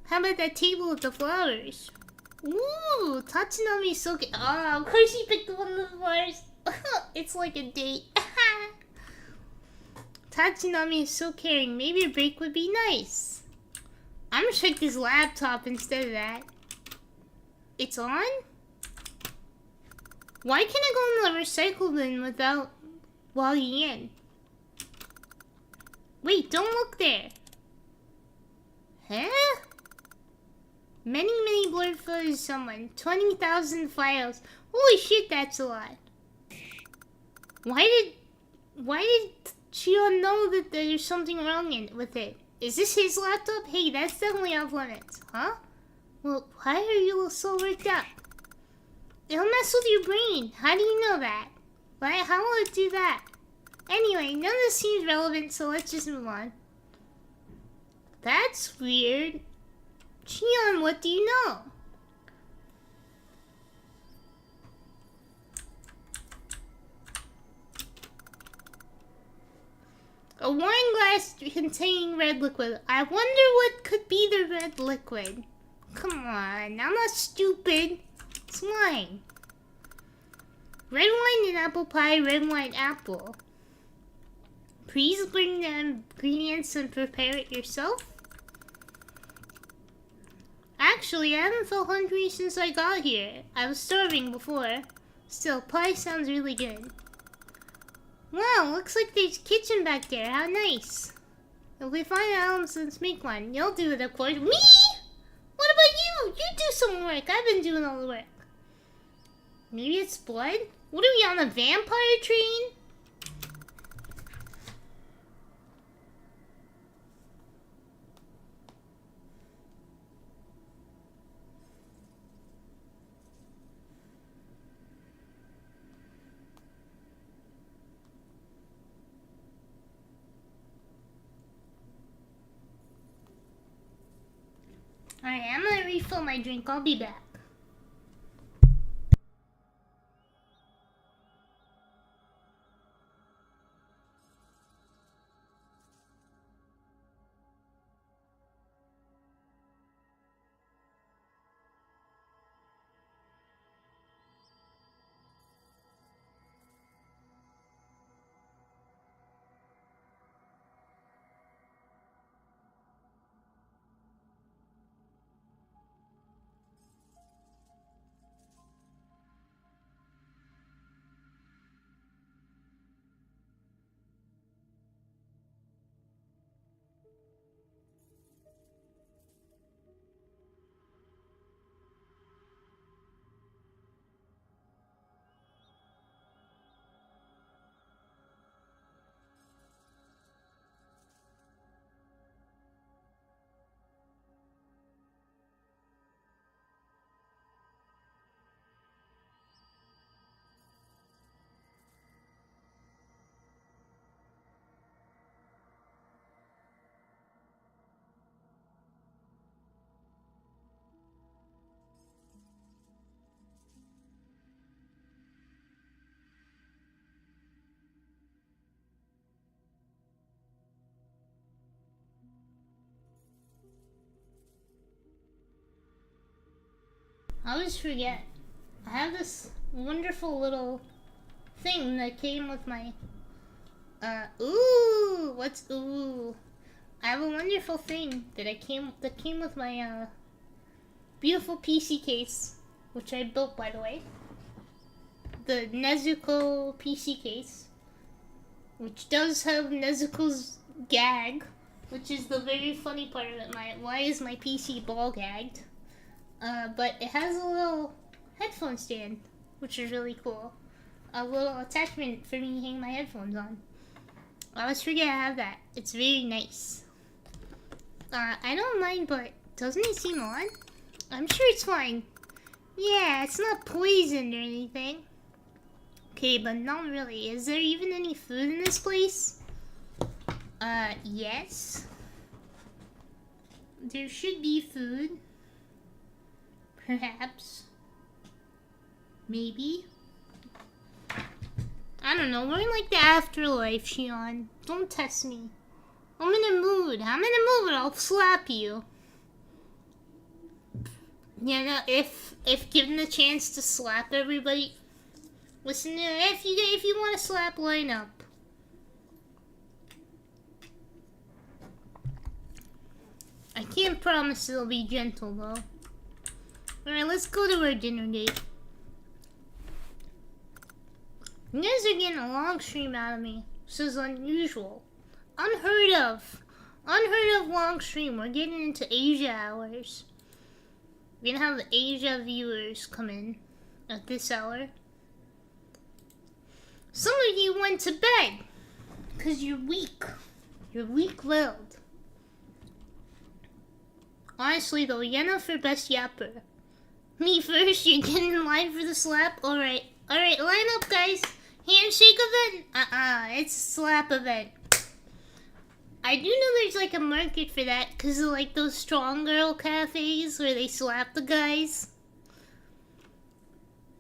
How about that table with the flowers? Ooh, Tatsunami's so good. Oh, of course he picked one of the flowers. It's like a date. Tatsunami is so caring. Maybe a break would be nice. I'm gonna check this laptop instead of that. It's on? Why can't I go in the recycle bin without logging in? Wait, don't look there. Huh? Many blurred photos someone. 20,000 files. Holy shit, that's a lot. Why did Shion know that there's something wrong with it? Is this his laptop? Hey, that's definitely off limits. Huh? Well, why are you so worked up? It'll mess with your brain. How do you know that? Why? How will it do that? Anyway, none of this seems relevant, so let's just move on. That's weird. Shion, what do you know? A wine glass containing red liquid. I wonder what could be the red liquid. Come on, I'm not stupid. It's wine. Red wine and apple pie, red wine apple. Please bring the ingredients and prepare it yourself. Actually, I haven't felt hungry since I got here. I was starving before. Still, pie sounds really good. Wow, looks like there's a kitchen back there. How nice. If we find items, let's make one. You'll do it, of course. Me? What about you? You do some work. I've been doing all the work. Maybe it's blood? What are we, on a vampire train? Alright, I'm gonna refill my drink. I'll be back. I always forget. I have this wonderful little thing that came with my Ooh, what's ooh? I have a wonderful thing that came with my beautiful PC case, which I built, by the way. The Nezuko PC case, which does have Nezuko's gag, which is the very funny part of it. Why is my PC ball gagged? But it has a little headphone stand, which is really cool. A little attachment for me to hang my headphones on. I always forget I have that. It's very nice. I don't mind, but doesn't it seem on? I'm sure it's fine. Yeah, it's not poisoned or anything. Okay, but not really. Is there even any food in this place? Yes. There should be food. Perhaps. Maybe. I don't know. We're in like the afterlife, Shion. Don't test me. I'm in a mood. I'll slap you. Yeah, no, if given the chance to slap everybody, listen, if you want to slap, line up. I can't promise it'll be gentle though. Alright, let's go to our dinner date. You guys are getting a long stream out of me. This is unusual. Unheard of long stream. We're getting into Asia hours. We're gonna have the Asia viewers come in at this hour. Some of you went to bed because you're weak. You're weak-willed. Honestly though, Yenna for best yapper. Me first, you're getting in line for the slap? Alright, line up guys. Handshake event? It's a slap event. I do know there's like a market for that because of like those strong girl cafes where they slap the guys.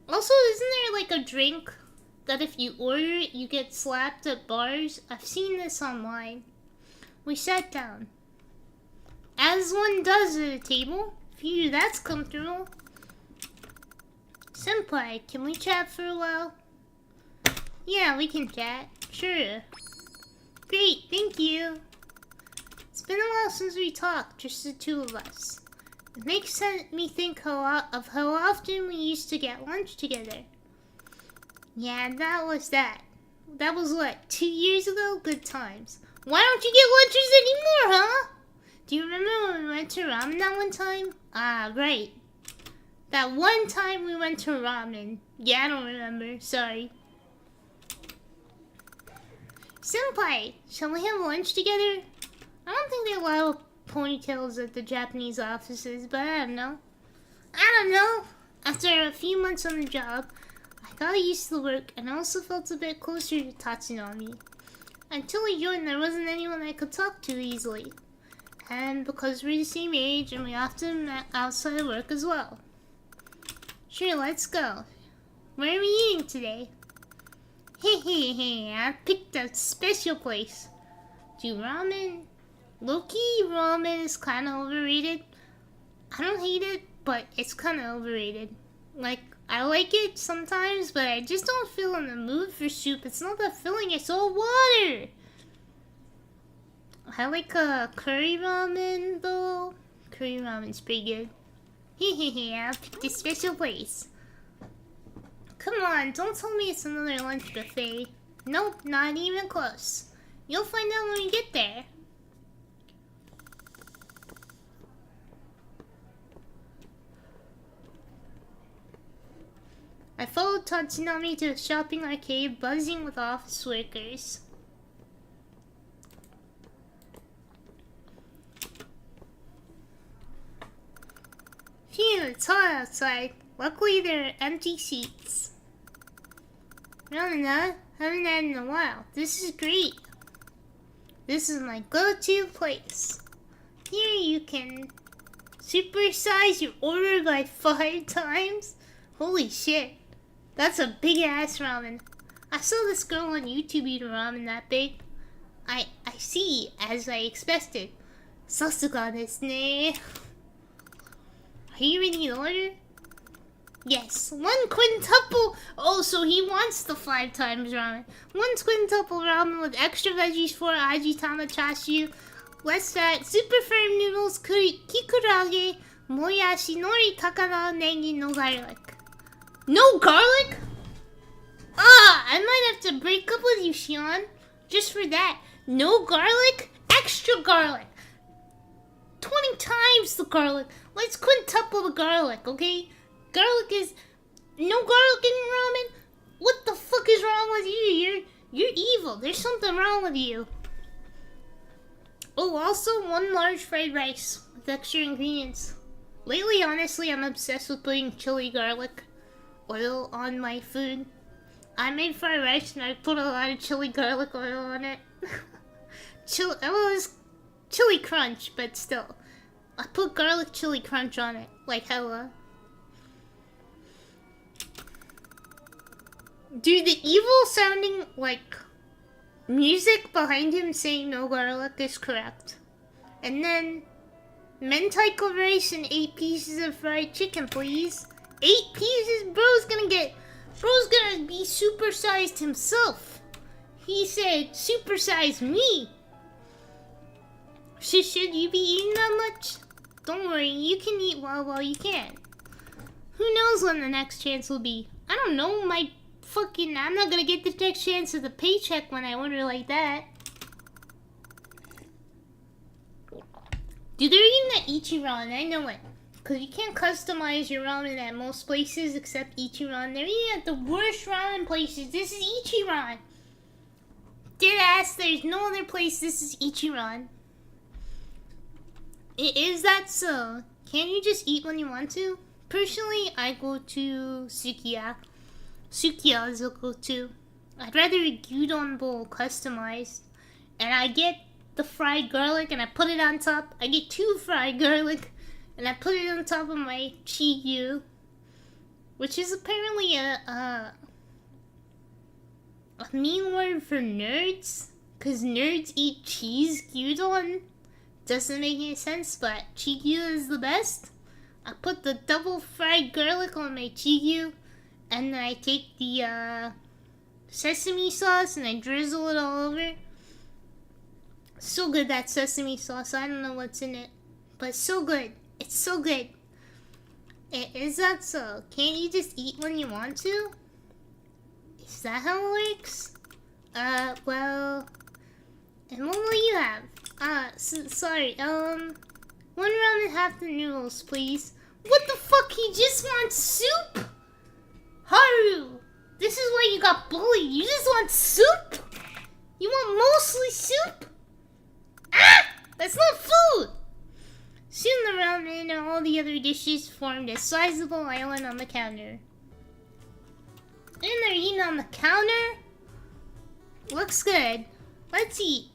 Also, isn't there like a drink that if you order it, you get slapped at bars? I've seen this online. We sat down. As one does at a table. Phew, that's comfortable. Senpai, can we chat for a while? Yeah, we can chat. Sure. Great, thank you. It's been a while since we talked, just the two of us. It makes me think of how often we used to get lunch together. Yeah, that was that. That was what, 2 years ago? Good times. Why don't you get lunches anymore, huh? Do you remember when we went to ramen that one time? Ah, right. That one time we went to ramen. Yeah, I don't remember. Sorry. Senpai, shall we have lunch together? I don't think they allow ponytails at the Japanese offices, but I don't know. After a few months on the job, I got used to the work and I also felt a bit closer to Tatsunami. Until I joined, there wasn't anyone I could talk to easily. And because we're the same age and we often met outside of work as well. Sure, let's go. Where are we eating today? Hey, I picked a special place. Do ramen? Low-key, ramen is kind of overrated. I don't hate it, but it's kind of overrated. Like, I like it sometimes, but I just don't feel in the mood for soup. It's not that filling, it's all water. I like curry ramen, though. Curry ramen's pretty good. I picked a special place. Come on, don't tell me it's another lunch buffet. Nope, not even close. You'll find out when we get there. I followed Tatsunami to a shopping arcade buzzing with office workers. Phew, it's hot outside. Luckily there are empty seats. Haven't had in a while. This is great. This is my go-to place. Here you can supersize your order by 5 times. Holy shit. That's a big ass ramen. I saw this girl on YouTube eat a ramen that big. I see, as I expected. Sasuga desu ne. Are you ready to order? Yes, 1 quintuple. Oh, so he wants the 5 times ramen. 1 quintuple ramen with extra veggies for aji tamachashi. Less fat, super firm noodles, kikurage, moyashi, nori, takana, negi, no garlic. No garlic? Ah, I might have to break up with you, Shion. Just for that. No garlic? Extra garlic. 20 times the garlic. Let's quintuple the garlic, okay? Garlic is... No garlic in ramen? What the fuck is wrong with you? You're evil. There's something wrong with you. Oh, also 1 large fried rice with extra ingredients. Lately, honestly, I'm obsessed with putting chili garlic oil on my food. I made fried rice and I put a lot of chili garlic oil on it. Well, it's chili crunch, but still. I put garlic chili crunch on it, like hella. Dude, the evil sounding, like, music behind him saying no garlic is correct. And then, mentaiko rice and 8 pieces of fried chicken, please. 8 pieces? Bro's gonna be supersized himself. He said, supersize me. Should you be eating that much? Don't worry, you can eat while you can. Who knows when the next chance will be? I don't know, I'm not gonna get the next chance of the paycheck when I order like that. Dude, they're eating that Ichiran, I know it. Because you can't customize your ramen at most places except Ichiran. They're eating at the worst ramen places. This is Ichiran. Dead ass, there's no other place. This is Ichiran. Is that so? Can't you just eat when you want to? Personally, I go to Sukiya. Sukiya is a go-to. I'd rather a gyudon bowl customized. And I get the fried garlic and I put it on top. I get 2 fried garlic and I put it on top of my chigyu. Which is apparently a mean word for nerds. Because nerds eat cheese gyudon. Doesn't make any sense, but chigyu is the best. I put the double fried garlic on my chigyu. And then I take the sesame sauce and I drizzle it all over. So good, that sesame sauce. I don't know what's in it. But so good. It's so good. Is that so? Can't you just eat when you want to? Is that how it works? Well... And what will you have? Sorry, 1 ramen, half the noodles, please. What the fuck? He just wants soup? Haru! This is why you got bullied. You just want soup? You want mostly soup? Ah! That's not food! Soon the ramen and all the other dishes formed a sizable island on the counter. And they're eating on the counter? Looks good. Let's eat.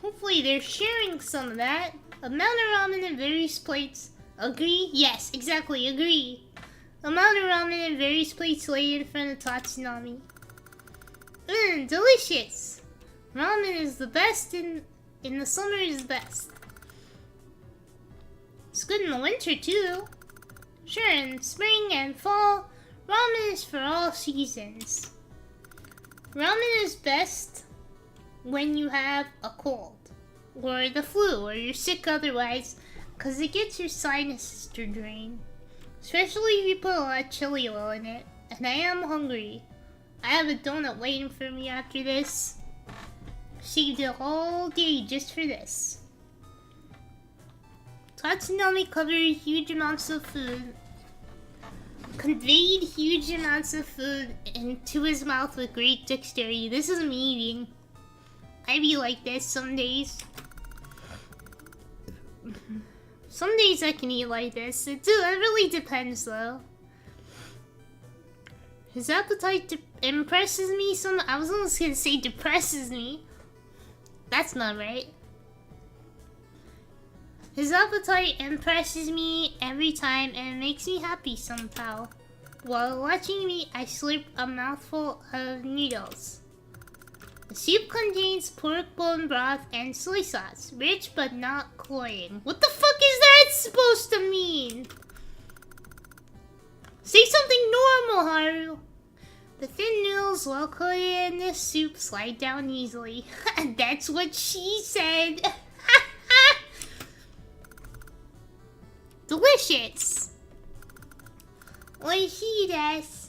Hopefully they're sharing some of that. Amount of ramen in various plates. Agree? Yes, exactly, agree. Amount of ramen in various plates laid in front of Tatsunami. Delicious! Ramen is the best in the summer is best. It's good in the winter too. Sure, in spring and fall, ramen is for all seasons. Ramen is best when you have a cold, or the flu, or you're sick otherwise, because it gets your sinuses to drain. Especially if you put a lot of chili oil in it. And I am hungry. I have a donut waiting for me after this. Saved it all day just for this. Tatsunami covered huge amounts of food. Conveyed huge amounts of food into his mouth with great dexterity. This is me eating. I be like this some days. Some days I can eat like this. It really depends though. His appetite impresses me some. I was almost gonna say depresses me. That's not right. His appetite impresses me every time and it makes me happy somehow. While watching me, I slurp a mouthful of noodles. The soup contains pork bone broth and soy sauce, rich but not cloying. What the fuck is that supposed to mean? Say something normal, Haru. The thin noodles well coated in the soup slide down easily. That's what she said. Delicious. Oishii desu.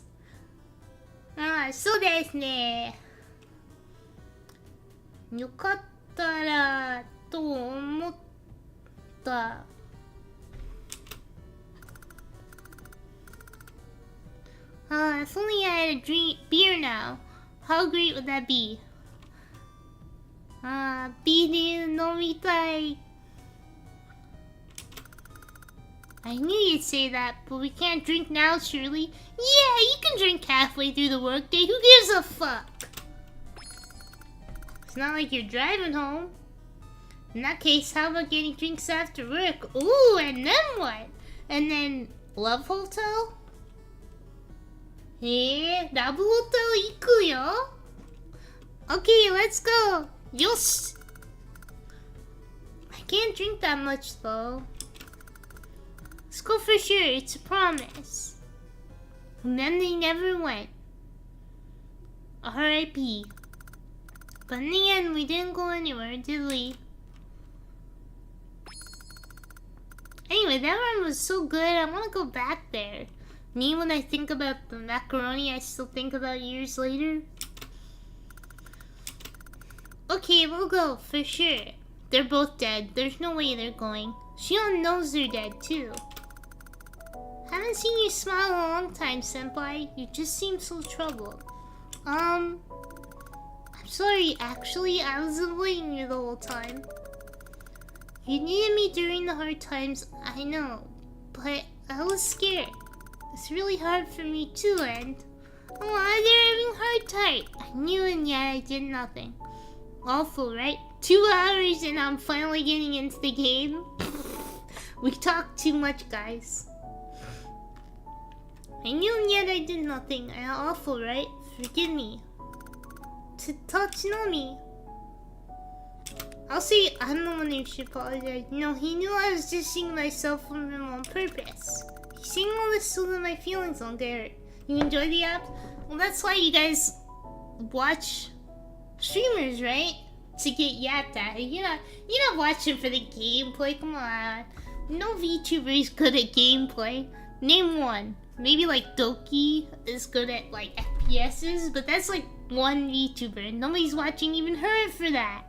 Ah, so desu ne. Yokattara to omotta. If only I had a beer now. How great would that be? Biru nomitai. I knew you'd say that, but we can't drink now, surely. Yeah, you can drink halfway through the workday. Who gives a fuck? It's not like you're driving home. In that case, how about getting drinks after work? Ooh, and then what? And then Love Hotel? Yeah, Love Hotel iku yo. Okay, let's go. Yosh. I can't drink that much though. Let's go for sure, it's a promise. And then they never went. R.I.P. But in the end, we didn't go anywhere, did we? Anyway, that run was so good, I want to go back there. Me, when I think about the macaroni, I still think about years later. Okay, we'll go, for sure. They're both dead, there's no way they're going. Shion knows they're dead, too. Haven't seen you smile in a long time, senpai. You just seem so troubled. I'm sorry, actually, I was avoiding you the whole time. You needed me during the hard times, I know. But I was scared. It's really hard for me too, and... Oh, they're having a hard time. I knew and yet I did nothing. Awful, right? 2 hours and I'm finally getting into the game. We talk too much, guys. I knew and yet I did nothing. Awful, right? Forgive me. Tatsunami. I'll say I'm the one who should apologize. No, he knew I was distancing myself from him on purpose. He's saying all this so that my feelings won't get hurt. You enjoy the app? Well, that's why you guys watch streamers, right? To get yapped at. You're not watching for the gameplay. Come on. No VTuber is good at gameplay. Name one. Maybe like Doki is good at like FPSs, but that's like one VTuber. Nobody's watching even her for that.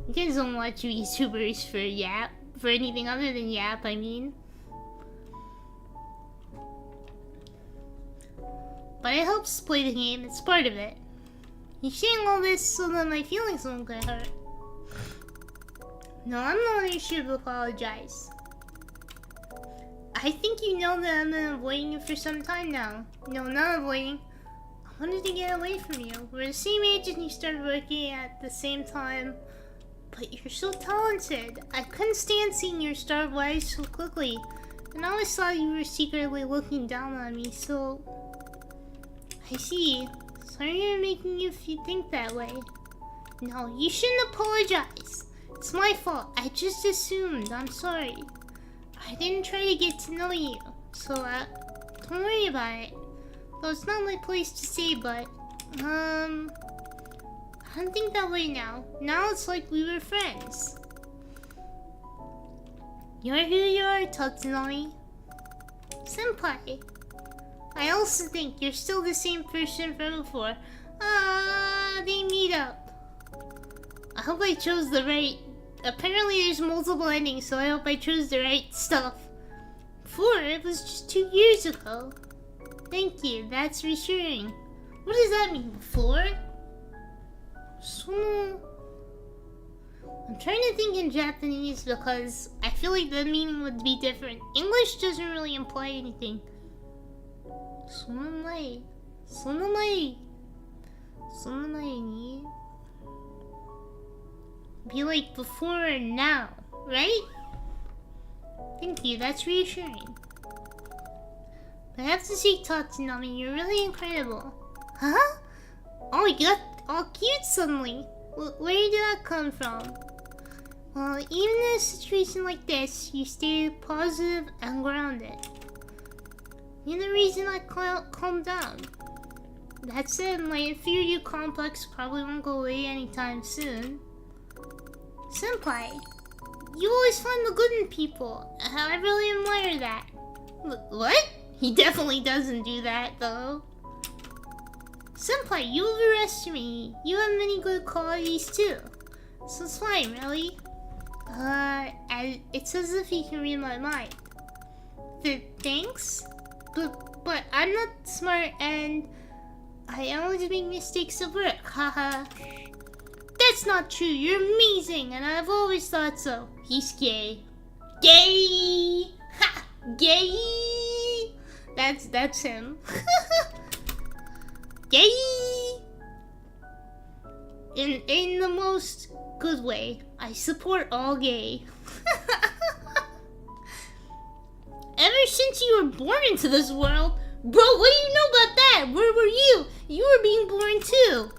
You guys don't watch VTubers for yap, for anything other than yap, I mean. But it helps play the game, it's part of it. You're saying all this so that my feelings won't get hurt. No, I'm the one who should apologize. I think you know that I've been avoiding you for some time now. No, not avoiding. I wanted to get away from you. We're the same age and you started working at the same time. But you're so talented. I couldn't stand seeing your star rise so quickly. And I always thought you were secretly looking down on me, so... I see. Sorry for making you think that way. No, you shouldn't apologize. It's my fault. I just assumed. I'm sorry. I didn't try to get to know you. So, don't worry about it. Though it's not my place to say, but... I don't think that way now. Now it's like we were friends. You're who you are, Tatsunami. Senpai. I also think you're still the same person from before. They meet up. I hope I chose the right... Apparently there's multiple endings, so I hope I chose the right stuff. Before, it was just 2 years ago. Thank you, that's reassuring. What does that mean, before? So... I'm trying to think in Japanese because I feel like the meaning would be different. English doesn't really imply anything. Sonomae. Ni? Be like before and now, right? Thank you, that's reassuring. But I have to say, Tatsunami, you're really incredible. Huh? Oh, you got all cute suddenly. Where did that come from? Well, even in a situation like this, you stay positive and grounded. You're the reason I calmed down. That said, my inferior complex probably won't go away anytime soon. Senpai, you always find the good in people. I really admire that. What? He definitely doesn't do that, though. Senpai, you overestimate me. You have many good qualities, too. So it's fine, really. It's as if he can read my mind. Thanks? But I'm not smart and I always make mistakes at work, haha. That's not true, you're amazing and I've always thought so. He's gay. Gay! Ha! Gay! That's him. Gay! In the most good way. I support all gay. Ever since you were born into this world, bro, what do you know about that? Where were you? You were being born too.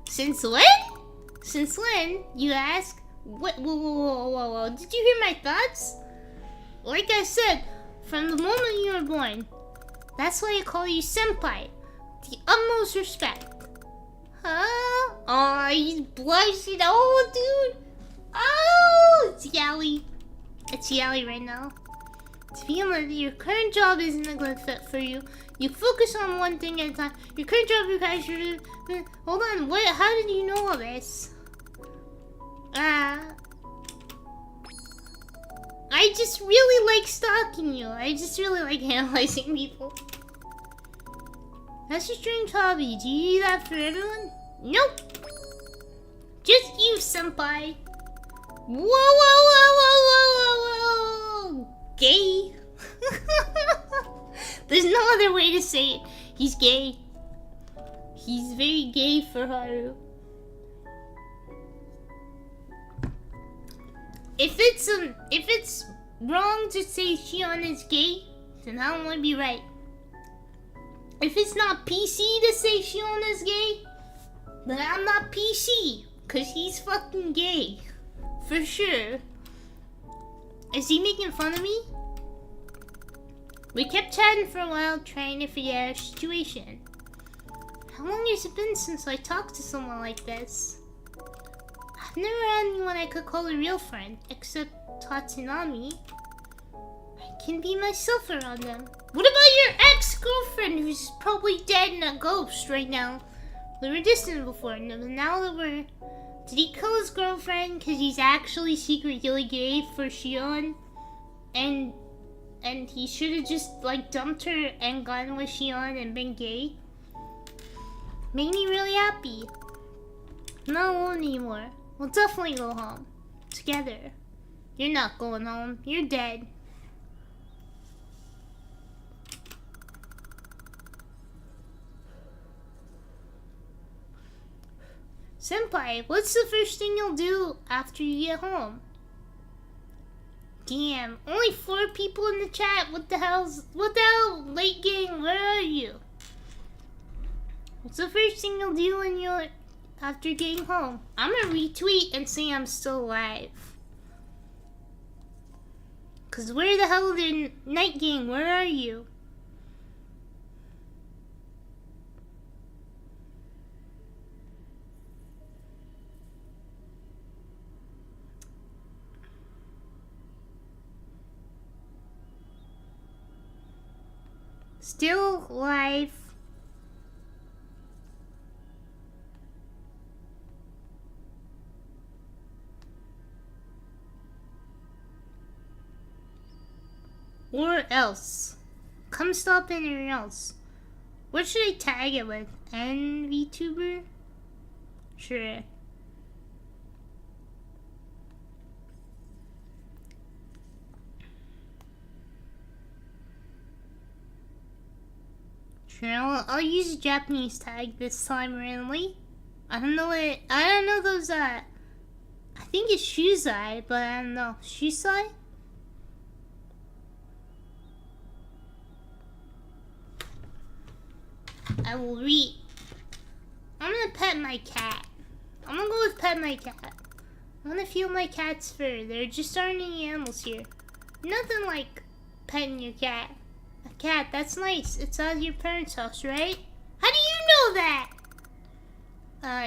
Since when? Since when, you ask? What? Whoa. Did you hear my thoughts? Like I said, from the moment you were born. That's why I call you senpai. The utmost respect. Huh? Oh, he's blushing. Oh, dude. Oh, it's Yali. It's Yali right now. To be honest, your current job isn't a good fit for you. You focus on one thing at a time. Your current job requires you to... Hold on, what? How did you know all this? I just really like stalking you. I just really like analyzing people. That's your strange hobby. Do you do that for everyone? Nope. Just you, senpai. Whoa. Gay. There's no other way to say it. He's gay. He's very gay for Haru. If it's wrong to say Shion is gay, then I don't want to be right. If it's not PC to say Shion is gay, then I'm not PC, cause he's fucking gay. For sure. Is he making fun of me? We kept chatting for a while, trying to figure out our situation. How long has it been since I talked to someone like this? I've never had anyone I could call a real friend, except Tatsunami. I can be myself around them. What about your ex-girlfriend who's probably dead and a ghost right now? We were distant before, but now that we're... Did he kill his girlfriend because he's actually secretly gay for Shion? And he should have just, like, dumped her and gone with Shion and been gay? Made me really happy. I'm not alone anymore. We'll definitely go home. Together. You're not going home. You're dead. Senpai, what's the first thing you'll do after you get home? Damn, only 4 people in the chat. What the hell, late gang, where are you? What's the first thing you'll do when you're after getting home? I'm gonna retweet and say I'm still alive. Cause where the hell the night gang, where are you? Still alive. Or else. Come stop anywhere else. What should I tag it with? VTuber? Sure. I'll use a Japanese tag this time randomly. I don't know those I think it's Shuzai, but I don't know. Shuzai? I will read. I'm gonna pet my cat. I'm gonna go with pet my cat. I wanna feel my cat's fur. There just aren't any animals here. Nothing like petting your cat. A cat, that's nice. It's at your parents' house, right? How do you know that?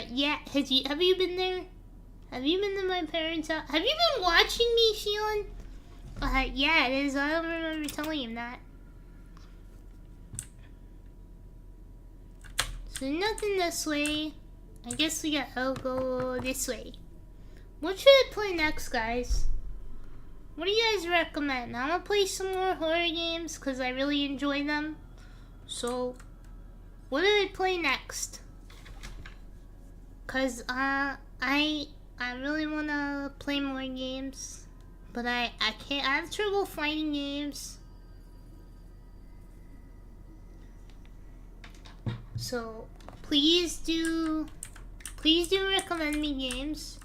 Yeah, have you been there? Have you been to my parents' house? Have you been watching me, Shion? Yeah, it is. I don't remember telling him that. So nothing this way. I guess we gotta go this way. What should I play next, guys? What do you guys recommend? I'm gonna play some more horror games because I really enjoy them. So, what do I play next? Cause I really wanna play more games, but I can't. I have trouble finding games. So please do recommend me games.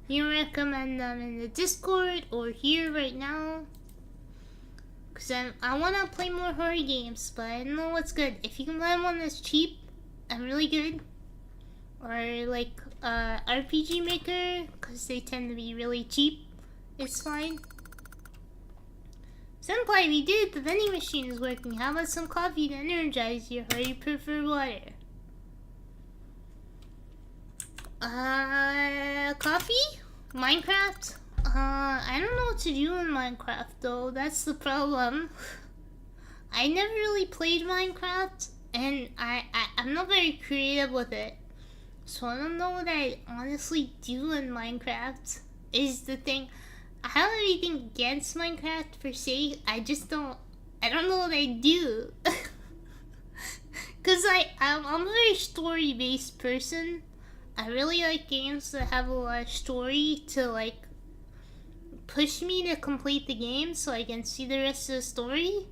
You can recommend them in the Discord or here right now. Cause I wanna play more horror games, but I don't know what's good. If you can find one that's cheap and really good, or like RPG Maker, cause they tend to be really cheap, it's fine. Senpai, we did. The vending machine is working. How about some coffee to energize you, or you prefer water? Coffee? Minecraft? I don't know what to do in Minecraft though. That's the problem. I never really played Minecraft, and I'm not very creative with it. So I don't know what I honestly do in Minecraft, is the thing. I don't have anything against Minecraft per se. I don't know what I do. Cause I'm a very story-based person. I really like games that have a lot of story to like push me to complete the game so I can see the rest of the story.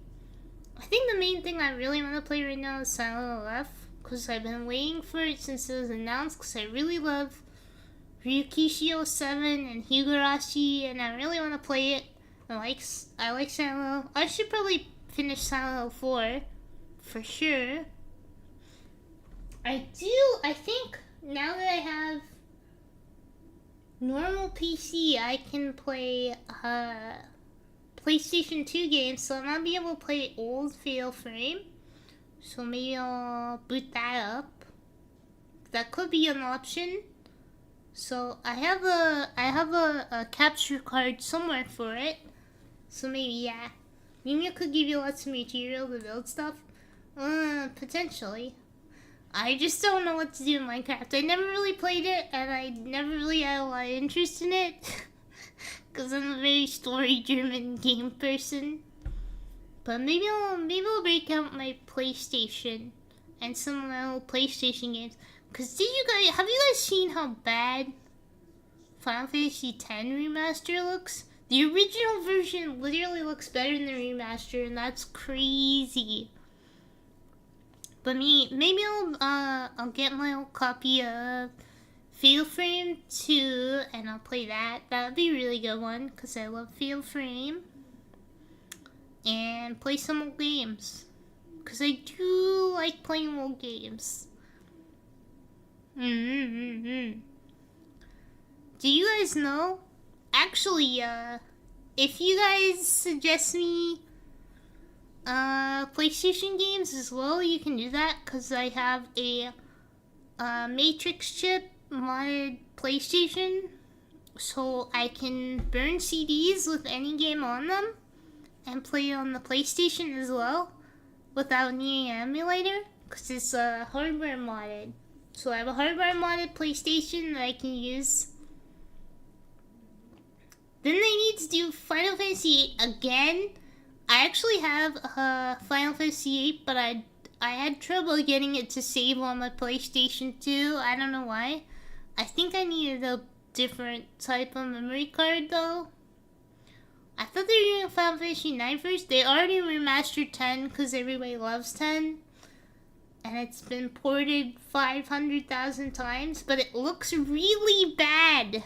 I think the main thing I really want to play right now is Silent Hill F, because I've been waiting for it since it was announced, because I really love Ryukishio 7 and Higurashi, and I really want to play it. I like Silent Hill. I should probably finish Silent Hill 4 for sure. I think now that I have normal PC, I can play PlayStation 2 games, so I'm not be able to play old Fatal Frame. So maybe I'll boot that up. That could be an option. So I have a capture card somewhere for it. So maybe, yeah. Maybe it could give you lots of material to build stuff. Potentially. I just don't know what to do in Minecraft. I never really played it, and I never really had a lot of interest in it. Because I'm a very story-driven game person. But maybe I'll break out my PlayStation and some of my old PlayStation games. Cause have you guys seen how bad Final Fantasy X remaster looks? The original version literally looks better than the remaster, and that's crazy. But maybe I'll get my old copy of Fatal Frame 2 and I'll play that. That'd be a really good one, cause I love Fatal Frame. And play some old games, cause I do like playing old games. Do you guys know? Actually, if you guys suggest me PlayStation games as well, you can do that, cause I have a Matrix chip modded PlayStation, so I can burn CDs with any game on them and play it on the PlayStation as well without needing an emulator, because it's hardware modded. So I have a hardware modded PlayStation that I can use. Then they need to do Final Fantasy VIII again. I actually have Final Fantasy VIII, but I had trouble getting it to save on my PlayStation 2. I don't know why. I think I needed a different type of memory card though. I thought they were doing Final Fantasy IX first. They already remastered 10 because everybody loves 10. And it's been ported 500,000 times, but it looks really bad.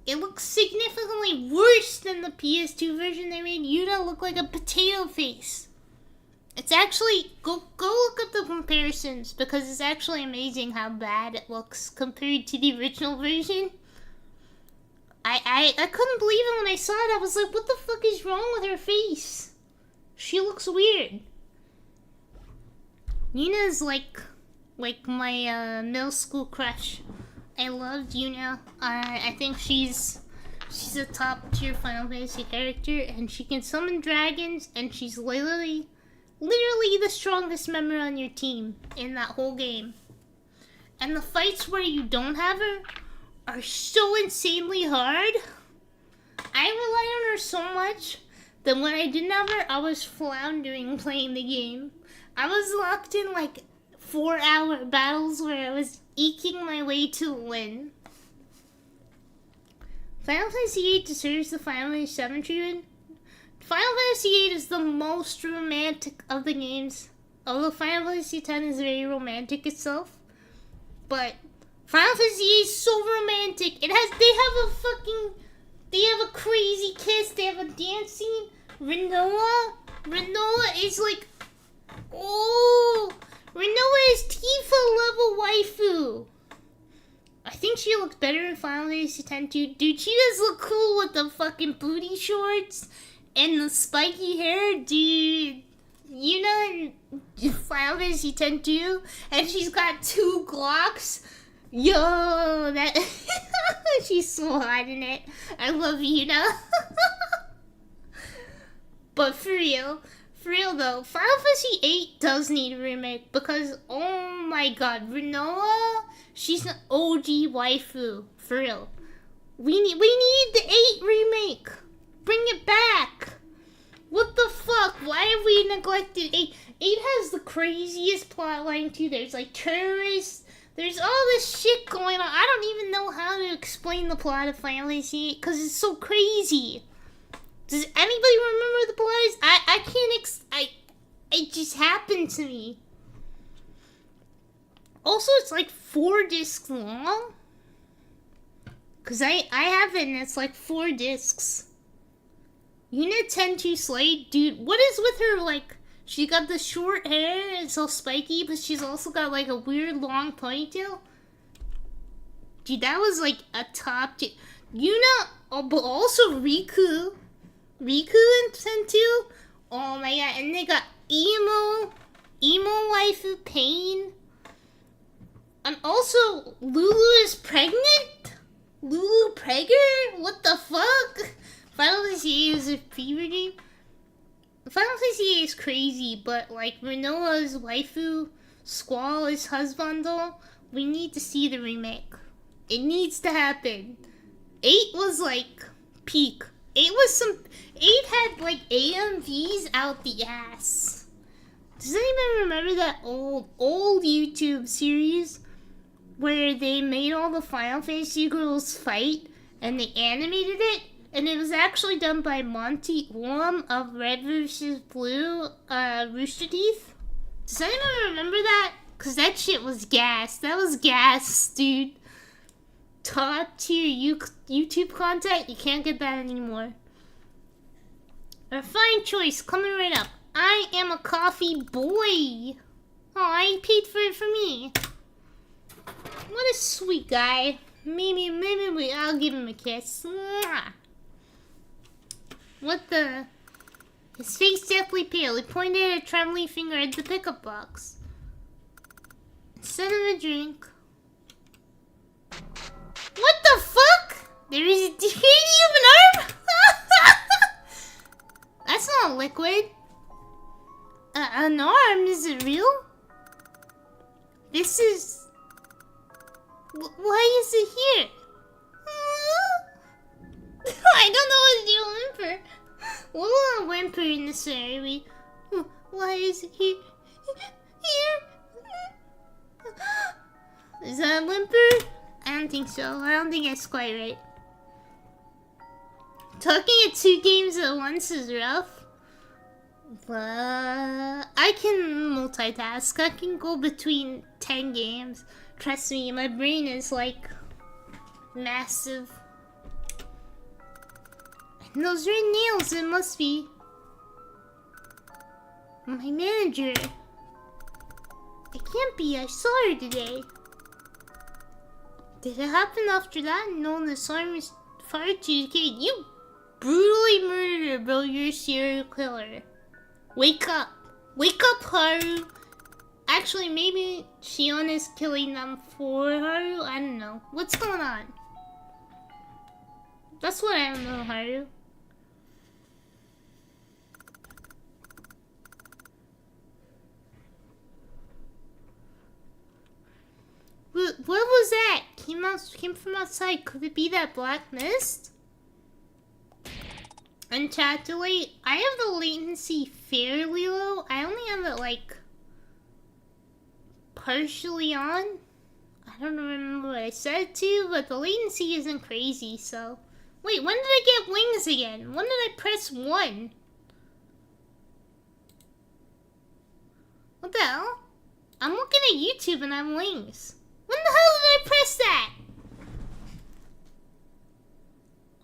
It looks significantly worse than the PS2 version they made Yuta look like a potato face. It's actually, go look up the comparisons, because it's actually amazing how bad it looks compared to the original version. I couldn't believe it when I saw it. I was like, what the fuck is wrong with her face? She looks weird. Yuna's like my middle school crush. I loved Yuna. I think she's a top tier Final Fantasy character, and she can summon dragons, and she's literally the strongest member on your team in that whole game. And the fights where you don't have her are so insanely hard. I rely on her so much that when I didn't have her, I was floundering playing the game. I was locked in like 4-hour battles where I was eking my way to win. Final Fantasy VIII deserves the Final Fantasy VII treatment. Final Fantasy VIII is the most romantic of the games. Although Final Fantasy X is very romantic itself. But Final Fantasy VIII is so romantic. They have a crazy kiss. They have a dance scene. Rinoa is like, oh, Rinoa is Tifa level waifu. I think she looks better in Final Fantasy X too. Dude, she does look cool with the fucking booty shorts and the spiky hair, dude. You know, in Final Fantasy X too, and she's got 2 Glocks. Yo, that she's so hot in it. I love Yuna. But for real though, Final Fantasy VIII does need a remake because, oh my god, Rinoa, she's an OG waifu, for real. We need the 8 remake. Bring it back. What the fuck? Why have we neglected 8? 8 has the craziest plotline too. There's like terrorists. There's all this shit going on. I don't even know how to explain the plot of Final Fantasy 8 because it's so crazy. Does anybody remember the plot? I can't it just happened to me. Also, it's like 4 discs long. Cause I have it and it's like 4 discs. Unit 10-2 Slade, dude, what is with her, like, she got the short hair and so spiky, but she's also got like a weird long ponytail. Dude, that was like a top tier. Yuna, oh, but also Riku in 10-2. Oh my god, and they got emo waifu Pain. And also, Lulu is pregnant? Lulu Pregger? What the fuck? Final Fantasy VIII is a fever dream. Final Fantasy VIII is crazy, but like Rinoa's waifu, Squall is husbando. We need to see the remake. It needs to happen. 8 was like peak. 8 had like AMVs out the ass. Does anybody remember that old YouTube series where they made all the Final Fantasy girls fight and they animated it? And it was actually done by Monty Ulam of Red vs. Blue, Rooster Teeth. Does anyone remember that? Cause that shit was gas. That was gas, dude. Top tier YouTube content. You can't get that anymore. A fine choice coming right up. I am a coffee boy. Oh, he paid for it for me. What a sweet guy. Maybe I'll give him a kiss. Mwah. What the? His face deathly pale. He pointed a trembling finger at the pickup box. Instead of a drink. What the fuck? There is a titanium arm? That's not liquid. An arm? Is it real? This is... Why is it here? I don't know what to do. Whimper. We'll not whimper in this area. Why is it here? Is that a whimper? I don't think so. I don't think that's quite right. Talking at 2 games at once is rough. But I can multitask. I can go between 10 games. Trust me, my brain is like massive. And those red nails, it must be my manager. It can't be, I saw her today. Did it happen after that? No, the alarm is far too kid. You brutally murdered her, bro. You're a serial killer. Wake up! Wake up, Haru! Actually, maybe Shion is killing them for Haru? I don't know. What's going on? That's what I don't know, Haru. What was that? Came from outside. Could it be that black mist? And chat delay. I have the latency fairly low. I only have it like partially on. I don't remember what I said to, but the latency isn't crazy, so. Wait, when did I get wings again? When did I press 1? What the hell? I'm looking at YouTube and I'm wings. When the hell did I press that?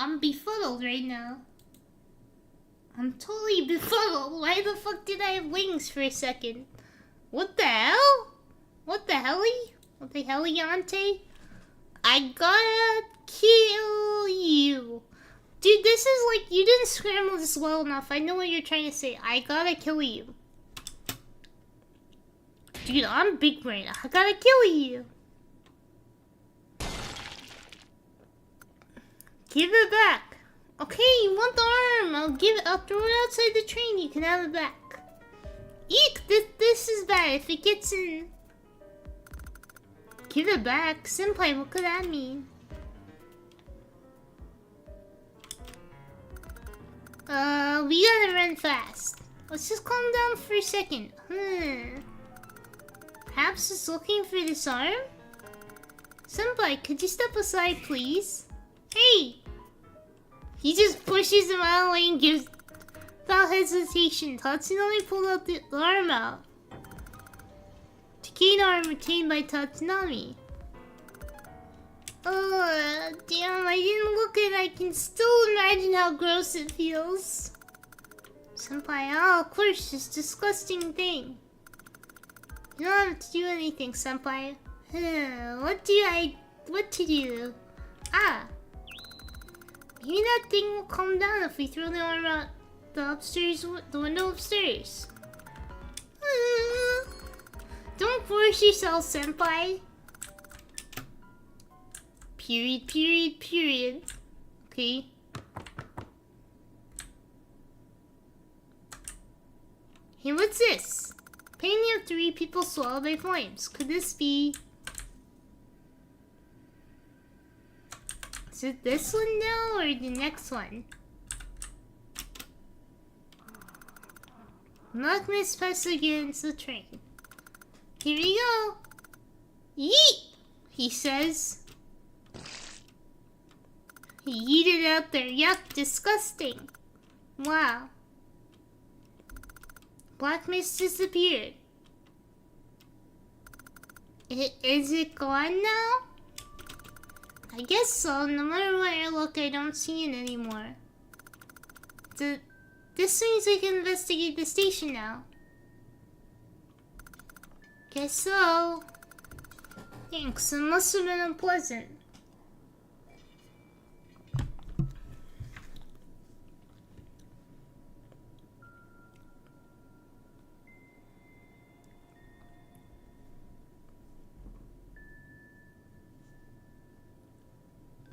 I'm befuddled right now. I'm totally befuddled. Why the fuck did I have wings for a second? What the hell? What the helly? What the heliante? I gotta kill you. Dude, this is like, you didn't scramble this well enough. I know what you're trying to say. I gotta kill you. Dude, I'm big brain. I gotta kill you. Give it back. Okay, you want the arm. I'll throw it outside the train. You can have it back. Eek, this is bad. If it gets in... Give it back. Senpai, what could that mean? We gotta run fast. Let's just calm down for a second. Perhaps it's looking for this arm? Senpai, could you step aside, please? Hey! He just pushes him out of the way and gives... Without hesitation, Tatsunami pulled out the arm out. Decayed arm retained by Tatsunami. Oh, damn, I didn't look at it. I can still imagine how gross it feels. Senpai, oh, of course, this disgusting thing. You don't have to do anything, Senpai. What to do? Ah. Maybe that thing will calm down if we throw the arm out the window upstairs. Don't force yourself, Senpai. Period. Okay. Hey, what's this? Painting of 3 people swallowed by flames. Could this be... Is it this one now, or the next one? Knock Miss Pest against the train. Here we go! Yeet! He says. He yeeted out there. Yuck, disgusting. Wow. Black mist disappeared. Is it gone now? I guess so. No matter where I look, I don't see it anymore. This means I can investigate the station now. Guess so. Thanks, it must have been unpleasant.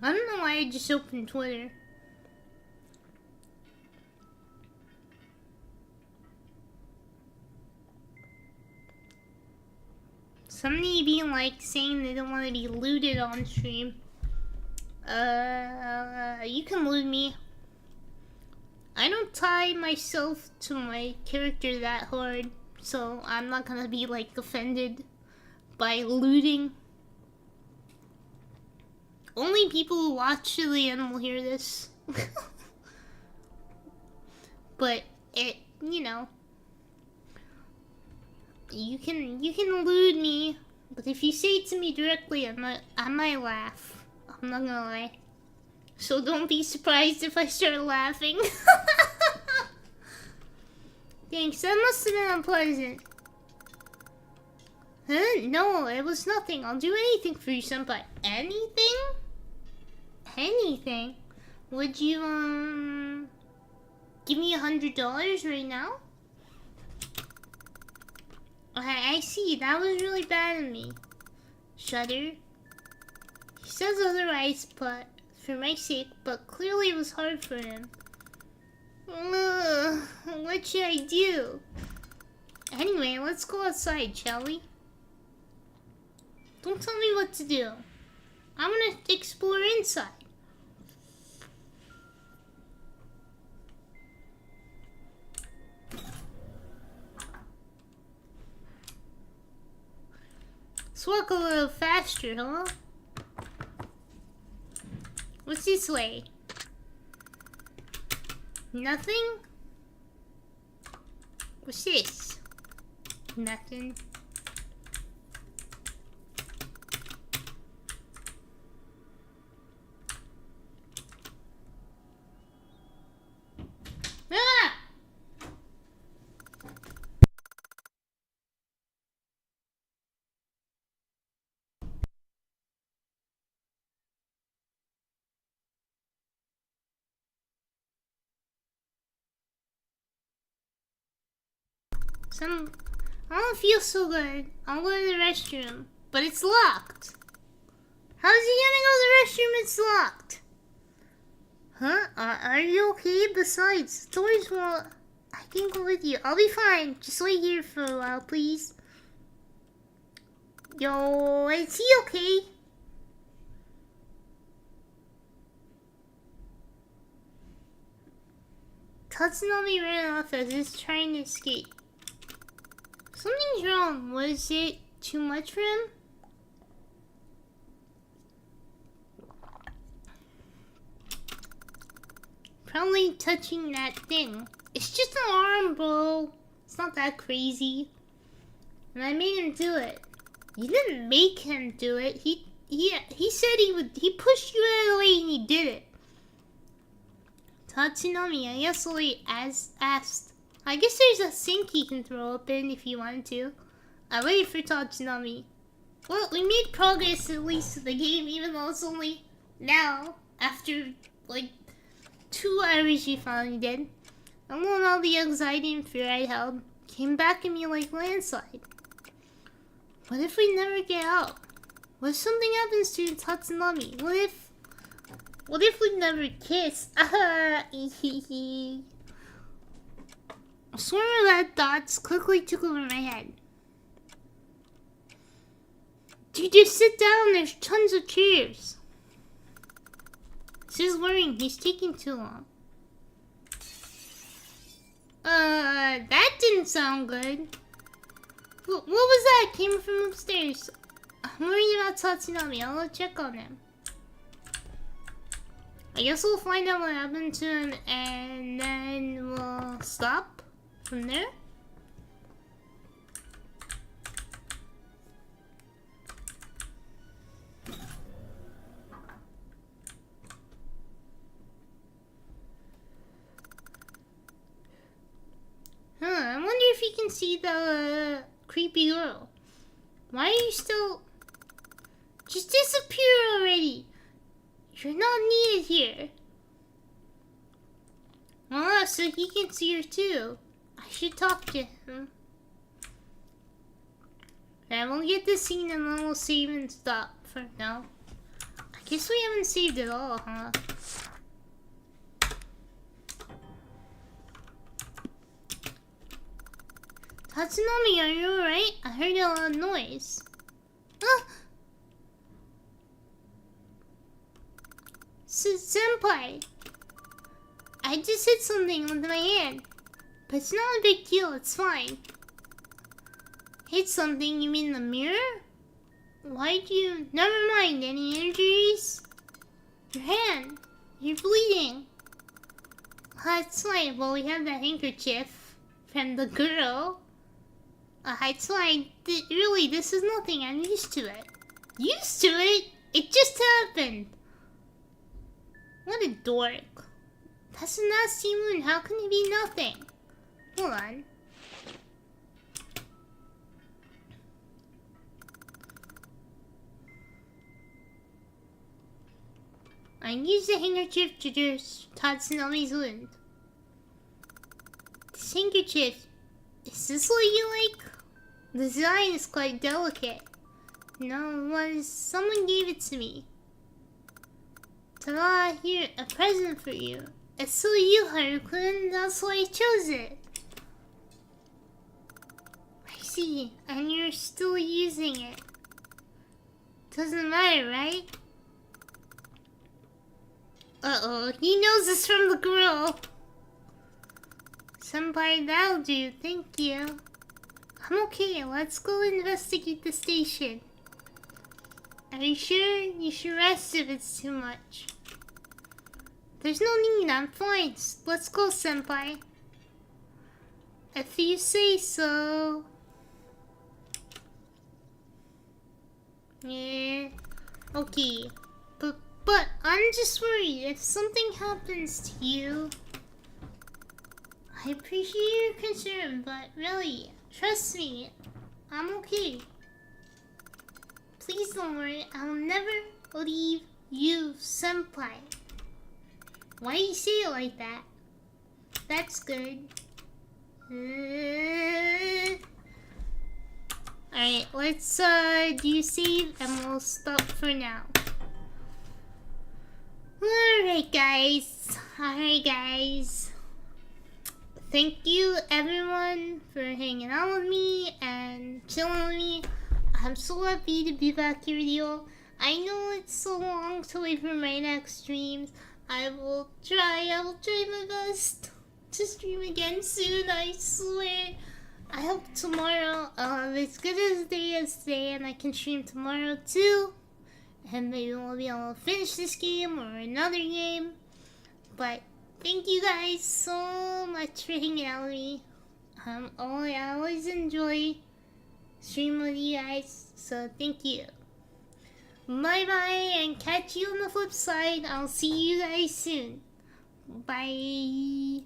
I don't know why I just opened Twitter. Somebody being like saying they don't want to be looted on stream. You can loot me. I don't tie myself to my character that hard, so I'm not gonna be like offended by looting. Only people who watch to the end will hear this. But it, you know, you can lewd me, but if you say it to me directly, I might laugh. I'm not gonna lie. So don't be surprised if I start laughing. Thanks, that must have been unpleasant. Huh? No, it was nothing. I'll do anything for you, senpai. Anything? Anything? Would you, give me $100 right now? I see. That was really bad of me. Shudder. He says otherwise, but for my sake, but clearly it was hard for him. What should I do? Anyway, let's go outside, shall we? Don't tell me what to do. I'm gonna explore inside. Let's walk a little faster, huh? What's this way? Nothing? What's this? Nothing. Ah! I don't feel so good. I'll go to the restroom. But it's locked. How's he gonna go to the restroom? It's locked. Huh? Are you okay? Besides, the doors won't... I can go with you. I'll be fine. Just wait here for a while, please. Yo, is he okay? Tatsunami ran off as he's trying to escape. Something's wrong. Was it too much for him? Probably touching that thing. It's just an arm, bro. It's not that crazy. And I made him do it. You didn't make him do it. He said he would. He pushed you out of the way and he did it. Tatsunami, I guess Lee asked. I guess there's a sink he can throw up in if you wanted to. I waited for Tatsunami. Well, we made progress at least in the game, even though it's only now, after like 2 hours we finally did. Alone, all the anxiety and fear I held came back at me like landslide. What if we never get out? What if something happens to Tatsunami? What if we never kiss? A swarm of bad thoughts quickly took over my head. Dude, just sit down, there's tons of chairs. This is worrying, he's taking too long. That didn't sound good. What was that? Came from upstairs. I'm worried about Tatsunami, I'll go check on him. I guess we'll find out what happened to him and then we'll stop from there. I wonder if you can see the creepy girl. Why are you still... Just disappear already. You're not needed here. Oh, so he can see her too. I should talk to him. Okay, we'll get this scene and then we'll save and stop for now. I guess we haven't saved at all, huh? Tatsunami, are you alright? I heard a loud noise. Ah! Senpai! I just hit something with my hand. But it's not a big deal, it's fine. Hit something? You mean the mirror? Why'd you... Never mind, any injuries? Your hand. You're bleeding. That's fine, well we have the handkerchief from the girl. It's fine. Really, this is nothing, I'm used to it. Used to it? It just happened. What a dork. That's a nasty wound, how can it be nothing? Hold on. I used the handkerchief to nurse Tatsunami's wound. This handkerchief, is this what you like? The design is quite delicate. Someone gave it to me. Ta-da, here, a present for you. It's so you, Harukun, that's why I chose it. I see, and you're still using it. Doesn't matter, right? Uh-oh, he knows it's from the girl. Senpai, that'll do, thank you. I'm okay, let's go investigate the station. Are you sure? You should rest if it's too much. There's no need, I'm fine. Let's go, Senpai. If you say so. Yeah, okay. But I'm just worried if something happens to you. I appreciate your concern, but really, trust me, I'm okay. Please don't worry, I'll never leave you, Senpai. Why do you say it like that? That's good. Alright, let's do save and we'll stop for now. Alright guys. Thank you everyone for hanging out with me and chilling with me. I'm so happy to be back here with you. I know it's so long to wait for my next streams. I will try my best to stream again soon, I swear. I hope tomorrow, it's good as day as today and I can stream tomorrow too. And maybe we'll be able to finish this game or another game. But thank you guys so much for hanging out with me. I always enjoy streaming with you guys, so thank you. Bye bye and catch you on the flip side. I'll see you guys soon. Bye.